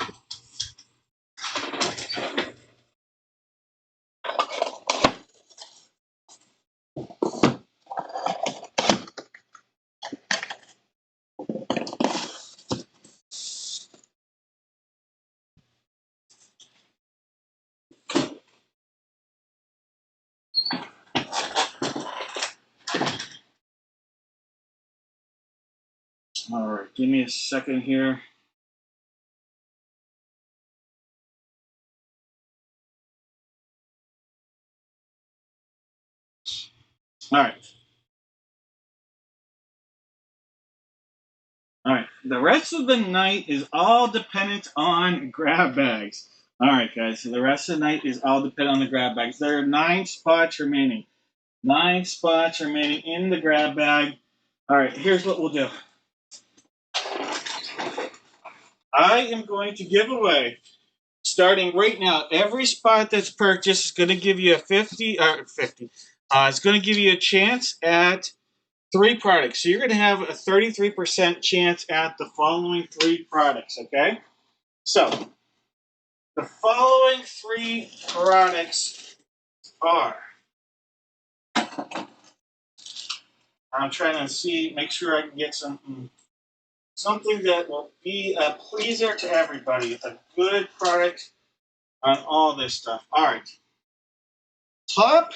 All right, give me a second here. All right. All right. The rest of the night is all dependent on grab bags. All right, guys. So the rest of the night is all dependent on the grab bags. There are 9 spots remaining. 9 spots remaining in the grab bag. All right. Here's what we'll do. I am going to give away, starting right now, every spot that's purchased is going to give you a 50. It's going to give you a chance at 3 products. So you're going to have a 33% chance at the following 3 products, okay? So the following 3 products are, I'm trying to make sure I can get something that will be a pleaser to everybody, a good product on all this stuff. All right. Top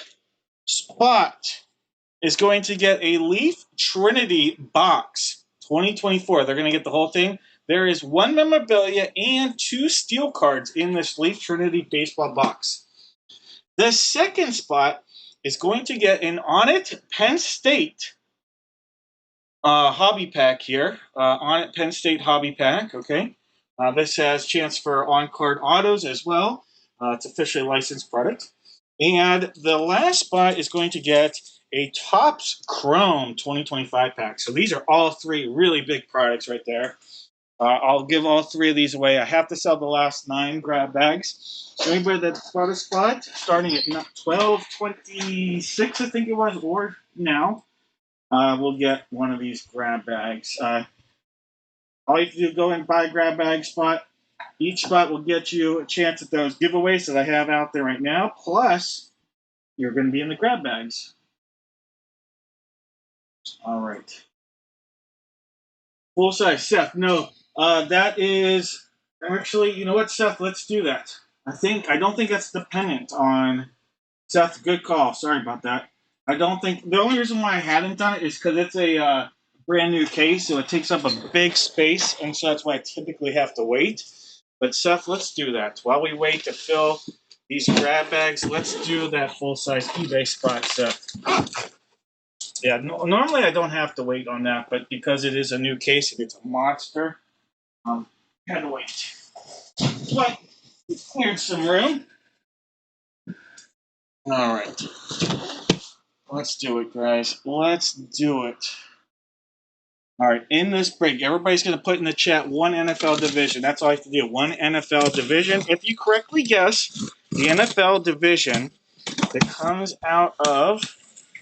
spot is going to get a Leaf Trinity box 2024. They're going to get the whole thing. There is 1 memorabilia and 2 steel cards in this Leaf Trinity baseball box. The second spot is going to get an On It Penn State hobby pack here. On It Penn State hobby pack, okay? This has chance for on-card autos as well. It's officially licensed product. And the last spot is going to get a Topps Chrome 2025 pack. So these are all three really big products right there. I'll give all three of these away. I have to sell the last 9 grab bags. So anybody that's bought a spot, starting at 12.26, I think it was, or now, will get one of these grab bags. All you have to do is go and buy a grab bag spot. Each spot will get you a chance at those giveaways that I have out there right now. Plus, you're going to be in the grab bags. All right. Full size, Seth. No, that is actually. You know what, Seth? Let's do that. I don't think that's dependent on Seth. Good call. Sorry about that. I don't think the only reason why I hadn't done it is because it's a brand new case, so it takes up a big space, and so that's why I typically have to wait. But Seth, let's do that. While we wait to fill these grab bags, let's do that full size eBay spot, Seth. Yeah, normally I don't have to wait on that, but because it is a new case, if it's a monster, had to wait. But we cleared some room. All right, let's do it, guys. Let's do it. All right, in this break, everybody's going to put in the chat one NFL division. That's all I have to do. One NFL division. If you correctly guess the NFL division that comes out of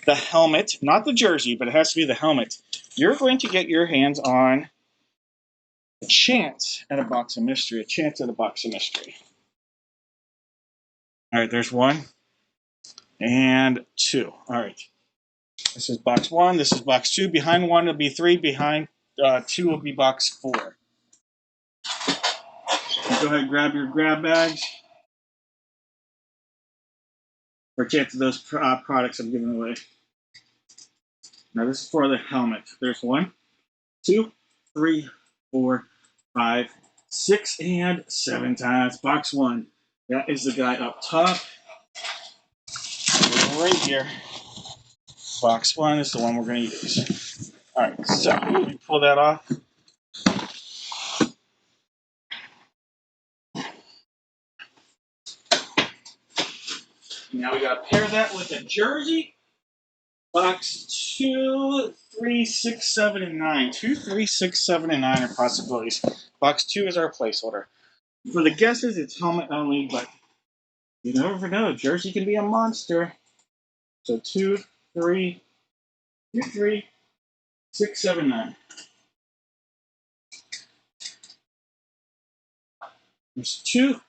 the helmet, not the jersey, but it has to be the helmet, you're going to get your hands on a chance at a box of mystery. A chance at a box of mystery. All right, there's 1 and 2. All right. This is box 1. This is box 2. Behind 1 will be 3. Behind 2 will be box 4. Go ahead and grab your grab bags for a chance of those products I'm giving away. Now, this is for the helmet. There's 1, 2, 3, 4, 5, 6, and 7 times. Box 1. That is the guy up top. Right here. Box 1 is the one we're going to use. All right, so let me pull that off. Now we got to pair that with a jersey. Box 2, 3, 6, 7, and 9. 2, 3, 6, 7, and 9 are possibilities. Box 2 is our placeholder. For the guesses, it's helmet only, but you never know. Jersey can be a monster. So 2, 3, 2, 3, 6, 7, 9. There's 2,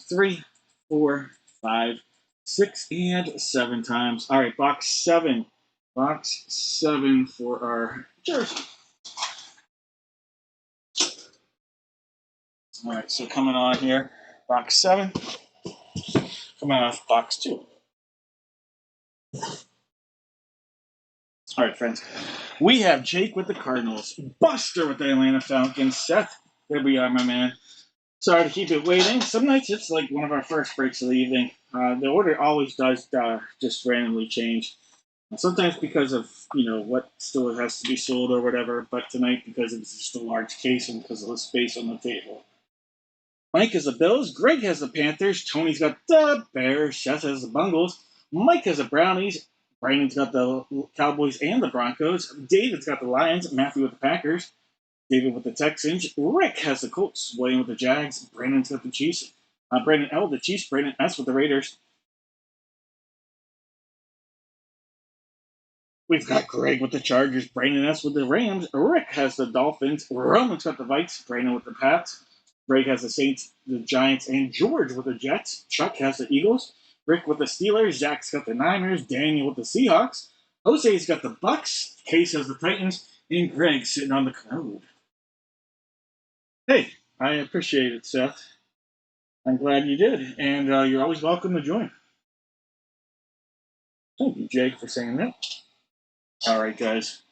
3, 4, 5, 6, and 7 times. All right, box 7. Box 7 for our jersey. All right, so coming on here, box 7. Coming off box 2. All right, friends. We have Jake with the Cardinals, Buster with the Atlanta Falcons, Seth. There we are, my man. Sorry to keep it waiting. Some nights it's like one of our first breaks of the evening. The order always does just randomly change. Sometimes because of what still has to be sold or whatever, but tonight because it's just a large case and because of the space on the table. Mike has the Bills, Greg has the Panthers, Tony's got the Bears, Seth has the Bungles, Mike has the Brownies, Brandon's got the Cowboys and the Broncos, David's got the Lions, Matthew with the Packers, David with the Texans, Rick has the Colts, William with the Jags, Brandon's got the Chiefs, Brandon L with the Chiefs, Brandon S with the Raiders. We've got Greg with the Chargers, Brandon S with the Rams, Rick has the Dolphins, Roman's got the Vikes, Brandon with the Pats, Greg has the Saints, the Giants, and George with the Jets. Chuck has the Eagles, Rick with the Steelers, Zach's got the Niners, Daniel with the Seahawks, Jose's got the Bucks, Case has the Titans, and Greg sitting on the code. Hey, I appreciate it, Seth. I'm glad you did, and you're always welcome to join. Thank you, Jake, for saying that. All right, guys.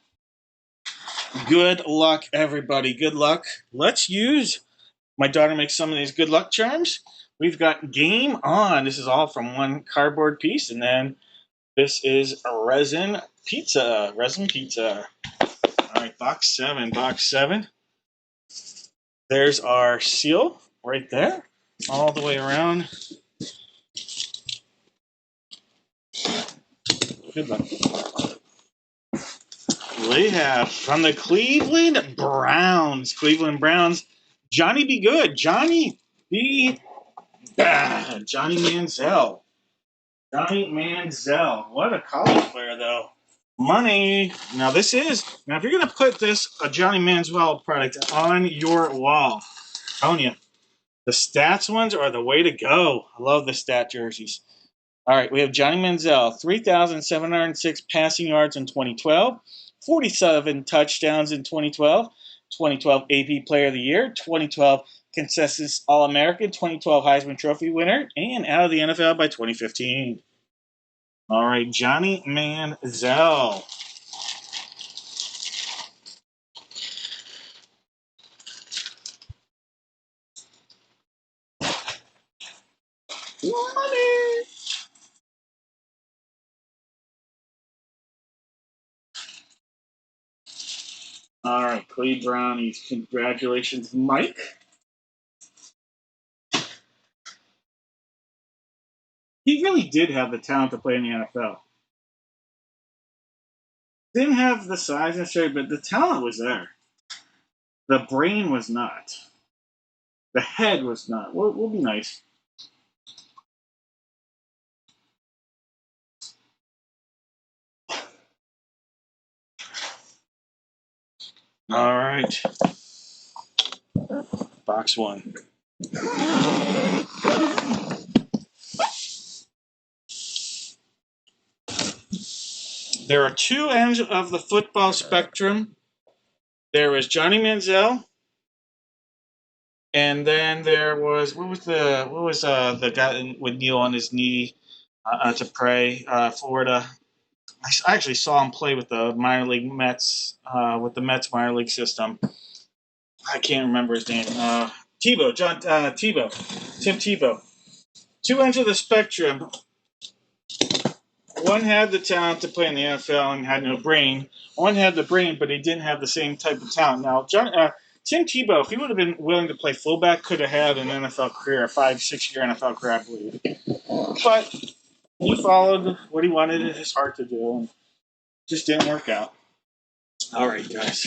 Good luck, everybody. Good luck. Let's use my daughter makes some of these good luck charms. We've got Game On. This is all from one cardboard piece, and then this is a resin pizza. Resin pizza. All right, box 7. Box 7. There's our seal right there, all the way around. Good luck. we have from the Cleveland Browns. Cleveland Browns. Johnny Be Good. Johnny Be Bad. Johnny Manziel. Johnny Manziel. What a college player, though. Money. Now, if you're going to put a Johnny Manziel product on your wall, I'm telling you, the stats ones are the way to go. I love the stat jerseys. All right, we have Johnny Manziel, 3,706 passing yards in 2012, 47 touchdowns in 2012, 2012 AP Player of the Year, 2012 Consensus All-American, 2012 Heisman Trophy winner, and out of the NFL by 2015. All right, Johnny Manziel. Money. All right, Cleve Brownies. Congratulations, Mike. He really did have the talent to play in the NFL. Didn't have the size necessarily, but the talent was there. The brain was not. The head was not. We'll be nice. All right. Box one. There are two ends of the football spectrum. There was Johnny Manziel, and then there was the guy with Neil on his knee to pray, Florida. I actually saw him play with the minor league Mets, with the Mets minor league system. I can't remember his name. Tebow, Tim Tebow. Two ends of the spectrum. One had the talent to play in the NFL and had no brain. One had the brain, but he didn't have the same type of talent. Now, Tim Tebow, if he would have been willing to play fullback, could have had an NFL career, a 5-6 year NFL career, I believe. But he followed what he wanted his heart to do, and just didn't work out. All right, guys.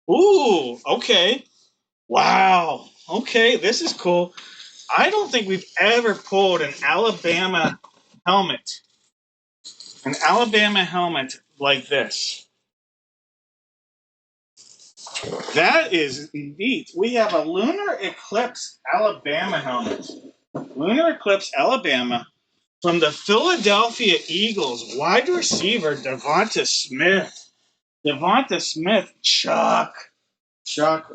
Ooh, okay. Wow. Okay, this is cool. I don't think we've ever pulled an Alabama helmet. An Alabama helmet like this. That is neat. We have a Lunar Eclipse Alabama helmet. Lunar Eclipse Alabama from the Philadelphia Eagles. Wide receiver Devonta Smith. Devonta Smith. Chuck.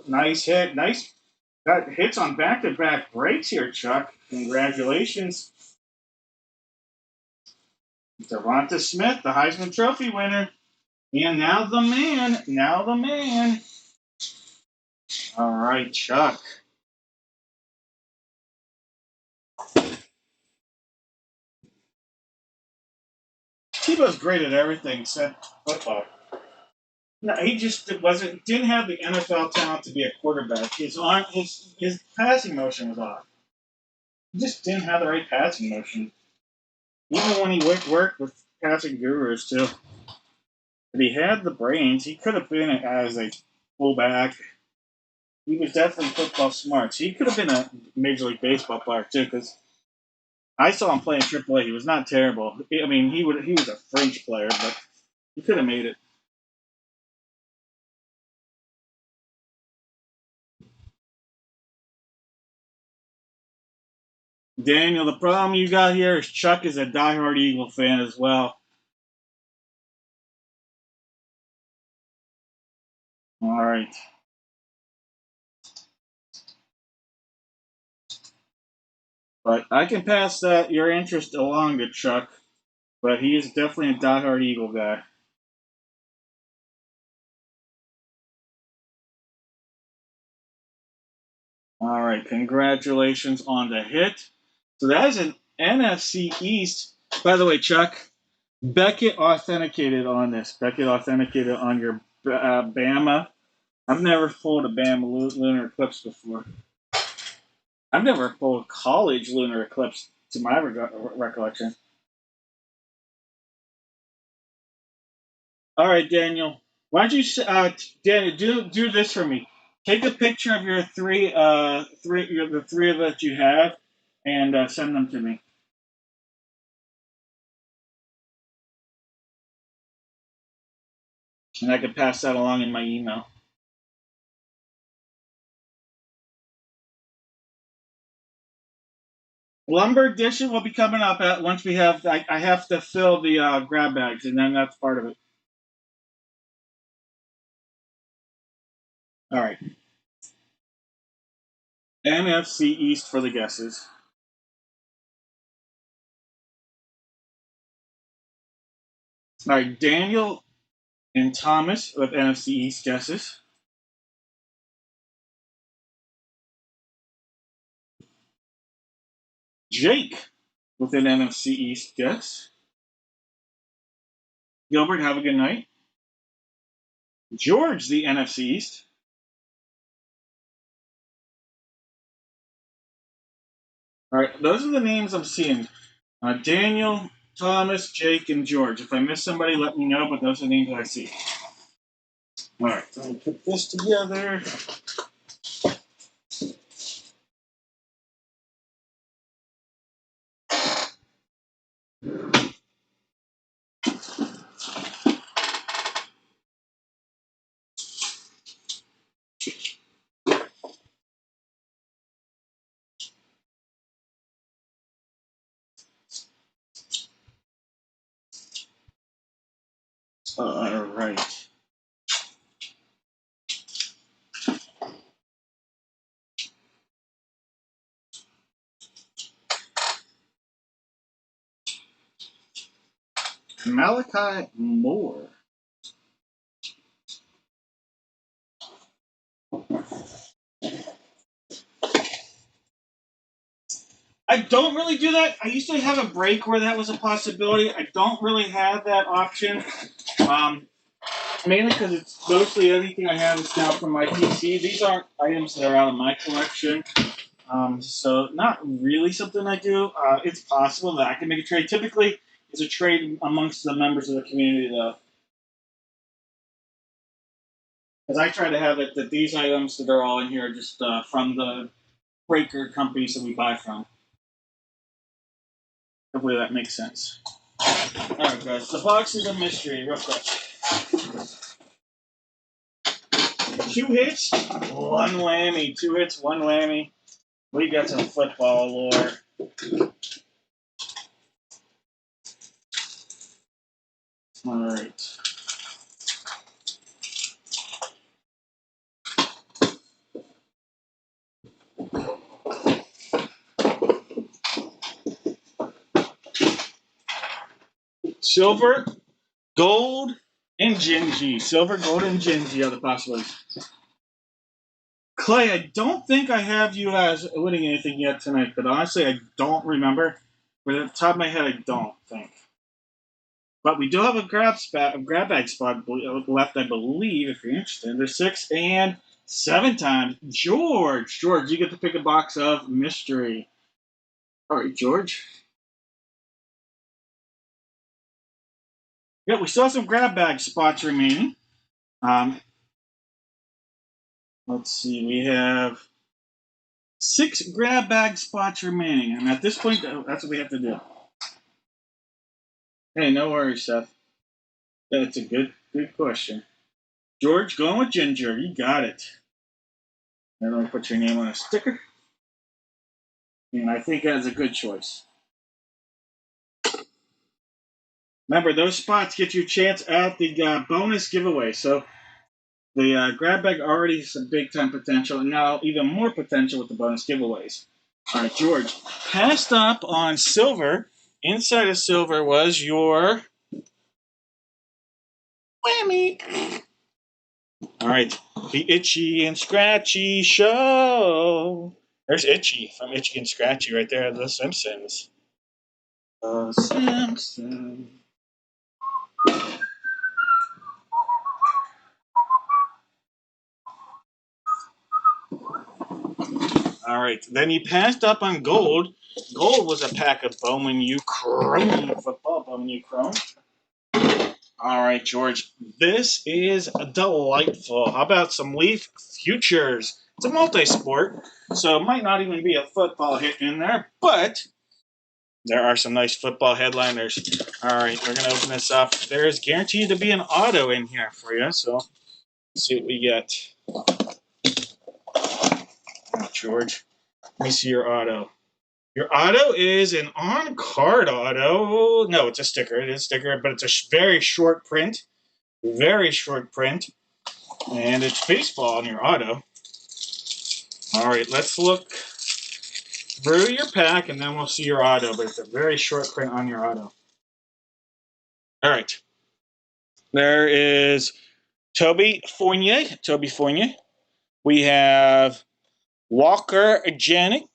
Nice hit. Nice. Got hits on back-to-back breaks here, Chuck. Congratulations. Devonta Smith, the Heisman Trophy winner. And now the man. All right, Chuck. Tebow's great at everything except football. No, he just didn't have the NFL talent to be a quarterback. His passing motion was off. He just didn't have the right passing motion. Even when he worked with passing gurus too. But he had the brains. He could have been as a fullback. He was definitely football smart. So he could have been a Major League Baseball player too, because I saw him play in AAA. He was not terrible. I mean, he was a fringe player, but he could have made it. Daniel, the problem you got here is Chuck is a diehard Eagle fan as well. All right. But I can pass your interest along to Chuck, but he is definitely a diehard Eagle guy. All right, congratulations on the hit. So that is an NFC East. By the way, Chuck, Beckett authenticated on this. Beckett authenticated on your Bama. I've never pulled a Bama lunar eclipse before. I've never pulled college lunar eclipse to my recollection. All right, Daniel. Why don't you, Daniel, do this for me? Take a picture of your the three that you have, and send them to me, and I can pass that along in my email. Lumber addition will be coming up at once we have. I have to fill the grab bags, and then that's part of it. All right. NFC East for the guesses. All right, Daniel and Thomas with NFC East guesses. Jake with an NFC East guess. Gilbert, have a good night. George, the NFC East. All right, those are the names I'm seeing. Daniel, Thomas, Jake, and George. If I miss somebody, let me know, but those are the names I see. All right, let me put this together. All right. Malachi Moore. I don't really do that. I used to have a break where that was a possibility. I don't really have that option. Um, Mainly because it's mostly everything I have is now from my PC. These aren't items that are out of my collection. So not really something I do. It's possible that I can make a trade. Typically, it's a trade amongst the members of the community, though, because I try to have it that these items that are all in here are just from the breaker companies that we buy from. Hopefully that makes sense. All right, guys. The box is a mystery, real quick. Two hits, one whammy. Two hits, one whammy. We got some football lore. All right. Silver, gold, and Gingy. Silver, gold, and Gingy are the possibilities. Clay, I don't think I have you as winning anything yet tonight, but honestly, I don't remember. But at the top of my head, I don't think. But we do have a grab bag spot left, I believe, if you're interested. There's 6 and 7 times. George, you get to pick a box of mystery. All right, George. Yeah, we still have some grab bag spots remaining. Um, let's see, we have 6 grab bag spots remaining, and at this point, that's what we have to do. Hey, no worries, Seth. That's a good question. George, going with Ginger. You got it. And let me put your name on a sticker. And I think that's a good choice. Remember, those spots get you a chance at the bonus giveaway. So the grab bag already has some big time potential, and now even more potential with the bonus giveaways. All right, George. Passed up on silver. Inside of silver was your whammy. All right, the Itchy and Scratchy Show. There's Itchy from Itchy and Scratchy right there, The Simpsons. The Simpsons. All right, then he passed up on gold. Gold was a pack of Bowman U Chrome football. Bowman U Chrome. All right, George. This is delightful. How about some Leaf Futures? It's a multi-sport, so it might not even be a football hit in there, but there are some nice football headliners. All right, we're going to open this up. There is guaranteed to be an auto in here for you, so let's see what we get. Oh, George, let me see your auto. Your auto is an on-card auto. No, it's a sticker. It is a sticker, but it's a very short print. Very short print. And it's baseball on your auto. All right, let's look through your pack, and then we'll see your auto. But it's a very short print on your auto. All right. There is Toby Fournier. Toby Fournier. We have Walker Janik.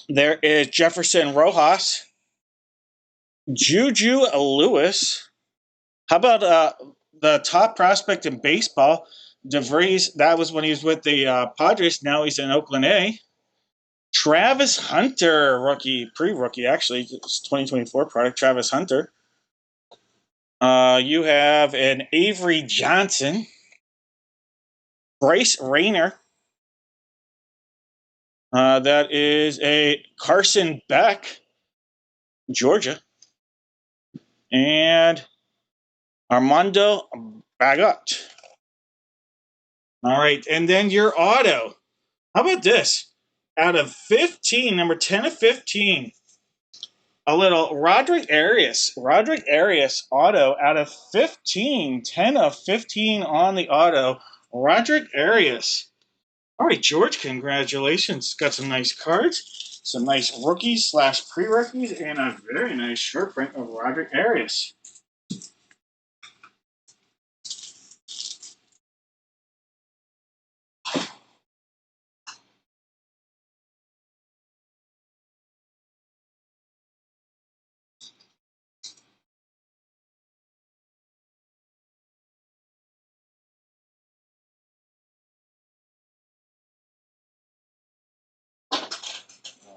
There is Jefferson Rojas. Juju Lewis. How about the top prospect in baseball, DeVries? That was when he was with the Padres. Now he's in Oakland A. Travis Hunter, rookie, pre-rookie actually, it's 2024 product. Travis Hunter. You have an Avery Johnson, Bryce Rayner. That is a Carson Beck, Georgia, and Armando Bagot. All right, and then your auto. How about this? Out of 15, number 10 of 15, a little Roderick Arias. Roderick Arias auto out of 15. 10 of 15 on the auto. Roderick Arias. All right, George, congratulations. Got some nice cards, some nice rookies slash pre-rookies, and a very nice short print of Roderick Arias.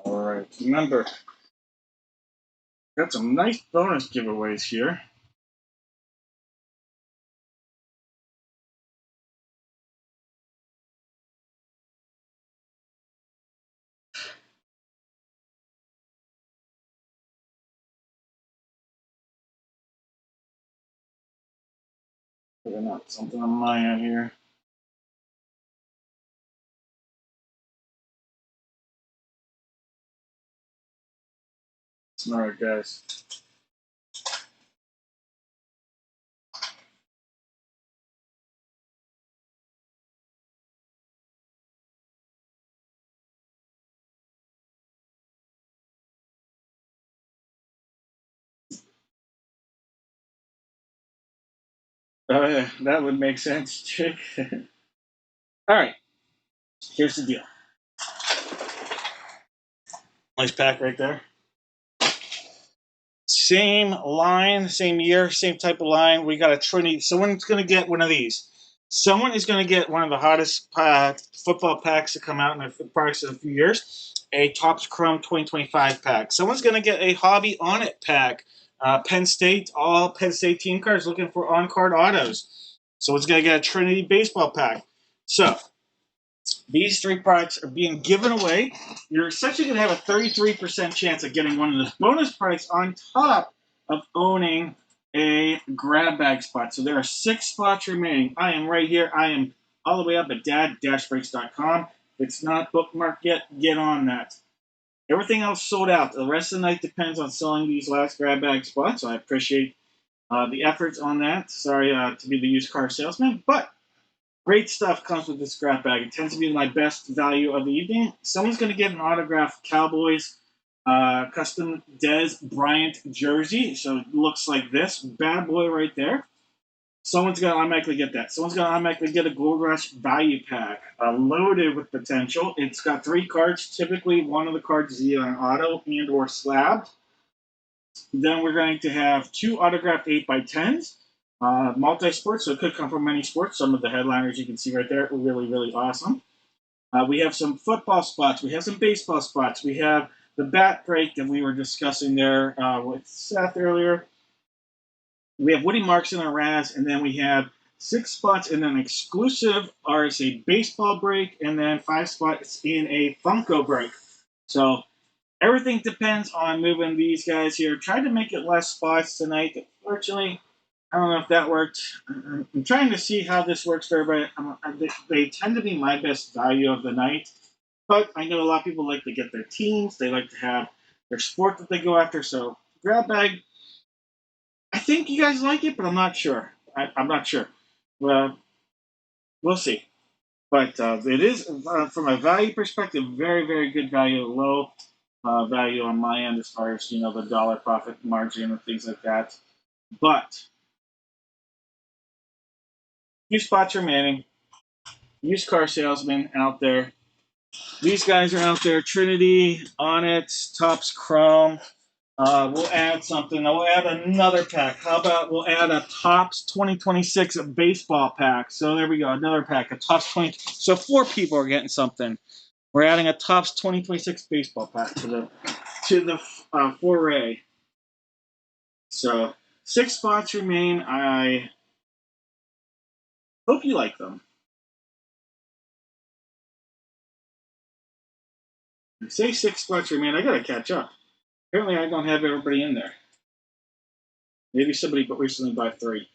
All right, remember, got some nice bonus giveaways here. Figuring out something on my end here. All right, guys. Yeah, that would make sense, Chick. All right, here's the deal. Nice pack right there. Same line, same year, same type of line. We got a Trinity. Someone's going to get one of these. Someone is going to get one of the hottest football packs to come out in the products in a few years. A Topps Chrome 2025 pack. Someone's going to get a Hobby On It pack. Penn State, all Penn State team cards looking for on-card autos. Someone's going to get a Trinity baseball pack. So these three products are being given away. You're essentially going to have a 33% chance of getting one of the bonus products on top of owning a grab bag spot. So there are 6 spots remaining. I am right here. I am all the way up at dad-breaks.com. If it's not bookmarked yet, get on that. Everything else sold out. The rest of the night depends on selling these last grab bag spots. So I appreciate the efforts on that. Sorry to be the used car salesman, but great stuff comes with this scrap bag. It tends to be my best value of the evening. Someone's going to get an autographed Cowboys custom Dez Bryant jersey. So it looks like this. Bad boy right there. Someone's going to automatically get that. Someone's going to automatically get a Gold Rush value pack, loaded with potential. It's got 3 cards. Typically, one of the cards is either an auto and or slab. Then we're going to have 2 autographed 8x10s. Multi-sports, so it could come from many sports. Some of the headliners you can see right there are really, really awesome. We have some football spots. We have some baseball spots. We have the bat break that we were discussing there with Seth earlier. We have Woody Marks in our Raz, and then we have 6 spots in an exclusive RSA baseball break, and then 5 spots in a Funko break. So everything depends on moving these guys here. Tried to make it less spots tonight. Unfortunately, I don't know if that worked. I'm trying to see how this works for everybody. They tend to be my best value of the night, but I know a lot of people like to get their teams. They like to have their sport that they go after. So grab bag, I think you guys like it, but I'm not sure. I'm not sure. Well, we'll see. But it is, from a value perspective, very, very good value, low value on my end as far as the dollar profit margin and things like that. But few spots remaining. Used car salesman out there. These guys are out there. Trinity, Onyx, Tops Chrome. We'll add something. We'll add another pack. How about we'll add a Tops 2026 baseball pack? So there we go, another pack, a Tops 20. So 4 people are getting something. We're adding a Tops 2026 baseball pack to the foray. So 6 spots remain. I hope you like them. I say 6 spots remain. I gotta catch up. Apparently, I don't have everybody in there. Maybe somebody but recently bought 3.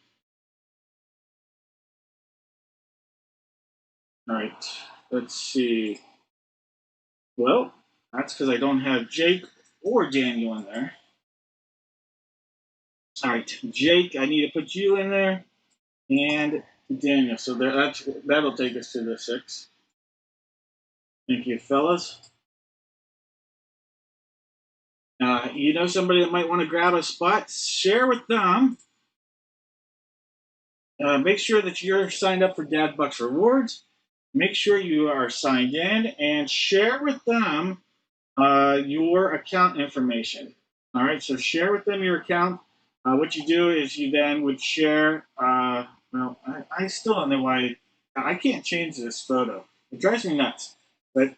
All right. Let's see. Well, that's because I don't have Jake or Daniel in there. All right, Jake, I need to put you in there, and Daniel. So that'll take us to the 6. Thank you, fellas. You know somebody that might want to grab a spot? Share with them. Make sure that you're signed up for Dad Bucks Rewards. Make sure you are signed in and share with them your account information. All right, so share with them your account. What you do is you then would share. I still don't know why I can't change this photo. It drives me nuts. But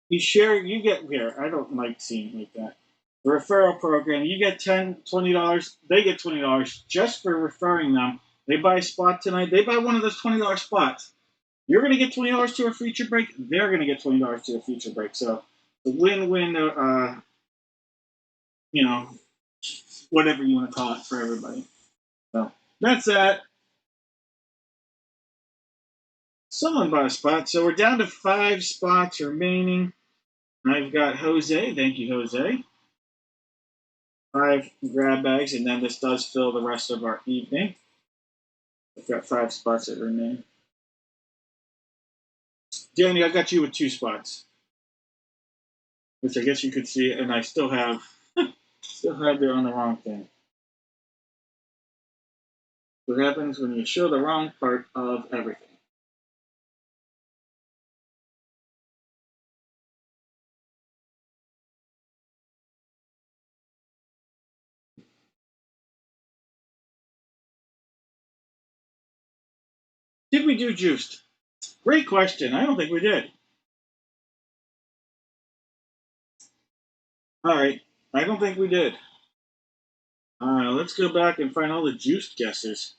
you share, you get here. I don't like seeing like that. The referral program, you get $10, $20. They get $20 just for referring them. They buy a spot tonight. They buy one of those $20 spots. You're going to get $20 to a feature break. They're going to get $20 to a feature break. So the win-win, you know, whatever you want to call it for everybody. So that's that. Someone bought a spot. So we're down to 5 spots remaining. I've got Jose. Thank you, Jose. 5 grab bags, and then this does fill the rest of our evening. I've got 5 spots that remain. Danny, I got you with 2 spots, which I guess you could see, and I still have there on the wrong thing. What happens when you show the wrong part of everything? Did we do juiced? Great question. I don't think we did. All right. I don't think we did. Let's go back and find all the juiced guesses.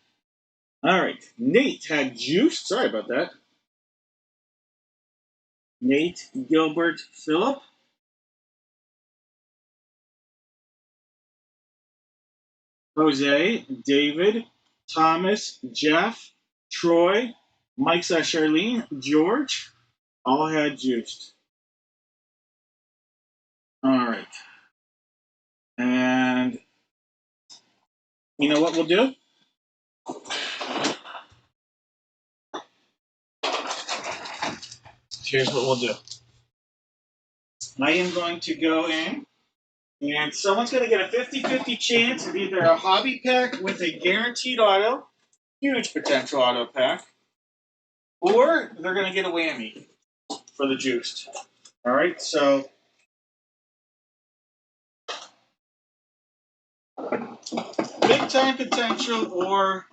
All right. Nate had juiced. Sorry about that. Nate, Gilbert, Philip. Jose, David, Thomas, Jeff, Troy, Mike Charlene, George, all had juiced. All right. And you know what we'll do? Here's what we'll do. I am going to go in, and someone's going to get a 50-50 chance of either a hobby pack with a guaranteed auto, huge potential auto pack, or they're going to get a whammy for the juiced. All right, so big time potential or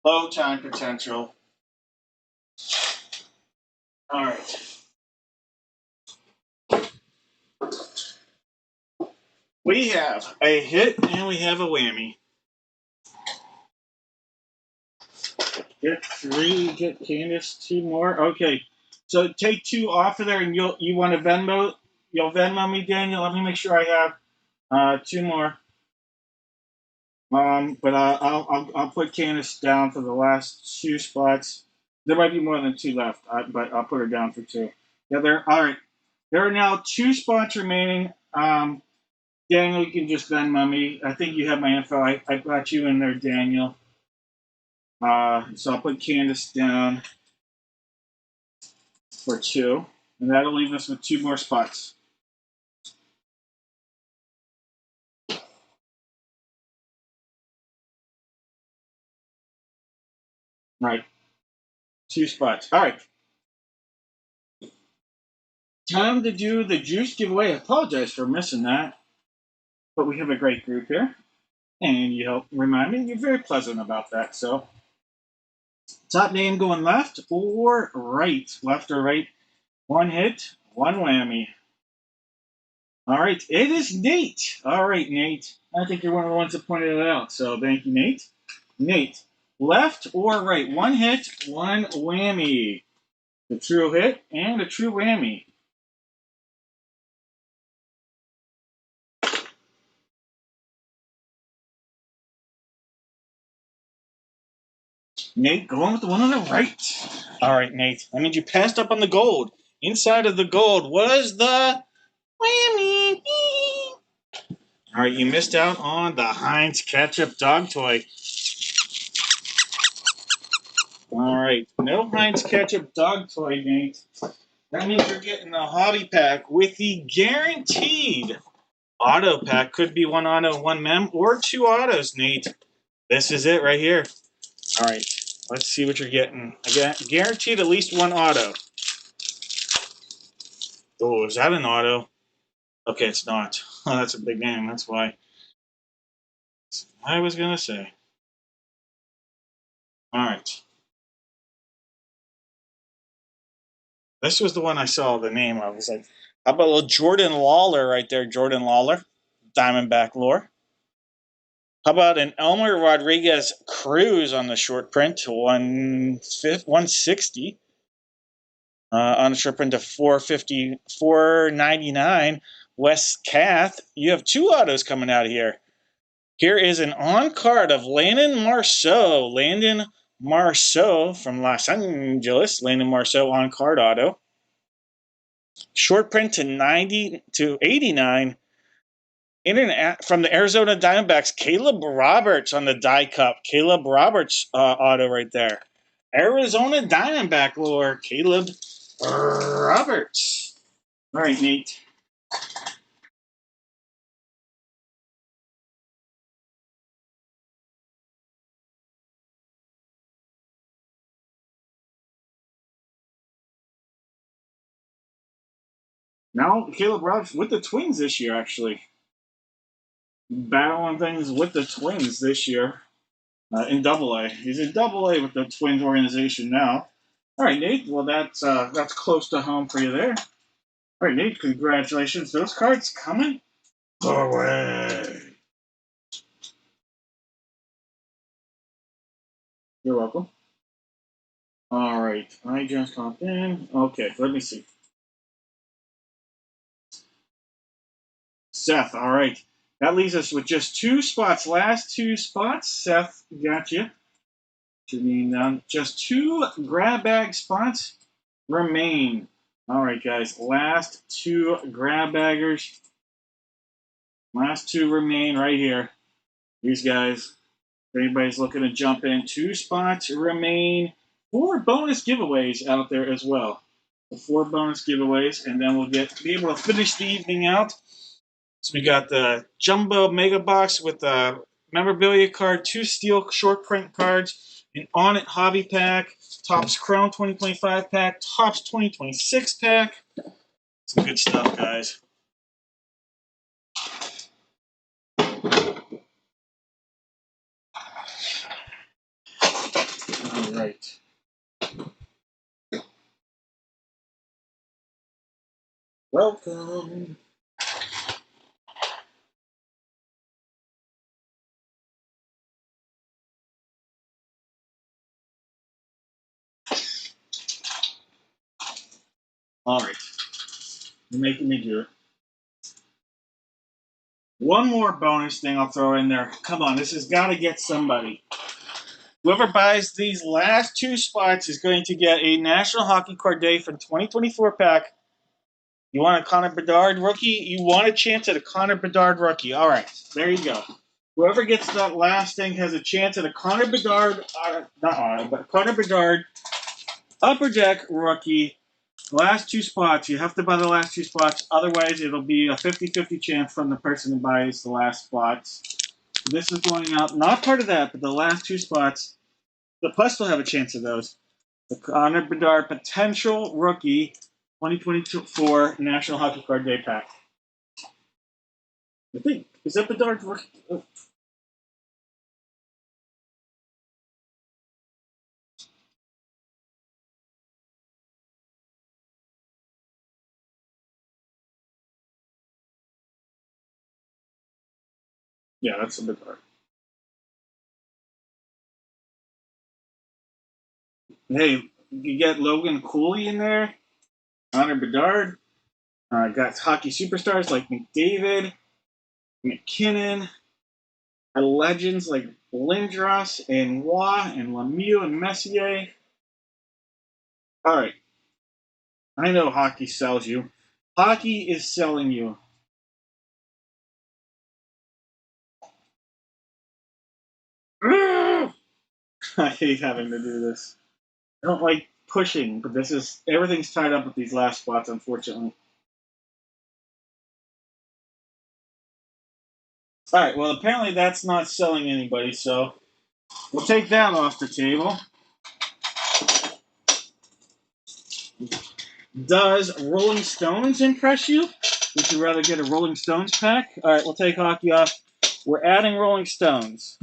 low time potential. All right. We have a hit and we have a whammy. Get 3. Get Candace 2 more. Okay. So take 2 off of there, and you want to Venmo? You'll Venmo me, Daniel. Let me make sure I have 2 more. But I'll put Candace down for the last 2 spots. There might be more than 2 left, but I'll put her down for 2. Yeah, there. All right. There are now 2 spots remaining. Daniel, you can just Venmo me. I think you have my info. I got you in there, Daniel. So I'll put Candace down for 2, and that'll leave us with 2 more spots. All right, 2 spots. All right, time to do the juice giveaway. I apologize for missing that, but we have a great group here, and you help remind me. You're very pleasant about that. So, top name going left or right? Left or right? 1 hit, 1 whammy. All right, it is Nate. All right, Nate. I think you're one of the ones that pointed it out. So thank you, Nate. Nate, left or right? 1 hit, 1 whammy. The true hit and a true whammy. Nate going with the one on the right. All right, Nate. That means you passed up on the gold. Inside of the gold was the whammy. All right, you missed out on the Heinz ketchup dog toy. All right, no Heinz ketchup dog toy, Nate. That means you're getting the hobby pack with the guaranteed auto pack. Could be 1 auto, 1 mem, or 2 autos, Nate. This is it right here. All right, let's see what you're getting. Again, guaranteed at least 1 auto. Oh, is that an auto? Okay, it's not. Oh, that's a big name. That's why. I was going to say. All right. This was the one I saw the name of. I was like, how about a little Jordan Lawler right there? Jordan Lawler, Diamondback lore. How about an Elmer Rodriguez Cruz on the short print, 160. On the short print to 450, 499. Wes Kath, you have 2 autos coming out of here. Here is an on card of Landon Marceau. Landon Marceau from Los Angeles. Landon Marceau on card auto. Short print to 90 to 89. Internet from the Arizona Diamondbacks, Caleb Roberts on the die cup. Caleb Roberts auto right there. Arizona Diamondback lore, Caleb Roberts. All right, Nate. Now Caleb Roberts with the Twins this year, actually. Battling things with the Twins this year in Double A. He's in Double A with the Twins organization now. All right, Nate. Well, that's close to home for you there. All right, Nate. Congratulations. Those cards coming away. You're welcome. All right. I just hopped in. Okay, let me see. Seth. All right. That leaves us with just 2 spots. Last 2 spots. Seth, got you. Just 2 grab bag spots remain. All right, guys. Last 2 grab baggers. Last 2 remain right here. These guys. If anybody's looking to jump in, 2 spots remain. 4 bonus giveaways out there as well. The 4 bonus giveaways, and then we'll be able to finish the evening out. So we got the Jumbo Mega Box with the memorabilia card, 2 steel short print cards, an On It Hobby Pack, Topps Chrome 2025 pack, Topps 2026 pack. Some good stuff, guys. All right. Welcome. All right. You're making me do it. One more bonus thing I'll throw in there. Come on, this has got to get somebody. Whoever buys these last two spots is going to get a National Hockey Card Day from 2024 pack. You want a Connor Bedard rookie? You want a chance at a Connor Bedard rookie. All right, there you go. Whoever gets that last thing has a chance at a Connor Bedard, but Connor Bedard Upper Deck rookie. Last two spots. You have to buy the last two spots. Otherwise, it'll be a 50-50 chance from the person who buys the last spots. This is going out, not part of that, but the last two spots. The Plus will have a chance of those. The Connor Bedard potential rookie 2024 National Hockey Card Day pack. I think, is that Bedard's rookie? Yeah, that's a Bedard. Hey, you get Logan Cooley in there. Connor Bedard. Got hockey superstars like McDavid, McKinnon, legends like Lindros and Waugh and Lemieux and Messier. All right, I know hockey sells you. Hockey is selling you. I hate having to do this. I don't like pushing, but this is everything's tied up with these last spots, unfortunately. All right, well, apparently that's not selling anybody, so we'll take that off the table. Does Rolling Stones impress you? Would you rather get a Rolling Stones pack? All right, we'll take hockey off. We're adding Rolling Stones.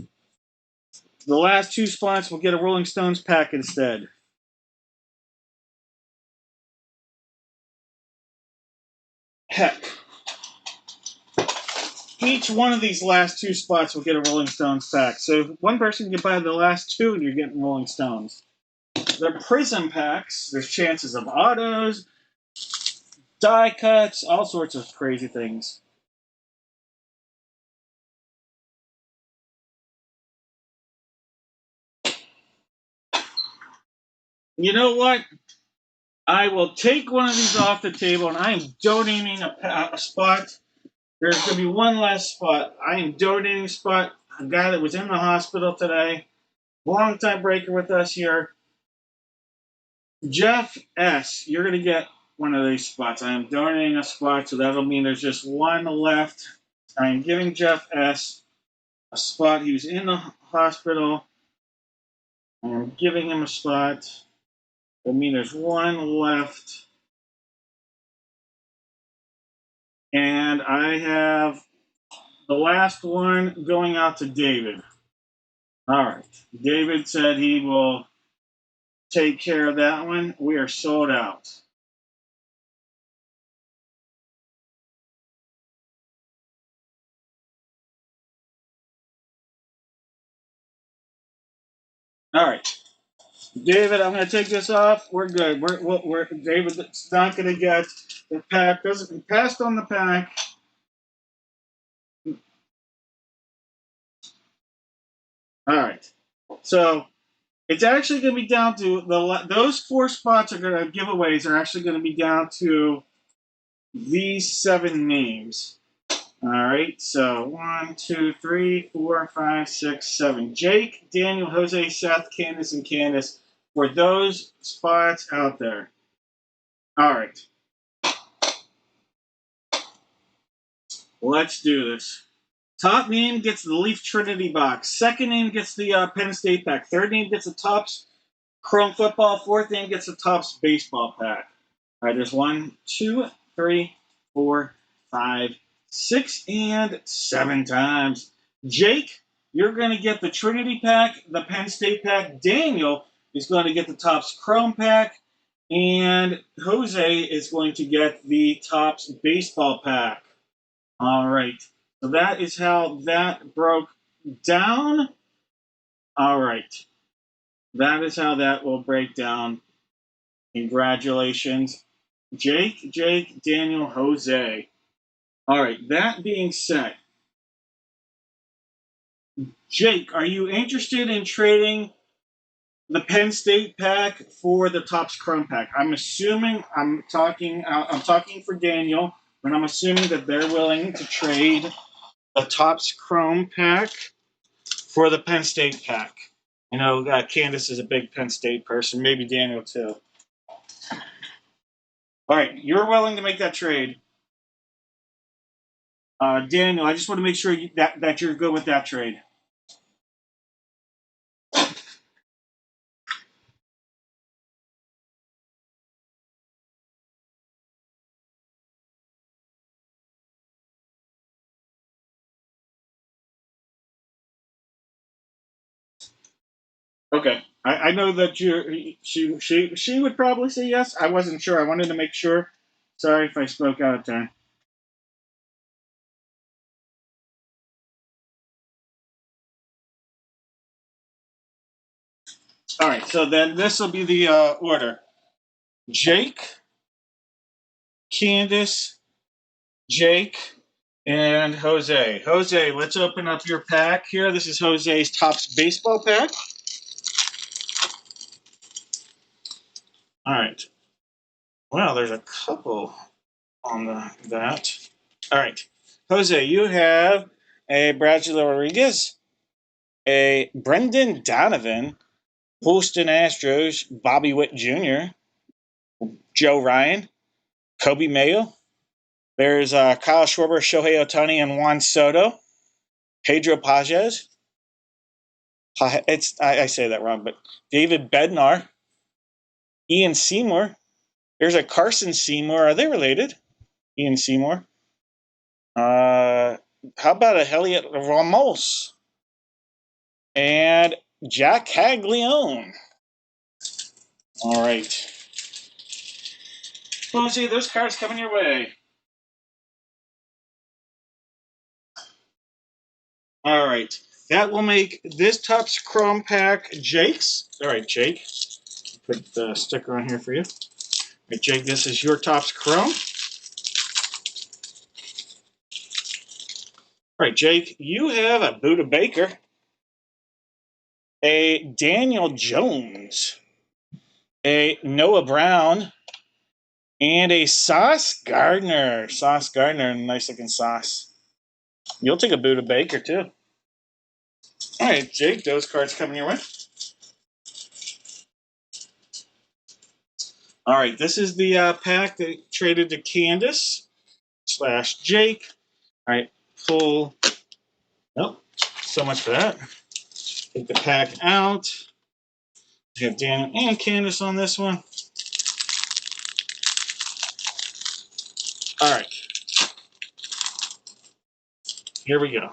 The last two spots will get a Rolling Stones pack instead. Heck. Each one of these last two spots will get a Rolling Stones pack. So if one person can buy the last two, you're getting Rolling Stones. They're prism packs. There's chances of autos, die cuts, all sorts of crazy things. You know what? I will take one of these off the table, and I am donating a spot. There's going to be one last spot. I am donating a spot. A guy that was in the hospital today, long time breaker with us here. Jeff S., you're going to get one of these spots. I am donating a spot, so that'll mean there's just one left. I am giving Jeff S. a spot. He was in the hospital. I am giving him a spot. I mean, there's one left. And I have the last one going out to David. All right. David said he will take care of that one. We are sold out. All right. David, I'm going to take this off. We're good. David's not going to get the pack. Doesn't passed on the pack. All right. So it's actually going to be down to those four spots are going to giveaways are actually going to be down to these seven names. All right. So 1, 2, 3, 4, 5, 6, 7. Jake, Daniel, Jose, Seth, Candace, and Candace for those spots out there. All right. Let's do this. Top name gets the Leaf Trinity box. Second name gets the Penn State pack. Third name gets the Topps Chrome Football. Fourth name gets the Topps Baseball pack. All right, there's 1, 2, 3, 4, 5, 6, and 7 times. Jake, you're going to get the Trinity pack, the Penn State pack. Daniel is going to get the Topps Chrome pack. And Jose is going to get the Topps Baseball pack. All right. So that is how that broke down. All right. That is how that will break down. Congratulations. Jake, Daniel, Jose. All right, that being said, Jake, are you interested in trading the Penn State pack for the Topps Chrome pack? I'm assuming I'm talking for Daniel, but I'm assuming that they're willing to trade the Topps Chrome pack for the Penn State pack. I know Candace is a big Penn State person, maybe Daniel too. All right, you're willing to make that trade. Daniel, I just want to make sure that you're good with that trade. Okay. I know that she would probably say yes. I wasn't sure. I wanted to make sure. Sorry if I spoke out of turn. All right. So then this will be the order: Jake, Candace, Jake, and Jose. Jose, let's open up your pack here. This is Jose's Topps baseball pack. All right. Wow, there's a couple on that. All right. Jose, you have a Bradley Rodriguez, a Brendan Donovan, Houston Astros, Bobby Witt Jr., Joe Ryan, Kobe Mayo. There's Kyle Schwarber, Shohei Ohtani, and Juan Soto. Pedro Pages. I say that wrong, but David Bednar, Ian Seymour. There's a Carson Seymour. Are they related? Ian Seymour. How about a Elliot Ramos and Jack Caglione? All right. Well, see those cards coming your way. All right. That will make this Topps Chrome pack Jake's. All right, Jake. Put the sticker on here for you. All right, Jake, this is your Topps Chrome. All right, Jake, you have a Buda Baker, a Daniel Jones, a Noah Brown, and a Sauce Gardner. Sauce Gardner, nice looking sauce. You'll take a Buda Baker too. All right, Jake, those cards coming your way. All right, this is the pack that traded to Candace / Jake. All right, full. Nope, so much for that. Take the pack out. We have Daniel and Candace on this one. All right, here we go.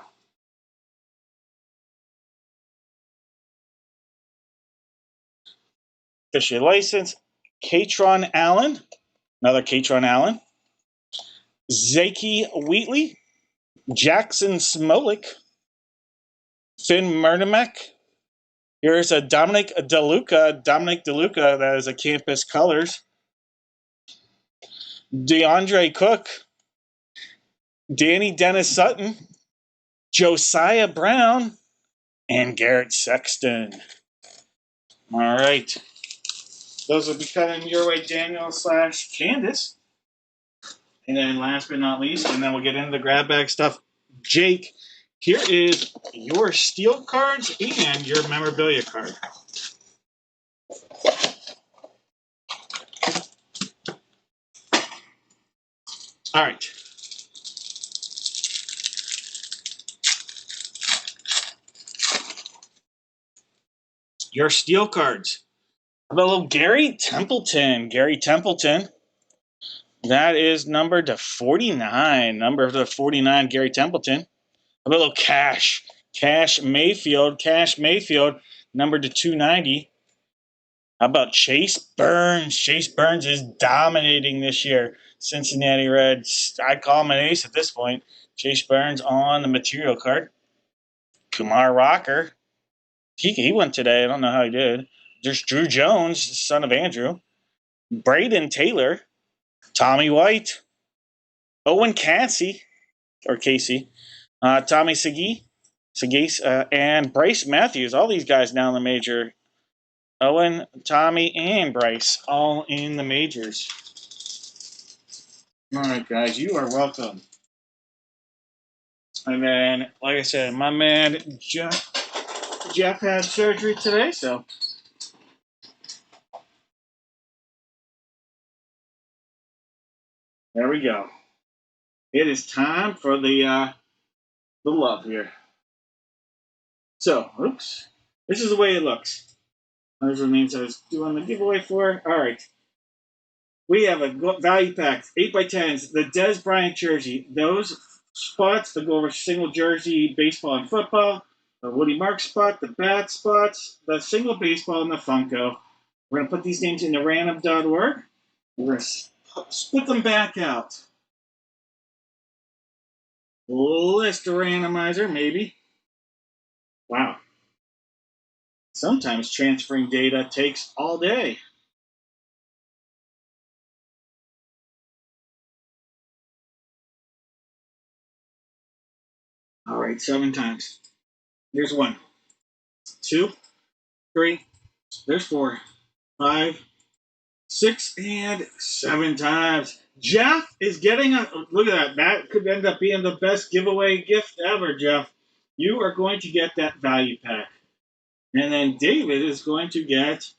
Officially licensed. Katron Allen, another Katron Allen. Zaki Wheatley, Jackson Smolik, Finn Mernimek. Here's a Dominic DeLuca. That is a Campus Colors. DeAndre Cook, Danny Dennis Sutton, Josiah Brown, and Garrett Sexton. All right. Those will be coming your way, Daniel / Candace. And then last but not least, and then we'll get into the grab bag stuff. Jake, here is your steel cards and your memorabilia card. All right. Your steel cards. A little Gary Templeton. Gary Templeton. That is numbered to 49. Number to 49, Gary Templeton. A little Cash. Cash Mayfield. Numbered to 290. How about Chase Burns? Chase Burns is dominating this year. Cincinnati Reds. I'd call him an ace at this point. Chase Burns on the material card. Kumar Rocker. He went today. I don't know how he did. There's Drew Jones, son of Andrew. Braden Taylor. Tommy White, Owen Casey, or Casey, Tommy Segase, and Bryce Matthews. All these guys now in the major. Owen, Tommy, and Bryce all in the majors. All right, guys, you are welcome. And then, like I said, my man Jeff had surgery today, so there we go. It is time for the love here. So, oops, this is the way it looks. Those are the names I was doing the giveaway for. All right. We have a value pack, 8x10s, the Des Bryant jersey. Those spots that go over single jersey, baseball, and football. The Woody Marks spot, the bat spots, the single baseball, and the Funko. We're going to put these names into random.org. We're going to split them back out. List randomizer, maybe. Wow. Sometimes transferring data takes all day. All right, 7 times. There's 1, 2, 3. There's 4, 5, 6, and 7 times. Jeff is getting a look at that. That could end up being the best giveaway gift ever, Jeff. You are going to get that value pack. And then David is going to get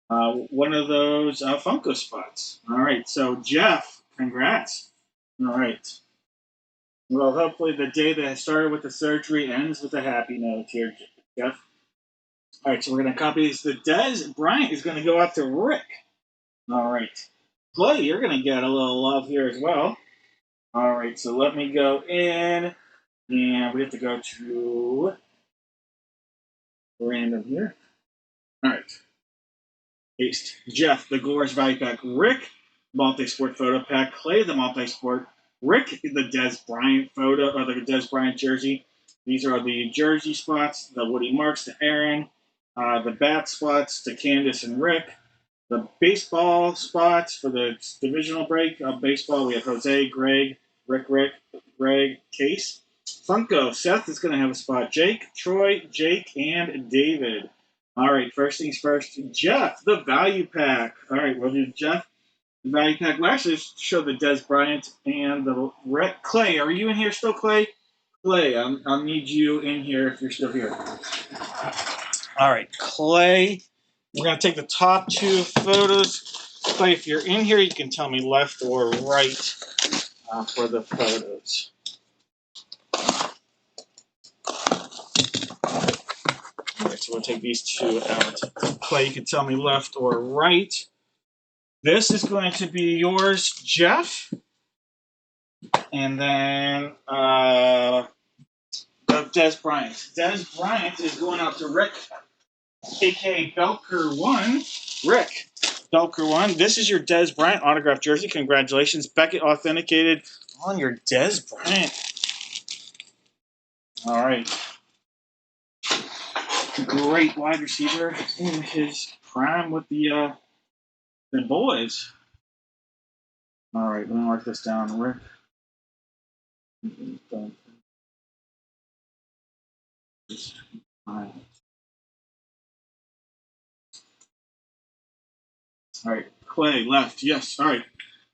one of those Funko spots. All right, so Jeff, congrats. All right. Well, hopefully the day that started with the surgery ends with a happy note here, Jeff. All right, so we're going to copy this. The Des Bryant is going to go out to Rick. All right. Clay, you're going to get a little love here as well. All right, so let me go in, and we have to go to random here. All right. Paste. Jeff, the Glorious Value Pack. Rick, multi-sport photo pack. Clay, the multi-sport. Rick, the Des Bryant photo, or the Des Bryant jersey. These are the jersey spots, the Woody Marks to Aaron, the bat spots to Candace and Rick. The baseball spots for the divisional break of baseball, we have Jose, Greg, Greg, Case. Funko, Seth is going to have a spot. Jake, Troy, Jake, and David. All right, first things first. Jeff, the value pack. All right, we'll do Jeff, the value pack. We'll actually show the Des Bryant and the Clay. Are you in here still, Clay? Clay, I'll need you in here if you're still here. All right, Clay. We're going to take the top 2 photos. Clay, if you're in here, you can tell me left or right for the photos. All right, so we'll take these 2 out. Clay, you can tell me left or right. This is going to be yours, Jeff. And then Des Bryant. Des Bryant is going out to Rick, a.k.a. Belker1. Rick, Belker1. This is your Des Bryant autographed jersey. Congratulations. Beckett authenticated on your Des Bryant. All right. Great wide receiver in his prime with the boys. All right, let me mark this down. Rick. All right, Clay left. Yes. All right,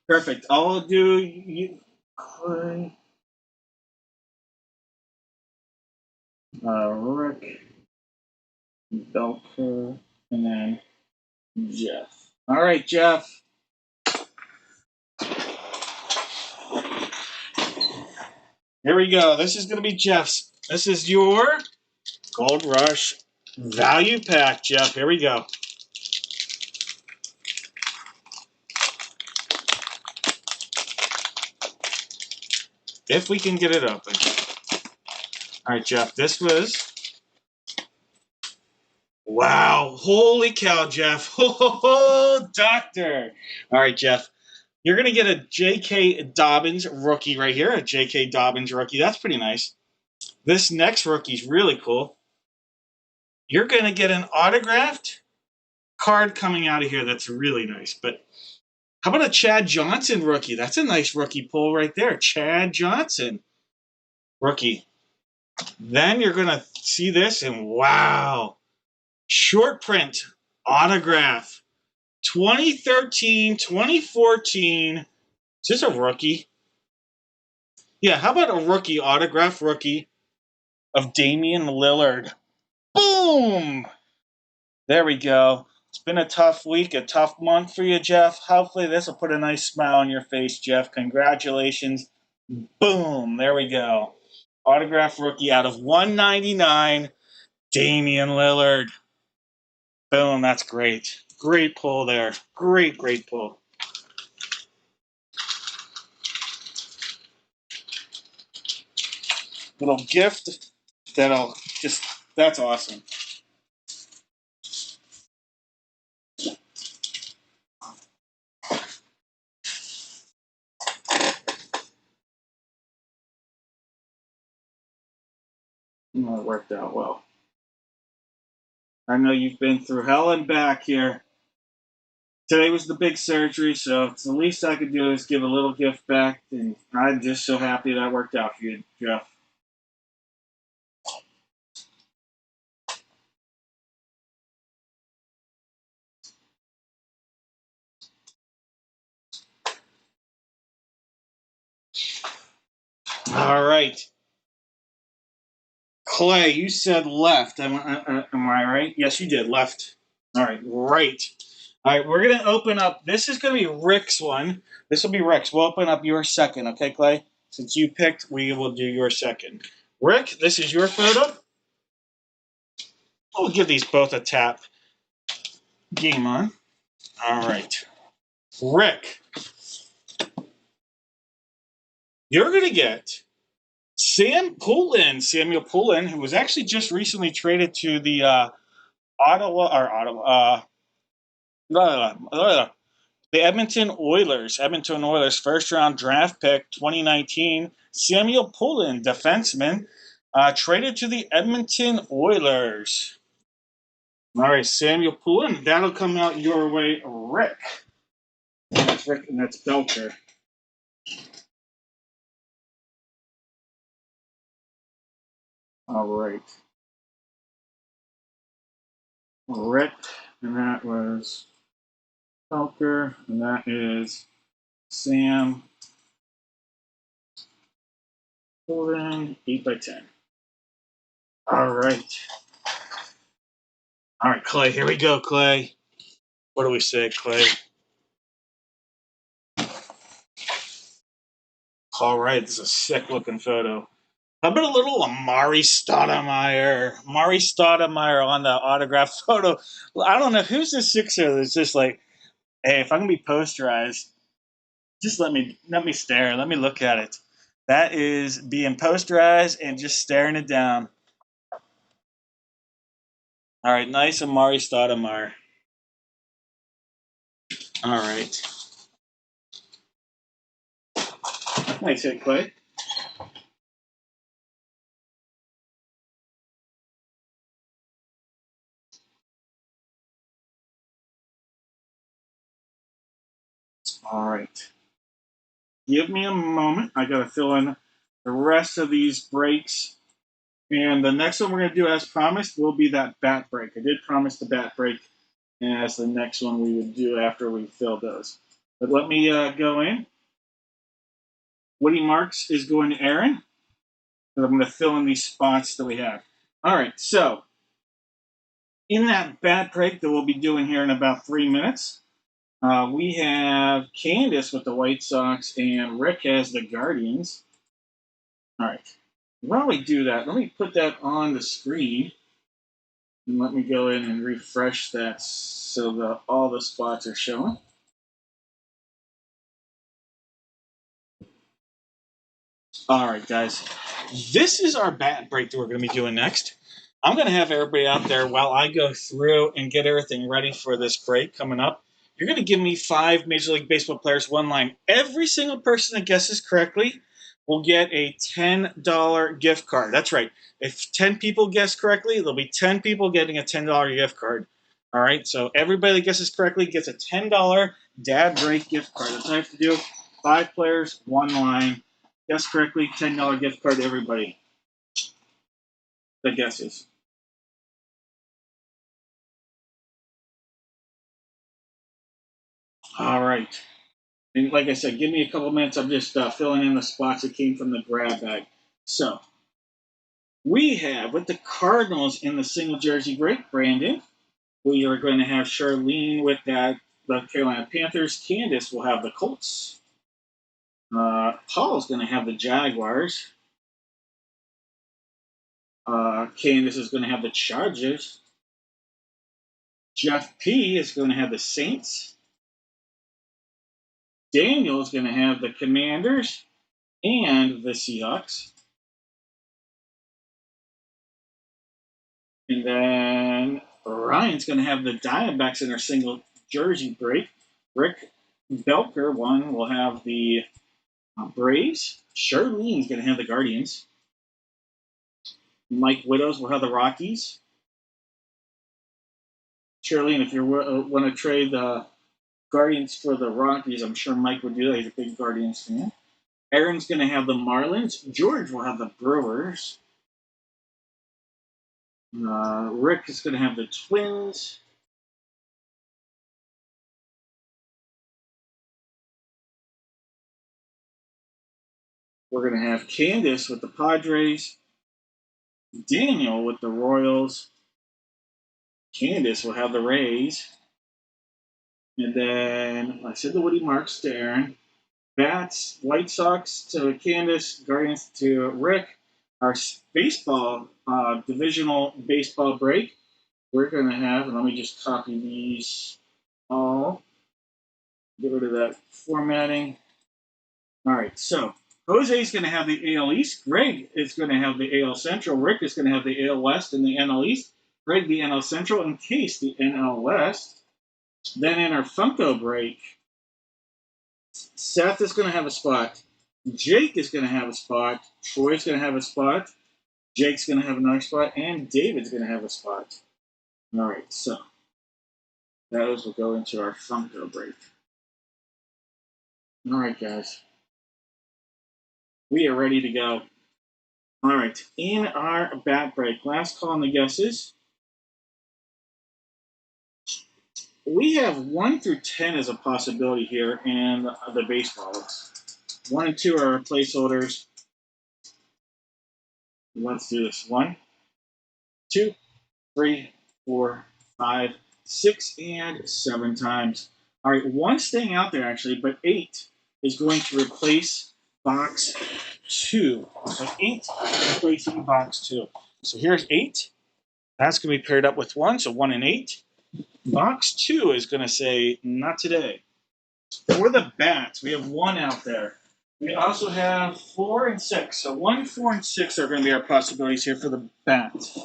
perfect. I'll do you, Clay. Rick, Belker, and then Jeff. All right, Jeff. Here we go. This is going to be Jeff's. This is your Gold Rush value pack, Jeff. Here we go. If we can get it open. All right, Jeff. This was. Wow. Holy cow, Jeff. Oh, doctor. All right, Jeff. You're going to get a J.K. Dobbins rookie right here. A J.K. Dobbins rookie. That's pretty nice. This next rookie's really cool. You're going to get an autographed card coming out of here that's really nice. But How about a Chad Johnson rookie? That's a nice rookie pull right there. Chad Johnson rookie. Then you're going to see this and wow. Short print autograph. 2013, 2014. Is this a rookie? Yeah, how about a rookie, autograph rookie of Damian Lillard? Boom! There we go. It's been a tough week, a tough month for you, Jeff. Hopefully this will put a nice smile on your face, Jeff. Congratulations. Boom! There we go. Autograph rookie out of 199, Damian Lillard. Boom, that's great. Great pull there. Great pull. Little gift that'll just, that's awesome. It worked out well. I know you've been through hell and back here. Today was the big surgery, so the least I could do is give a little gift back, and I'm just so happy that worked out for you, Jeff. All right. Clay, you said left. Am I right? Yes, you did. Left. All right. Right. All right. We're going to open up. This is going to be Rick's one. This will be Rick's. We'll open up your second. Okay, Clay? Since you picked, we will do your second. Rick, this is your photo. We'll give these both a tap. Game on. All right. Rick, you're going to get Samuel Poulin, who was actually just recently traded to the the Edmonton Oilers, first round draft pick, 2019. Samuel Poulin, defenseman, traded to the Edmonton Oilers. All right, Samuel Poulin, that'll come out your way, Rick. That's Rick, and that's Belcher. All right. Rick, and that was Belcher, and that is Sam Poulin, 8x10. All right. All right, Clay, here we go, Clay. What do we say, Clay? All right, this is a sick looking photo. How about a little Amari Stoudemire? Amari Stoudemire on the autograph photo. I don't know who's the Sixer that's just like, hey, if I'm gonna be posterized, just let me stare. Let me look at it. That is being posterized and just staring it down. All right, nice Amari Stoudemire. All right. Nice hit, Clay. All right. Give me a moment. I got to fill in the rest of these breaks. And the next one we're going to do, as promised, will be that bat break. I did promise the bat break as the next one we would do after we fill those. But let me go in. Woody Marks is going to Aaron. And I'm going to fill in these spots that we have. All right, so in that bat break that we'll be doing here in about 3 minutes, we have Candace with the White Sox and Rick has the Guardians. All right. While we do that, let me put that on the screen. And let me go in and refresh that so that all the spots are showing. All right, guys. This is our bat break that we're going to be doing next. I'm going to have everybody out there while I go through and get everything ready for this break coming up. You're going to give me 5 Major League Baseball players, one line. Every single person that guesses correctly will get a $10 gift card. That's right. If 10 people guess correctly, there'll be 10 people getting a $10 gift card. All right, so everybody that guesses correctly gets a $10 Dad Break gift card. That's all I have to do. 5 players, 1 line. Guess correctly, $10 gift card to everybody that guesses. All right. And like I said, give me a couple minutes. I'm just filling in the spots that came from the grab bag. So we have with the Cardinals in the single jersey break, Brandon. We are going to have Charlene with that the Carolina Panthers. Candace will have the Colts. Paul's going to have the Jaguars. Candace is going to have the Chargers. Jeff P is going to have the Saints. Daniel is going to have the Commanders and the Seahawks. And then Ryan's going to have the Diamondbacks in their single jersey break. Rick Belker, one, will have the Braves. Charlene's going to have the Guardians. Mike Widows will have the Rockies. Charlene, if you want to trade the Guardians for the Rockies, I'm sure Mike would do that. He's a big Guardians fan. Aaron's going to have the Marlins. George will have the Brewers. Rick is going to have the Twins. We're going to have Candace with the Padres. Daniel with the Royals. Candace will have the Rays. And then I said the Woody Marks to Aaron. Bats, White Sox to Candace, Guardians to Rick. Our baseball, divisional baseball break, we're going to have, and let me just copy these all, get rid of that formatting. All right, so Jose's going to have the AL East. Greg is going to have the AL Central. Rick is going to have the AL West and the NL East. Greg, the NL Central, and Case, the NL West. Then in our Funko break, Seth is going to have a spot. Jake is going to have a spot. Troy's going to have a spot. Jake's going to have another spot. And David's going to have a spot. All right, so those will go into our Funko break. All right, guys. We are ready to go. All right, in our bat break, last call on the guesses. We have 1 through 10 as a possibility here in the baseballs. 1 and 2 are our placeholders. Let's do this. 1, 2, 3, 4, 5, 6, and 7 times. All right, 1 staying out there actually, but 8 is going to replace box 2. So 8 replacing box 2. So here's 8. That's going to be paired up with 1, so 1 and 8. Box 2 is going to say, not today. For the bats, we have 1 out there. We also have 4 and 6. So 1, 4, and 6 are going to be our possibilities here for the bats.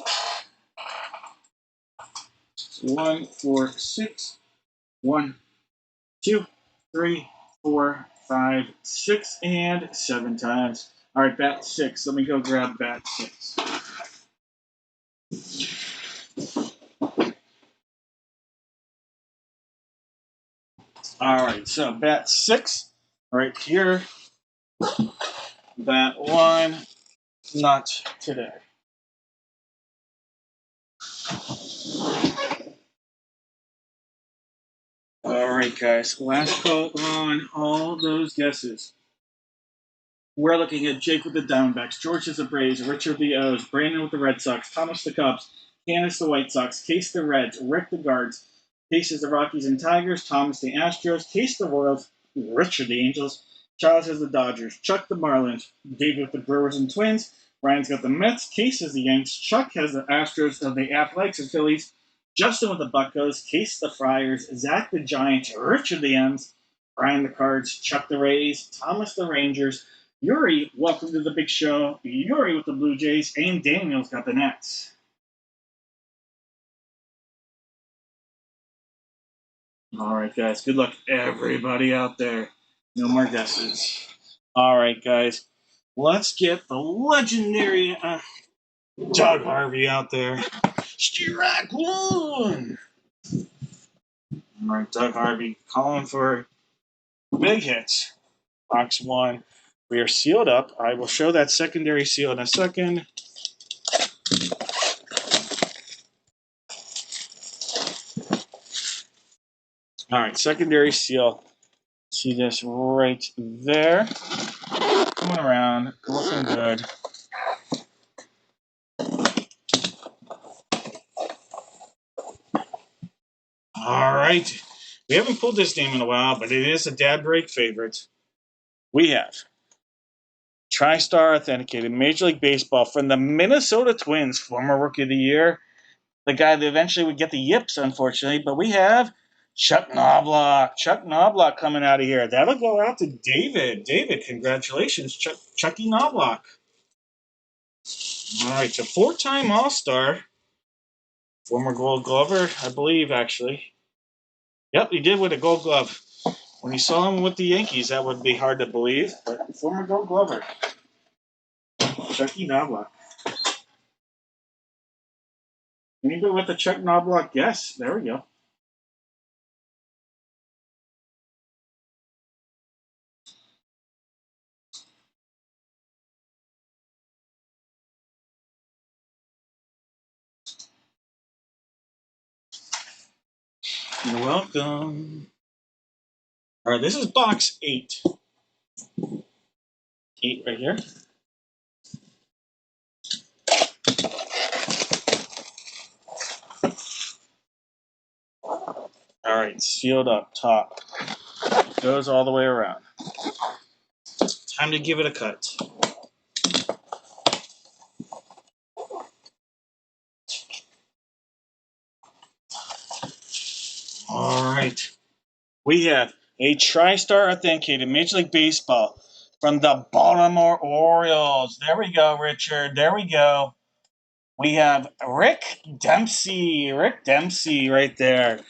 1, 4, 6. 1, 2, 3, 4, 5, 6, and 7 times. All right, bat 6. Let me go grab bat 6. All right, so bat 6 right here. Bat 1, not today. All right, guys. Last call on all those guesses. We're looking at Jake with the Diamondbacks, George with the Braves, Richard the O's, Brandon with the Red Sox, Thomas the Cubs, Candace the White Sox, Case the Reds, Rick the Guards, Case is the Rockies and Tigers, Thomas the Astros, Case the Royals, Richard the Angels, Charles has the Dodgers, Chuck the Marlins, Dave with the Brewers and Twins, Ryan's got the Mets, Case has the Yanks, Chuck has the Astros, the Athletics and Phillies, Justin with the Buccos, Case the Friars, Zach the Giants, Richard the M's, Brian the Cards, Chuck the Rays, Thomas the Rangers, Yuri, welcome to the big show. Yuri with the Blue Jays, and Daniel's got the Nets. All right, guys. Good luck, everybody out there. No more guesses. All right, guys. Let's get the legendary Doug Harvey out there. Strike 1. All right, Doug Harvey calling for big hits. Box 1. We are sealed up. I will show that secondary seal in a second. All right, secondary seal. See this right there. Coming around, looking good. All right. We haven't pulled this name in a while, but it is a dad break favorite. We have TriStar authenticated Major League Baseball from the Minnesota Twins, former Rookie of the Year. The guy that eventually would get the yips, unfortunately, but we have Chuck Knobloch. Chuck Knobloch coming out of here. That'll go out to David. David, congratulations, Chucky Knobloch. All right, so 4-time All-Star. Former Gold Glover, I believe, actually. Yep, he did with a Gold Glove. When you saw him with the Yankees, that would be hard to believe, but former Gold Glover. Chucky Knobloch. Anybody with a Chuck Knobloch guess? There we go. You're welcome. All right, this is box 8. 8 right here. All right, sealed up top. Goes all the way around. Time to give it a cut. All right. We have a TriStar authenticated Major League Baseball from the Baltimore Orioles. There we go, Richard. There we go. We have Rick Dempsey. Rick Dempsey right there.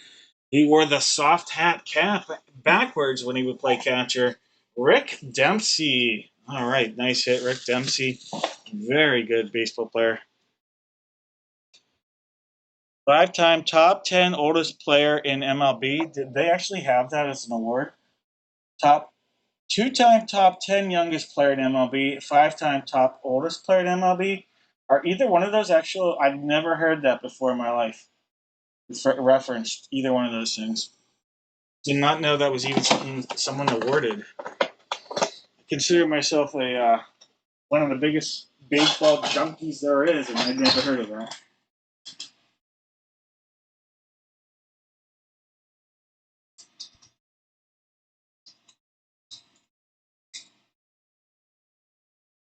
He wore the soft hat cap backwards when he would play catcher. Rick Dempsey. All right, nice hit, Rick Dempsey. Very good baseball player. 5-time top 10 oldest player in MLB. Did they actually have that as an award? Top 2-time top 10 youngest player in MLB, 5-time top oldest player in MLB. Are either one of those actual? I've never heard that before in my life. Referenced either one of those things. Did not know that was even something someone awarded. I consider myself a one of the biggest baseball junkies there is, and I'd never heard of that.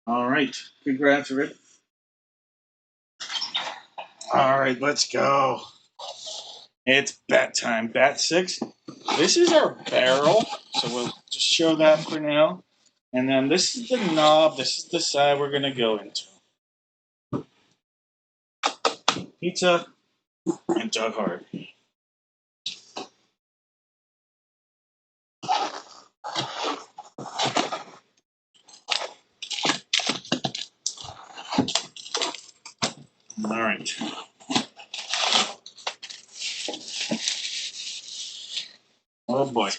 All right, congrats, Rick. All right, let's go. It's bat time. Bat 6. This is our barrel, so we'll just show that for now. And then this is the knob. This is the side we're going to go into. Pizza and Doug Hart. All right. Oh, boy.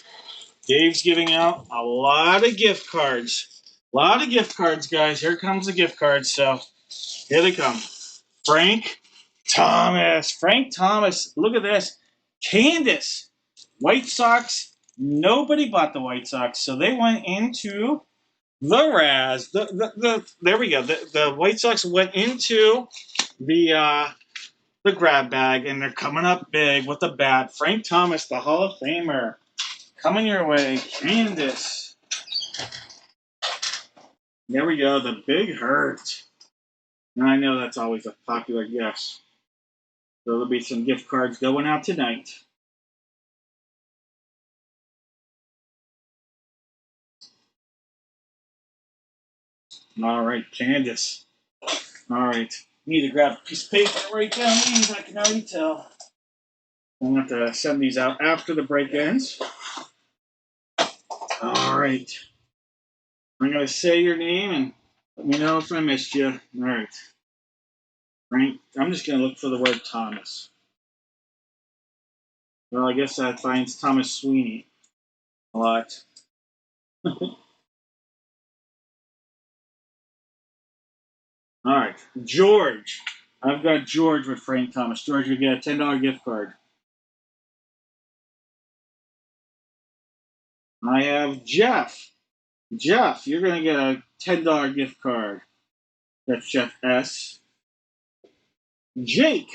Dave's giving out a lot of gift cards. A lot of gift cards, guys. Here comes the gift cards. So here they come. Frank Thomas. Frank Thomas. Look at this. Candace. White Sox. Nobody bought the White Sox, so they went into the Raz. There we go. The White Sox went into the grab bag, and they're coming up big with the bat. Frank Thomas, the Hall of Famer, coming your way. Candace. There we go. The Big Hurt. Now I know that's always a popular guess. So there'll be some gift cards going out tonight. All right, Candace. All right. Need to grab a piece of paper to write down these. I can already tell. I'll have to send these out after the break ends. All right. I'm going to say your name and let me know if I missed you. All right. Frank, I'm just going to look for the word Thomas. Well, I guess that finds Thomas Sweeney a lot. All right, George. I've got George with Frank Thomas. George, you get a $10 gift card. I have Jeff. Jeff, you're going to get a $10 gift card. That's Jeff S. Jake.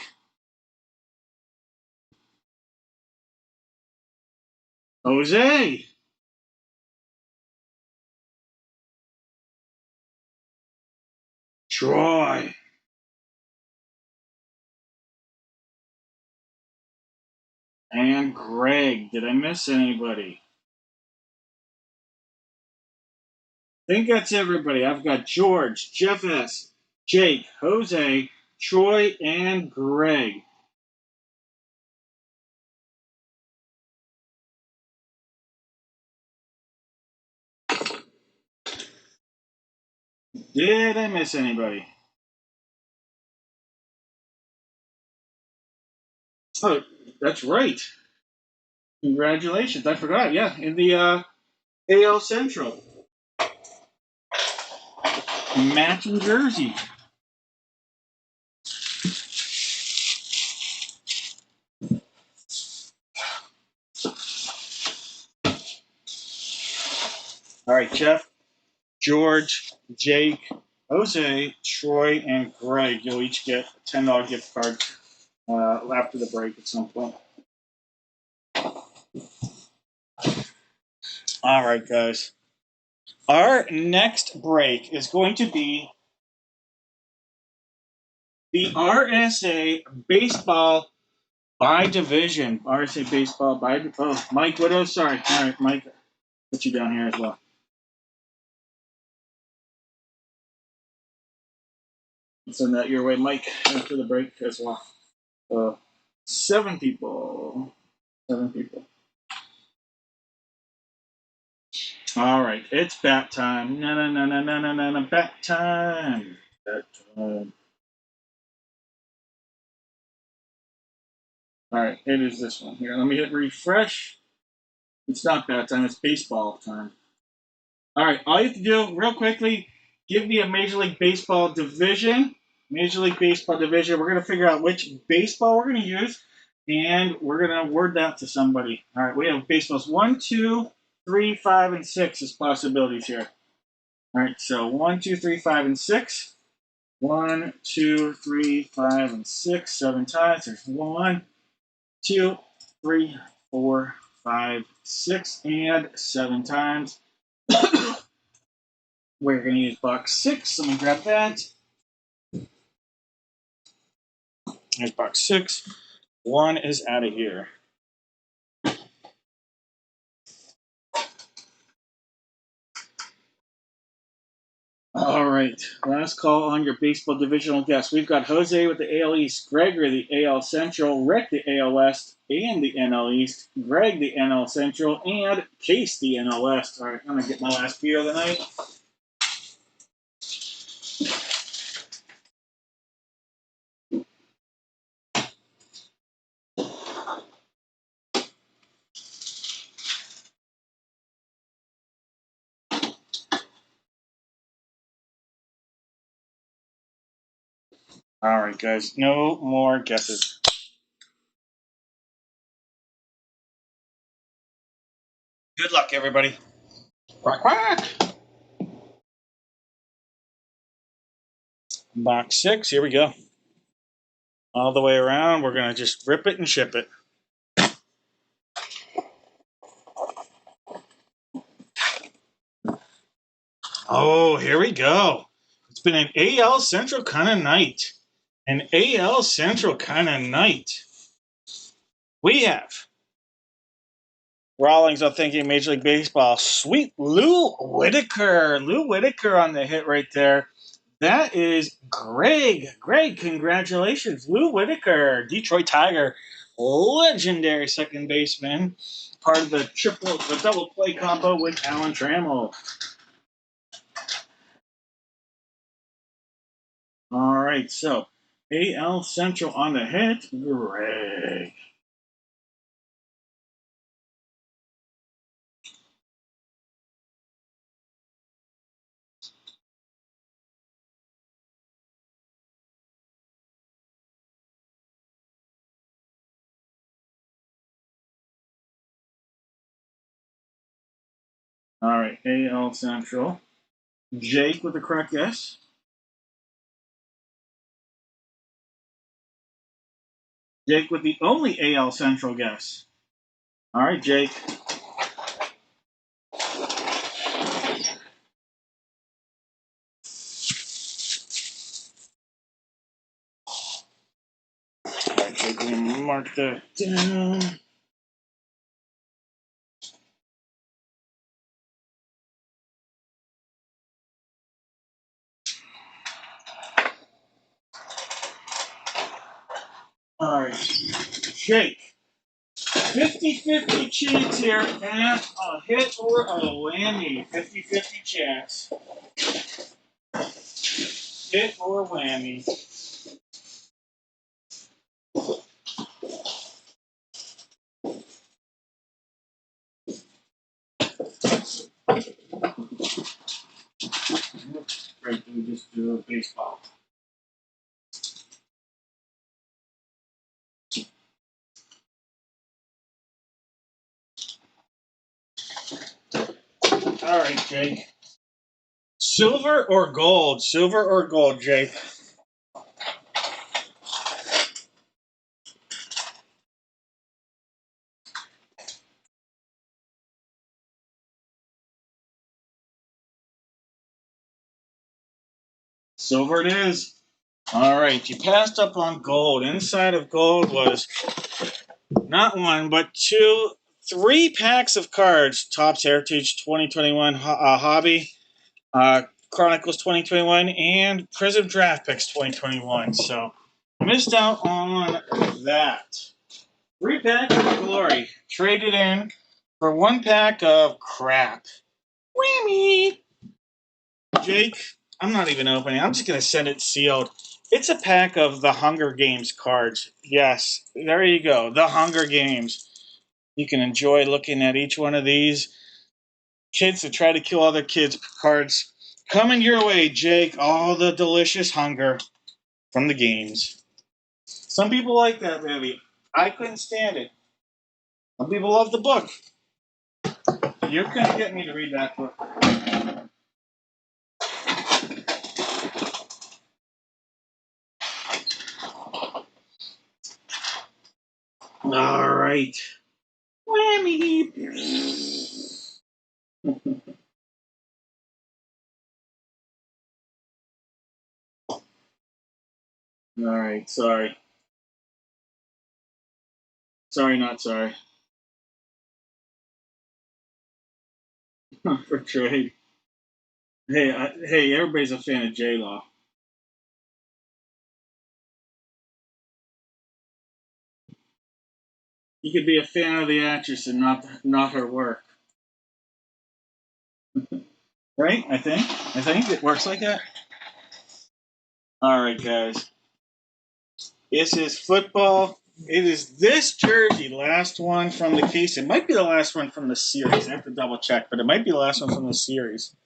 Jose. Troy. And Greg. Did I miss anybody? I think that's everybody. I've got George, Jeff S., Jake, Jose, Troy, and Greg. Did I miss anybody? Oh, that's right. Congratulations. I forgot. Yeah, in the AL Central. Matching jersey. All right, Jeff, George, Jake, Jose, Troy, and Greg. You'll each get a $10 gift card after the break at some point. All right, guys. Our next break is going to be the RSA Baseball by Division. RSA Baseball by... Oh, Mike Widow, sorry. All right, Mike, put you down here as well. Send that your way, Mike, after the break as well. 7 people. 7 people. All right, it's bat time. No, bat time. Bat time. All right, it is this one here. Let me hit refresh. It's not bat time, it's baseball time. All right, all you have to do, real quickly, give me a Major League Baseball division. Major League Baseball division. We're going to figure out which baseball we're going to use, and we're going to word that to somebody. All right, we have baseballs 1, 2, 3, 5, and 6 as possibilities here. All right, so 1, 2, 3, 5, and 6. 1, 2, 3, 5, and 6. 7 times. There's 1, 2, 3, 4, 5, 6, and 7 times. We're going to use box 6. Let me grab that. There's box 6. 1 is out of here. All right. Last call on your baseball divisional guess. We've got Jose with the AL East, Gregory the AL Central, Rick the AL West, and the NL East, Greg the NL Central, and Case the NL West. All right, I'm going to get my last beer of the night. All right, guys. No more guesses. Good luck, everybody. Quack, quack. Box 6. Here we go. All the way around. We're going to just rip it and ship it. Oh, here we go. It's been an AL Central kind of night. An AL Central kind of night. We have Rawlings, I'm thinking Major League Baseball. Sweet Lou Whitaker. Lou Whitaker on the hit right there. That is Greg. Greg, congratulations. Lou Whitaker, Detroit Tiger, legendary second baseman. Part of the double play combo with Alan Trammell. All right, so AL Central on the hit, Greg. All right, AL Central. Jake with the correct guess. Jake with the only AL Central guess. All right, Jake. All right, Jake, we're going to mark that down. All right, Jake. 50-50 chance here at a hit or a whammy. 50-50 chance. Hit or whammy. Right, we just do a baseball. All right, Jake. Silver or gold? Silver or gold, Jake? Silver it is. All right, you passed up on gold. Inside of gold was not one, but two, three packs of cards. Topps Heritage 2021 Hobby, Chronicles 2021, and Prism Draft Picks 2021. So, missed out on that. Three packs of glory traded in for one pack of crap. Whammy! Jake, I'm not even opening. I'm just going to send it sealed. It's a pack of the Hunger Games cards. Yes, there you go. The Hunger Games. You can enjoy looking at each one of these. Kids that try to kill other kids cards. Coming your way, Jake. All the delicious hunger from the games. Some people like that movie. I couldn't stand it. Some people love the book. You couldn't get me to read that book. All right. Whammy. All right. Sorry. Sorry, not sorry. For trade. Hey, everybody's a fan of J Law. You could be a fan of the actress and not her work, right? I think it works like that. All right, guys. This is football. It is this jersey, last one from the case. It might be the last one from the series. I have to double check, but it might be the last one from the series.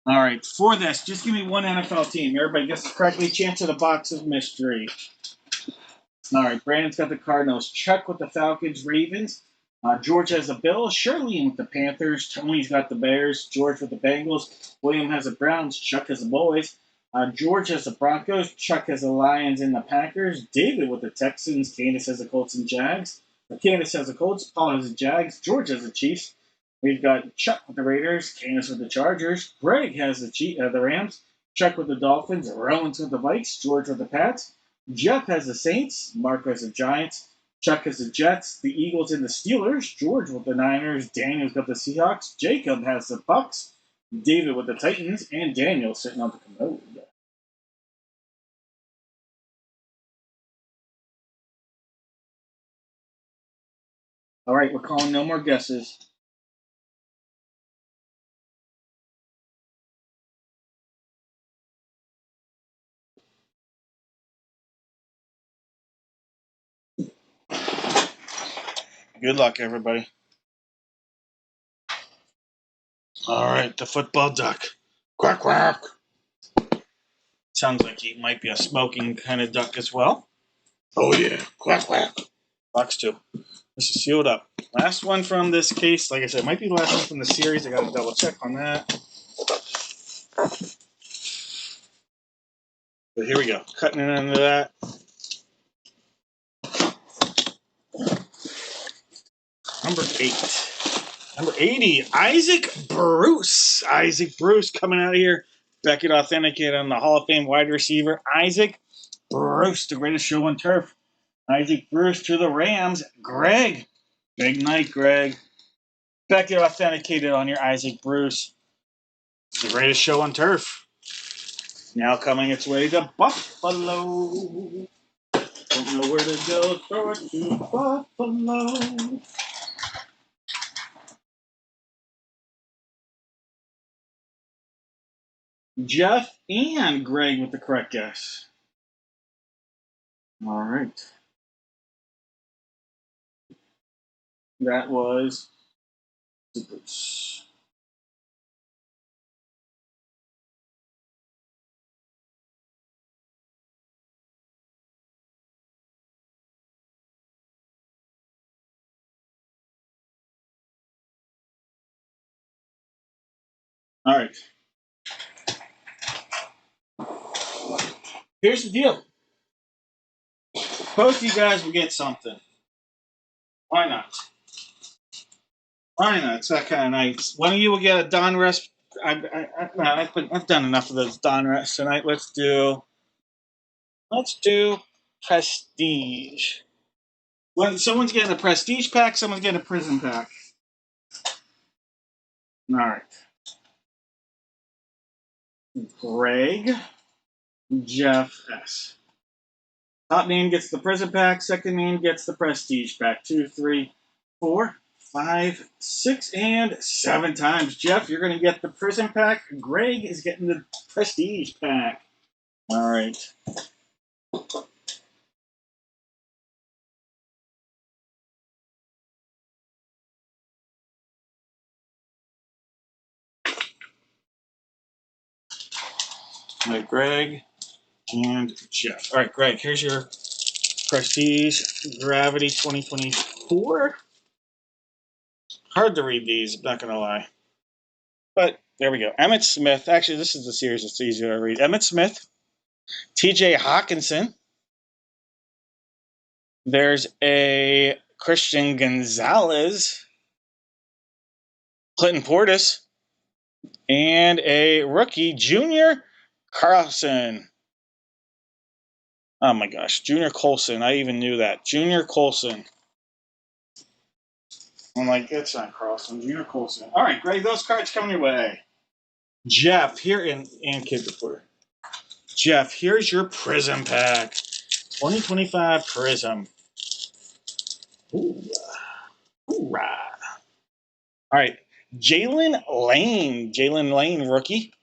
All right, for this, just give me one NFL team. Everybody guesses correctly. Chance at a box of mystery. All right, Brandon's got the Cardinals. Chuck with the Falcons, Ravens. George has the Bills. Charlene with the Panthers. Tony's got the Bears. George with the Bengals. William has the Browns. Chuck has the Boys. George has the Broncos. Chuck has the Lions and the Packers. David with the Texans. Candace has the Colts and Jags. Candace has the Colts. Paul has the Jags. George has the Chiefs. We've got Chuck with the Raiders. Candace with the Chargers. Greg has the Rams. Chuck with the Dolphins. Rowan's with the Vikes. George with the Pats. Jeff has the Saints. Mark has the Giants. Chuck has the Jets. The Eagles and the Steelers. George with the Niners. Daniel's got the Seahawks. Jacob has the Bucks. David with the Titans. And Daniel sitting on the commode. All right, we're calling no more guesses. Good luck, everybody. All right, the football duck. Quack, quack. Sounds like he might be a smoking kind of duck as well. Oh yeah, quack quack. Bucks too. This is sealed up. Last one from this case. Like I said, it might be the last one from the series. I got to double check on that. But here we go. Cutting it into that. Number 8. Number 80, Isaac Bruce. Isaac Bruce coming out of here. Beckett authenticated on the Hall of Fame wide receiver. Isaac Bruce, the greatest show on turf. Isaac Bruce to the Rams. Greg. Big night, Greg. Beckett authenticated on your Isaac Bruce. It's the greatest show on turf. Now coming its way to Buffalo. Don't know where to go. Throw it to Buffalo. Jeff and Greg with the correct guess. All right. That was Bruce. All right. Here's the deal. Both of you guys will get something. Why not? Why not? It's that kind of night. One of you will get a Don Rest. I've done enough of those Don Rest tonight. Let's do Prestige. Well, someone's getting a Prestige pack. Someone's getting a Prison pack. All right. Greg, Jeff S. Top name gets the Prison pack. Second name gets the Prestige pack. 2, 3, 4, 5, 6, and 7 times. Jeff, you're going to get the Prison pack. Greg is getting the Prestige pack. All right. All right, Greg and Jeff. All right, Greg, here's your Prestige Gravity 2024. Hard to read these, I'm not going to lie. But there we go. Emmett Smith. Actually, this is the series that's easier to read. Emmett Smith, TJ Hawkinson. There's a Christian Gonzalez, Clinton Portis, and a rookie, Junior Carlson. Oh my gosh, Junior Colson. I even knew that. Junior Colson. I'm like, it's not Carlson. Junior Colson. All right, Greg, those cards coming your way. Jeff, here and Kid Reporter. Jeff, here's your Prism pack. 2025 Prism. Ooh. Hoorah. All right, Jalen Lane. Jalen Lane, rookie.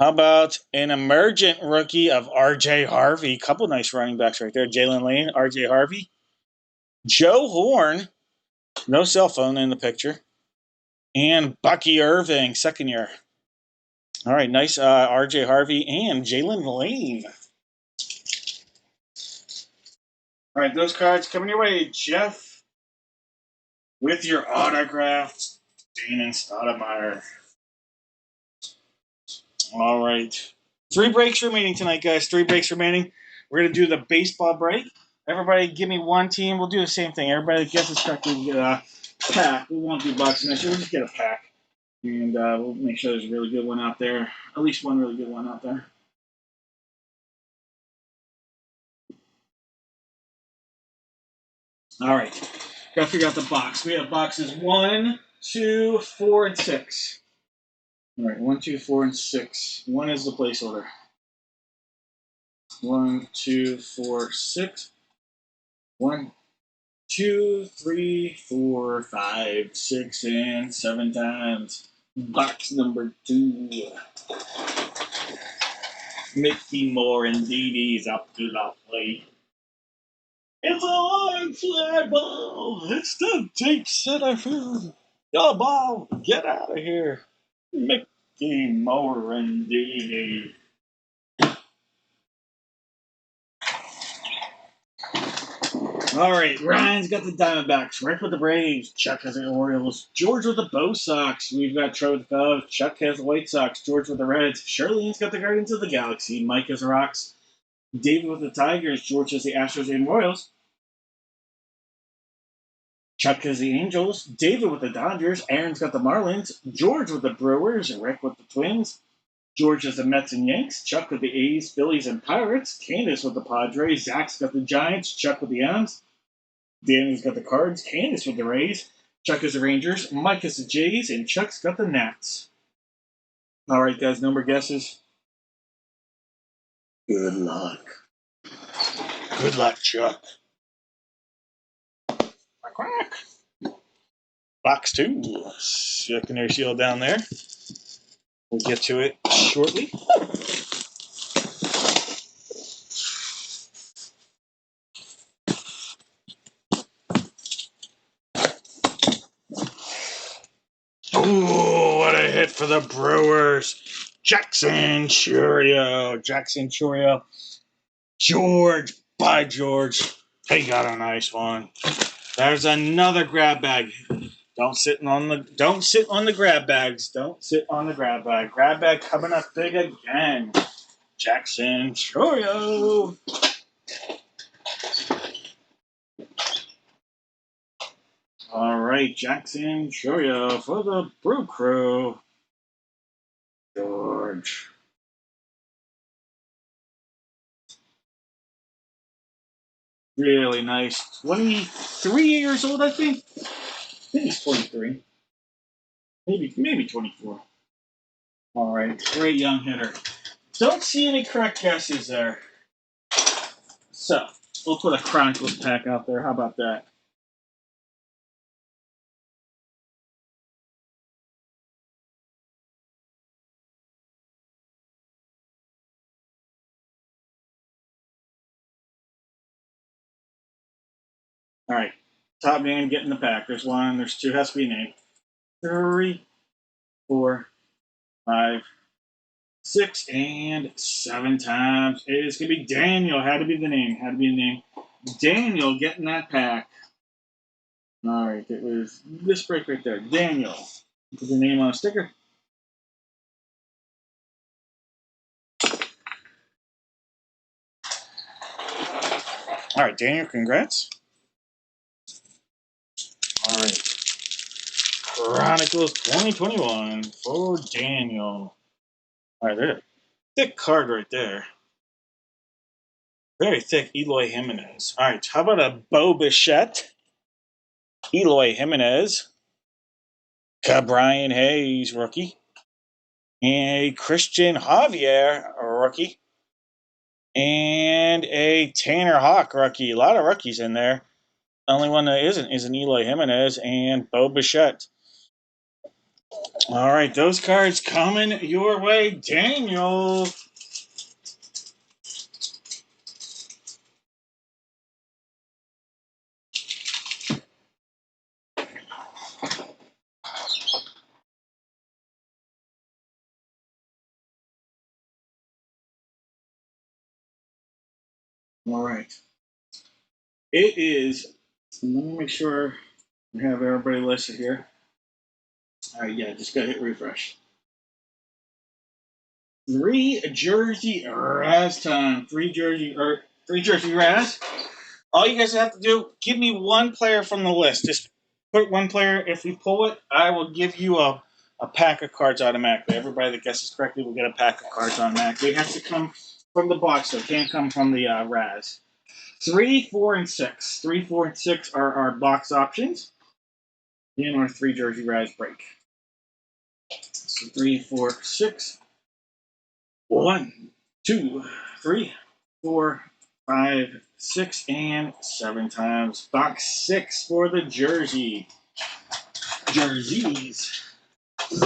How about an emergent rookie of R.J. Harvey? Couple nice running backs right there. Jalen Lane, R.J. Harvey. Joe Horn. No cell phone in the picture. And Bucky Irving, second year. All right, nice R.J. Harvey and Jalen Lane. All right, those cards coming your way, Jeff, with your autographed Damon Stoudemire. All right. 3 breaks remaining tonight, guys. 3 breaks remaining. We're going to do the baseball break. Everybody give me one team. We'll do the same thing. Everybody that guesses correctly will get a pack. We won't do boxing this year. We'll just get a pack. And we'll make sure there's a really good one out there. At least one really good one out there. All right. Got to figure out the box. We have boxes 1, 2, 4, and 6. All right, 1, 2, 4, and 6. 1 is the placeholder. 1, 2, 4, 6. 1, 2, 3, 4, 5, 6, and 7 times. Box number 2. Mickey Moore and Dee Dee's up to the plate. It's a line fly ball. It's the deep center field. Your ball, get out of here. Mickey Moore and Dee Dee. All right, Ryan's got the Diamondbacks. Rick with the Braves. Chuck has the Orioles. George with the Bo Sox. We've got Troy with the Cubs. Chuck has the White Sox. George with the Reds. Shirley's got the Guardians of the Galaxy. Mike has the Rocks. David with the Tigers. George has the Astros and Royals. Chuck has the Angels. David with the Dodgers. Aaron's got the Marlins. George with the Brewers. Rick with the Twins. George has the Mets and Yanks. Chuck with the A's, Phillies, and Pirates. Candace with the Padres. Zach's got the Giants. Chuck with the M's. Danny's got the Cards. Candace with the Rays. Chuck has the Rangers. Mike has the Jays. And Chuck's got the Nats. All right, guys, number guesses. Good luck. Good luck, Chuck. Quack, quack. Box 2. Secondary seal down there. We'll get to it shortly. Ooh, what a hit for the Brewers. Jackson Churio. George. By George. He got a nice one. There's another grab bag. Don't sit on the grab bags. Don't sit on the grab bag. Grab bag coming up big again. Jackson Churio. All right, Jackson Churio for the Brew Crew. George. Really nice. 23 years old, I think. I think he's 23. Maybe 24. All right, great young hitter. Don't see any correct guesses there. So, we'll put a Chronicles pack out there. How about that? All right, top name getting the pack. There's one, there's two, has to be a name. 3, 4, 5, 6, and 7 times. It's going to be Daniel. Had to be the name. Daniel getting that pack. All right, it was this break right there. Daniel. Put the name on a sticker. All right, Daniel, congrats. All right. Chronicles 2021 for Daniel. All right, there. Thick card right there. Very thick Eloy Jimenez. All right, how about a Bo Bichette? Eloy Jimenez. Brian Hayes, rookie. And a Christian Javier, rookie. And a Tanner Hawk, rookie. A lot of rookies in there. The only one that isn't is an Eloy Jimenez and Bo Bichette. All right, those cards coming your way, Daniel. All right. It is, let me make sure we have everybody listed here. All right, yeah, just got to hit refresh. 3 jersey Raz time. 3 jersey Raz. All you guys have to do, give me one player from the list. Just put one player. If we pull it, I will give you a pack of cards automatically. Everybody that guesses correctly will get a pack of cards automatically. It has to come from the box, though. It can't come from the Raz. 3, 4, and 6. 3, 4, and 6 are our box options in our 3 jersey Raz break. So 3, 4, 6. 1, 2, 3, 4, 5, 6, and 7 times. Box 6 for the jersey. Jerseys. As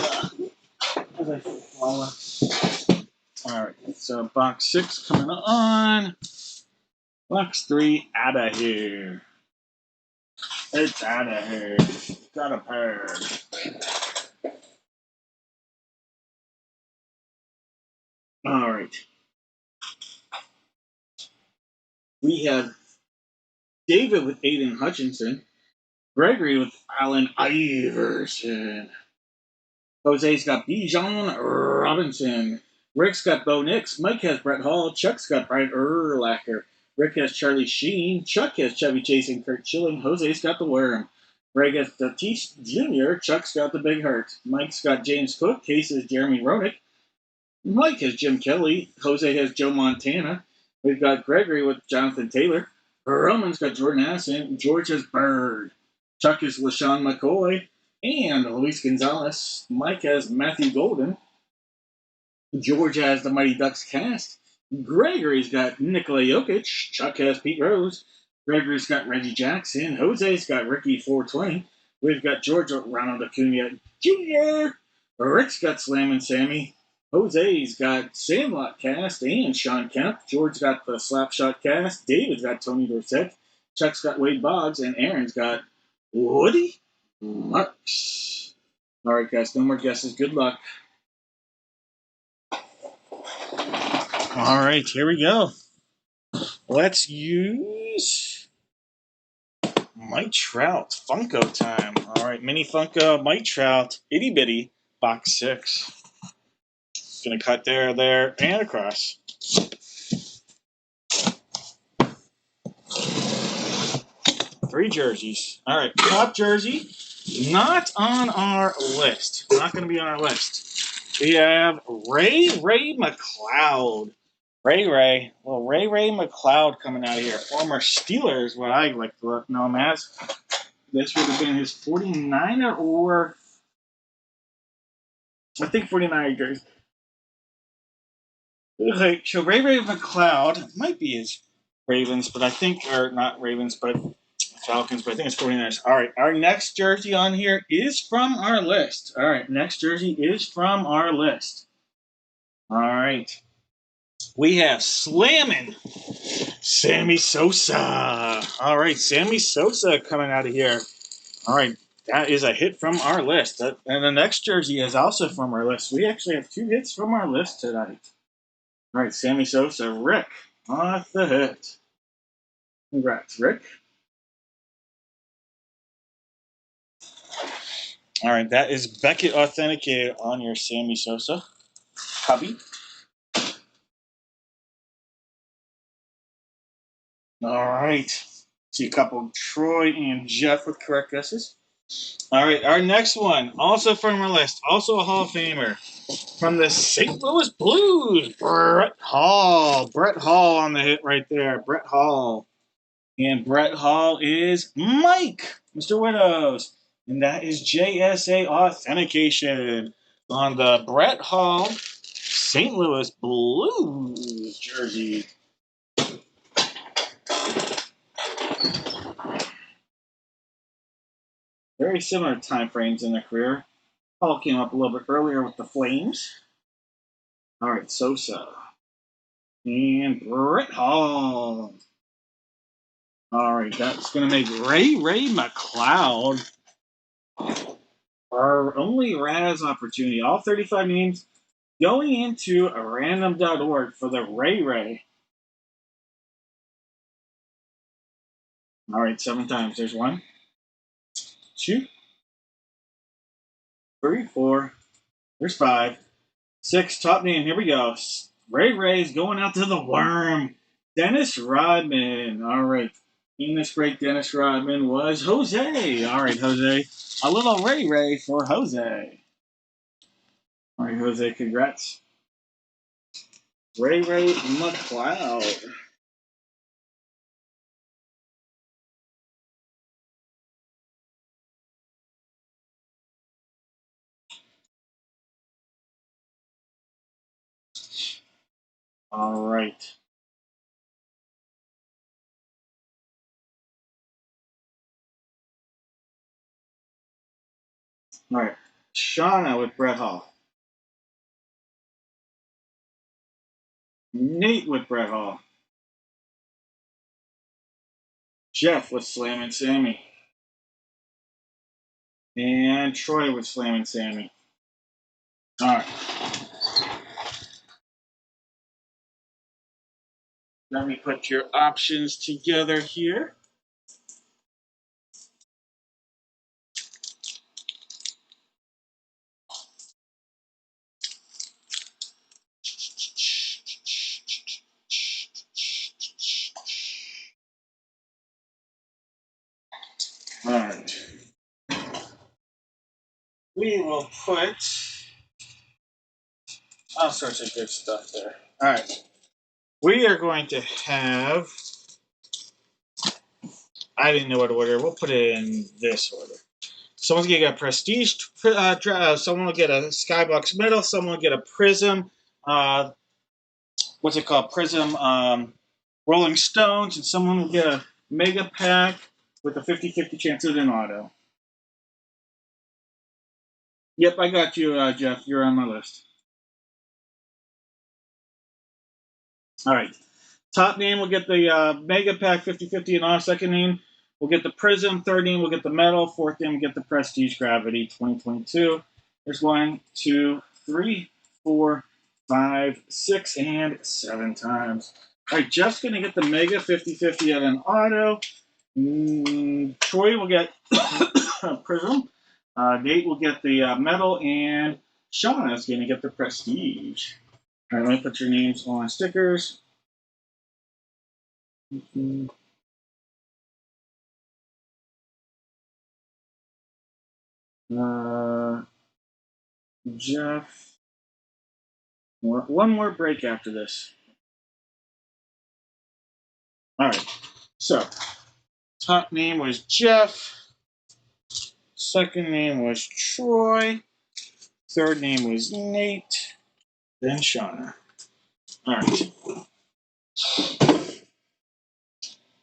I fall. All right, so box 6 coming on. Box 3 out of here. It's out of here. Got a pair. All right. We have David with Aiden Hutchinson. Gregory with Allen Iverson. Jose's got Bijan Robinson. Rick's got Bo Nix. Mike has Brett Hall. Chuck's got Brian Urlacher. Rick has Charlie Sheen. Chuck has Chevy Chase and Kurt Schilling. Jose's got the Worm. Greg has Tatis Jr. Chuck's got the Big Hurt. Mike's got James Cook. Case has Jeremy Roenick. Mike has Jim Kelly. Jose has Joe Montana. We've got Gregory with Jonathan Taylor. Roman's got Jordan Addison. George has Bird. Chuck has LaShawn McCoy and Luis Gonzalez. Mike has Matthew Golden. George has the Mighty Ducks cast. Gregory's got Nikola Jokic. Chuck has Pete Rose. Gregory's got Reggie Jackson. Jose's got Ricky 420. We've got George Ronald Acuna Jr. Rick's got Slam and Sammy. Jose's got Sandlot cast and Sean Kemp. George's got the Slapshot cast. David's got Tony Dorsett. Chuck's got Wade Boggs. And Aaron's got Woody Marks. All right, guys, no more guesses. Good luck. All right, here we go. Let's use Mike Trout. Funko time. All right, mini Funko Mike Trout. Itty bitty. Box 6. Gonna cut there, and across. Three jerseys. All right, top jersey. Not on our list. Not going to be on our list. We have Ray McCloud. Ray McCloud coming out of here. Former Steelers, what I like to know him as. This would have been his 49er or I think 49er jersey. Okay, so Ray McCloud might be his Ravens, but I think, or not Ravens, but Falcons, but I think it's 49ers. All right, our next jersey on here is from our list. All right, next jersey is from our list. All right. We have Slammin' Sammy Sosa. All right, Sammy Sosa coming out of here. All right, that is a hit from our list. And the next jersey is also from our list. We actually have 2 hits from our list tonight. All right, Sammy Sosa, Rick, off the hit. Congrats, Rick. All right, that is Beckett authenticated on your Sammy Sosa. Cubby. All right. See a couple Troy and Jeff with correct guesses. All right, our next one, also from our list, also a Hall of Famer. From the St. Louis Blues, Brett Hall. Brett Hall on the hit right there. Brett Hall. And Brett Hall is Mike, Mr. Widows. And that is JSA authentication on the Brett Hall St. Louis Blues jersey. Very similar time frames in their career. Hall came up a little bit earlier with the Flames. All right, Sosa. And Brett Hall. All right, that's going to make Ray McCloud our only Raz opportunity. All 35 names going into a random.org for the Ray. All right, 7 times. There's 1, 2, 3, 4. There's 5, 6. Top name. Here we go. Ray's going out to the Worm. Dennis Rodman. All right. In this break, Dennis Rodman was Jose. All right, Jose. A little Ray for Jose. All right, Jose, congrats. Ray McCloud. All right. All right. Shauna with Brett Hall. Nate with Brett Hall. Jeff with Slam and Sammy. And Troy with Slam and Sammy. All right. Let me put your options together here. we will put all sorts of good stuff there. All right. We are going to have. I didn't know what order. We'll put it in this order. Someone's gonna get a prestige. Someone will get a skybox medal. Someone will get a prism. What's it called? Prism. Rolling Stones, and someone will get a mega pack with a 50-50 chance at an auto. Yep, I got you, Jeff. You're on my list. All right. Top name will get the Mega Pack 50-50 and off. Second name will get the Prism. Third name will get the Medal. Fourth name will get the Prestige Gravity 2022. There's 1, 2, 3, 4, 5, 6, and 7 times. All right, Jeff's going to get the Mega 50-50 at an auto. Troy will get Prism. Nate will get the Medal. And Shauna is going to get the Prestige. All right, let me put your names on stickers. Jeff. One more break after this. All right. So, top name was Jeff. Second name was Troy. Third name was Nate. Then Shauna. All right.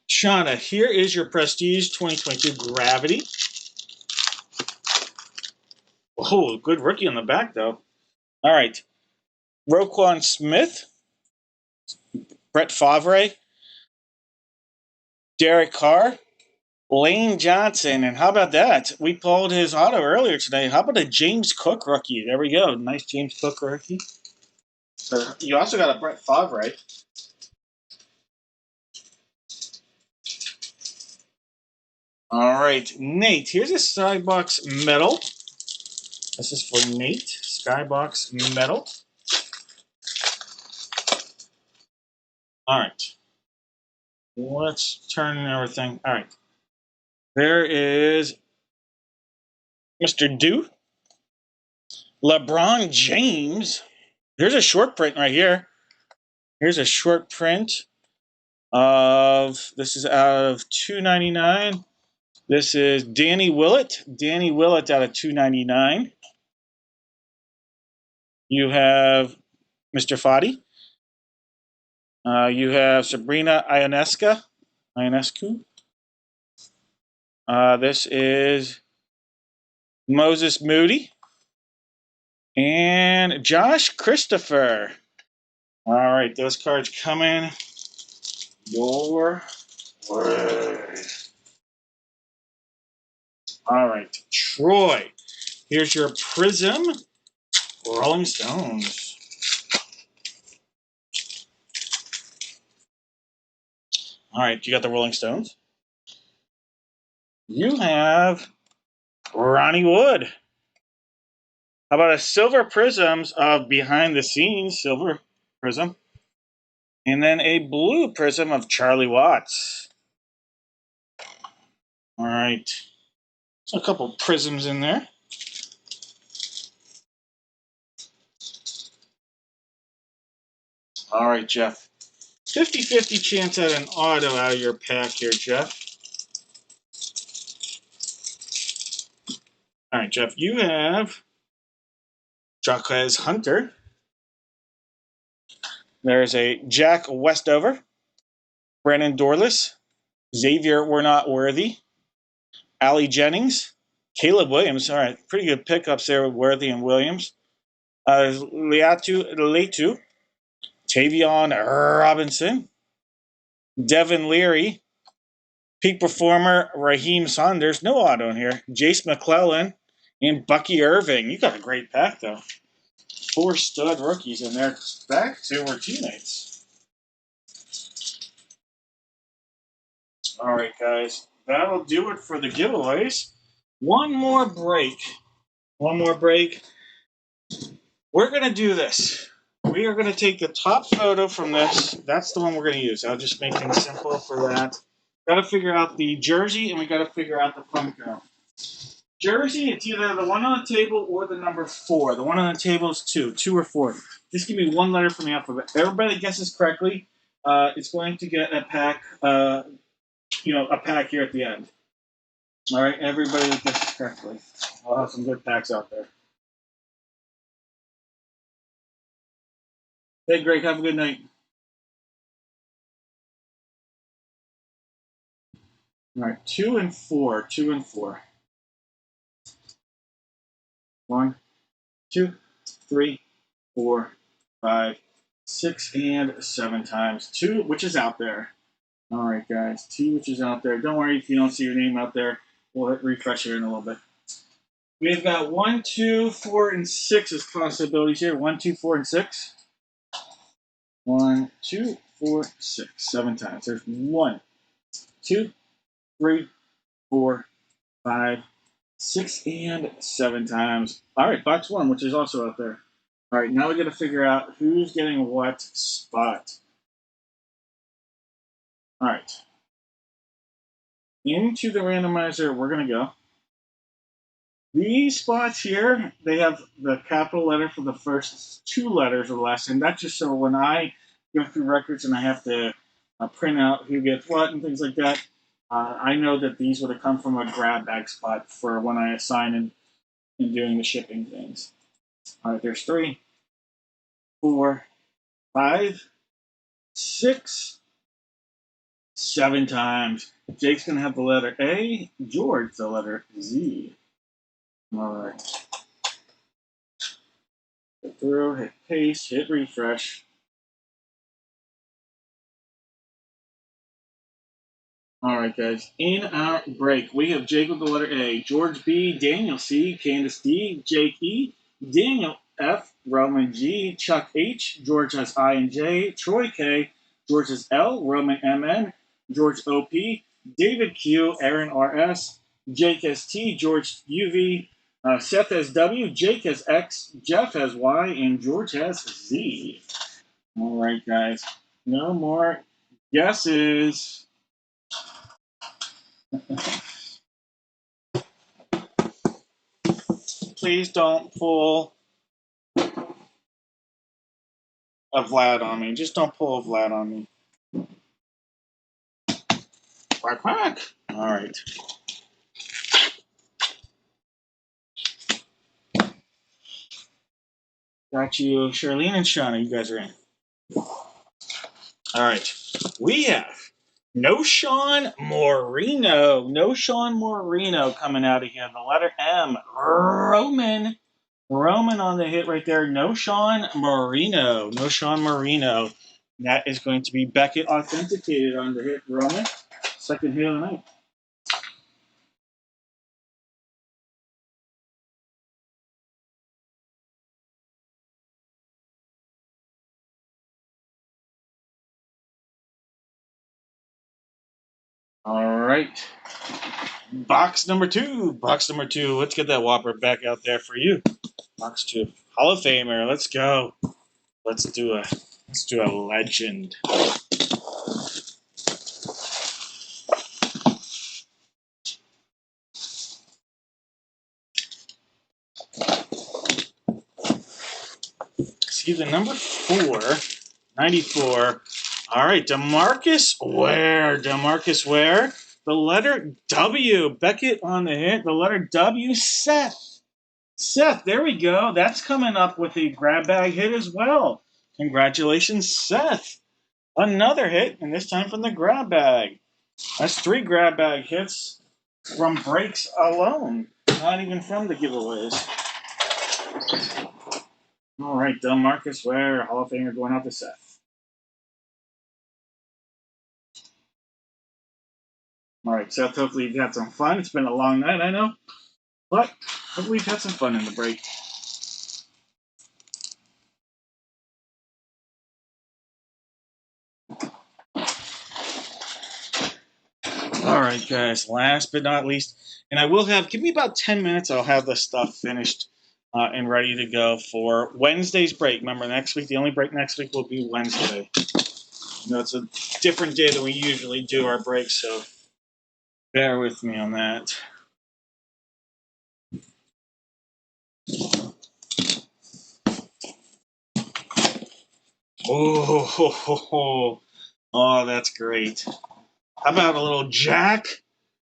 Shauna, here is your Prestige 2022 Gravity. Oh, good rookie on the back, though. All right. Roquan Smith. Brett Favre. Derek Carr. Lane Johnson, and how about that? We pulled his auto earlier today. How about a James Cook rookie? There we go. Nice James Cook rookie. So you also got a Brett Favre. All right, Nate. Here's a Skybox medal. This is for Nate. Skybox medal. All right. Let's turn everything. All right. There is Mr. Dew. LeBron James. Here's a short print right here. Here's a short print of, this is out of $2.99. This is Danny Willett. Danny Willett out of $2.99. You have Mr. Fadi. You have Sabrina Ionescu. This is Moses Moody. And Josh Christopher. All right, those cards coming your way. All right, Troy. Here's your Prism Rolling Stones. All right, you got the Rolling Stones. You have Ronnie Wood. How about a silver prisms of behind the scenes silver prism? And then a blue prism of Charlie Watts. All right. So a couple prisms in there. All right, Jeff. 50-50 chance at an auto out of your pack here, Jeff. All right, Jeff. You have Jaquez Hunter. There's a Jack Westover. Brandon Dorless. Xavier We're Not Worthy. Allie Jennings. Caleb Williams. All right, pretty good pickups there with Worthy and Williams. Leatu. Tavion Robinson. Devin Leary. Peak performer Raheem Saunders. No auto in here. Jace McClellan. And Bucky Irving. You got a great pack, though. 4 stud rookies in there. Back to our teammates. All right, guys. That'll do it for the giveaways. One more break. We're going to do this. We are going to take the top photo from this. That's the one we're going to use. I'll just make things simple for that. Got to figure out the jersey, and we got to figure out the Funko. Jersey, it's either the one on the table or the number 4. The one on the table is 2. 2 or 4. Just give me one letter from the alphabet. Everybody that guesses correctly is going to get a pack, a pack here at the end. All right, everybody that guesses correctly. I'll have some good packs out there. Hey, Greg, have a good night. All right, 2 and 4. 2 and 4. 1, 2, 3, 4, 5, 6, and 7 times. 2, which is out there. All right, guys. 2, which is out there. Don't worry if you don't see your name out there. We'll hit refresh here in a little bit. We've got 1, 2, 4, and 6 as possibilities here. 1, 2, 4, and 6. 1, 2, 4, 6. 7 times. There's 1, 2, 3, 4, 5, 6, and 7 times. All right, box 1, which is also out there. All right, now we got to figure out who's getting what spot. All right. Into the randomizer, we're going to go. These spots here, they have the capital letter for the first 2 letters of the last name. That's just so when I go through records and I have to print out who gets what and things like that, I know that these would have come from a grab bag spot for when I assign and doing the shipping things. All right, there's 3, 4, 5, 6, 7 times. Jake's going to have the letter A, George the letter Z. All right. Hit through, hit paste, hit refresh. All right, guys. In our break, we have Jake with the letter A, George B, Daniel C, Candace D, Jake E, Daniel F, Roman G, Chuck H, George has I and J, Troy K, George has L, Roman MN, George OP, David Q, Aaron RS, Jake has T, George UV, Seth has W, Jake has X, Jeff has Y, and George has Z. All right, guys. No more guesses. Please don't pull a Vlad on me. Just don't pull a Vlad on me. Quack, quack. All right. Got you, Charlene and Shauna. You guys are in. All right. We have No Sean Moreno. No Sean Moreno coming out of here. The letter M. Roman. Roman on the hit right there. No Sean Marino. No Sean Marino. That is going to be Beckett authenticated on the hit. Roman. Second hit of the night. All right. Box number 2. Box number 2. Let's get that Whopper back out there for you. Box 2. Hall of Famer. Let's go. Let's do a legend. See the number 4, 94. All right, DeMarcus Ware. DeMarcus Ware. The letter W. Beckett on the hit. The letter W. Seth. Seth, there we go. That's coming up with a grab bag hit as well. Congratulations, Seth. Another hit, and this time from the grab bag. That's 3 grab bag hits from breaks alone, not even from the giveaways. All right, DeMarcus Ware, Hall of Famer, going out to Seth. All right, Seth, hopefully you've had some fun. It's been a long night, I know, but hopefully you've had some fun in the break. All right, guys, last but not least, and I will have, give me about 10 minutes, I'll have this stuff finished and ready to go for Wednesday's break. Remember, next week, the only break next week will be Wednesday. You know, it's a different day than we usually do our breaks, so bear with me on that. Oh, oh, that's great. How about a little Jack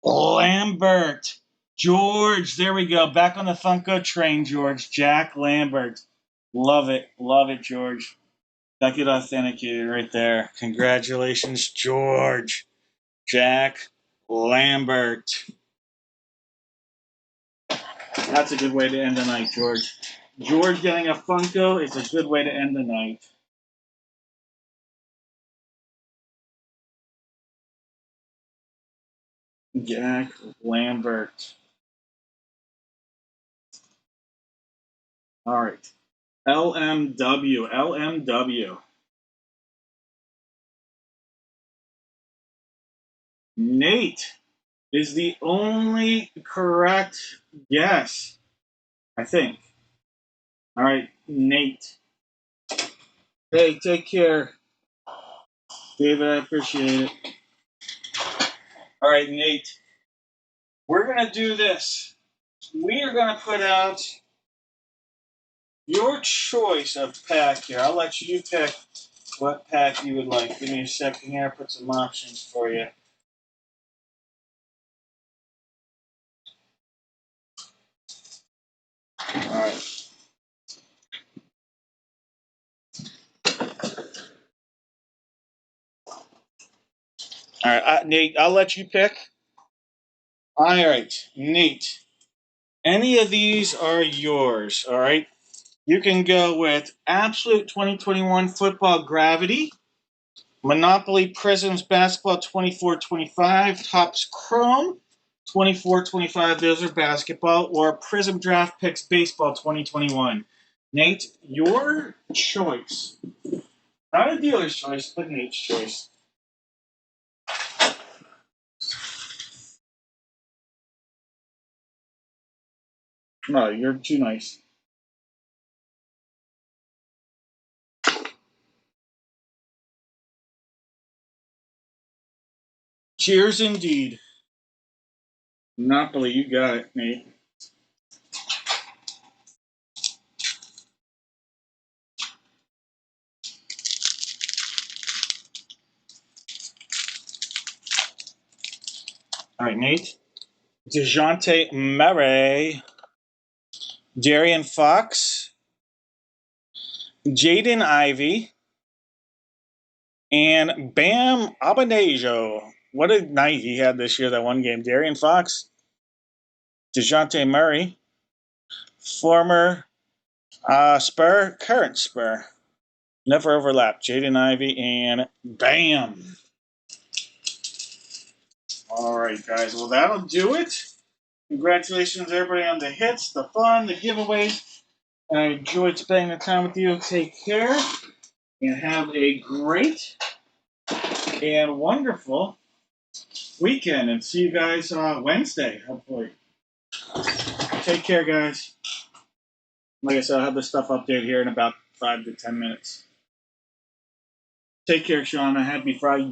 Lambert? George, there we go. Back on the Funko train, George. Jack Lambert. Love it. Love it, George. Got it authenticated right there. Congratulations, George. Jack Lambert. That's a good way to end the night, George. George getting a Funko is a good way to end the night. Jack Lambert. All right. LMW. LMW. Nate is the only correct guess, I think. All right, Nate. Hey, take care. David, I appreciate it. All right, Nate. We're going to do this. We are going to put out your choice of pack here. I'll let you pick what pack you would like. Give me a second here. Put some options for you. All right. All right, Nate, I'll let you pick. All right, Nate. Any of these are yours, all right? You can go with Absolute 2021 Football Gravity, Monopoly Prisms Basketball 24-25, Topps Chrome 24-25, those are basketball, or Prism Draft Picks Baseball 2021. Nate, your choice. Not a dealer's choice, but Nate's choice. No, you're too nice. Cheers indeed. Monopoly, you got it, Nate. All right, Nate. DeJounte Murray, Darian Fox, Jaden Ivey, and Bam Adebayo. What a night he had this year, that one game. Darian Fox, DeJounte Murray, former Spur, current Spur. Never overlapped. Jaden Ivey and Bam. All right, guys. Well, that'll do it. Congratulations, everybody, on the hits, the fun, the giveaways. I enjoyed spending the time with you. Take care and have a great and wonderful weekend. And see you guys Wednesday, hopefully. Take care, guys. Like I said, I'll have the stuff updated here in about 5 to 10 minutes. Take care, Shauna. Happy Friday.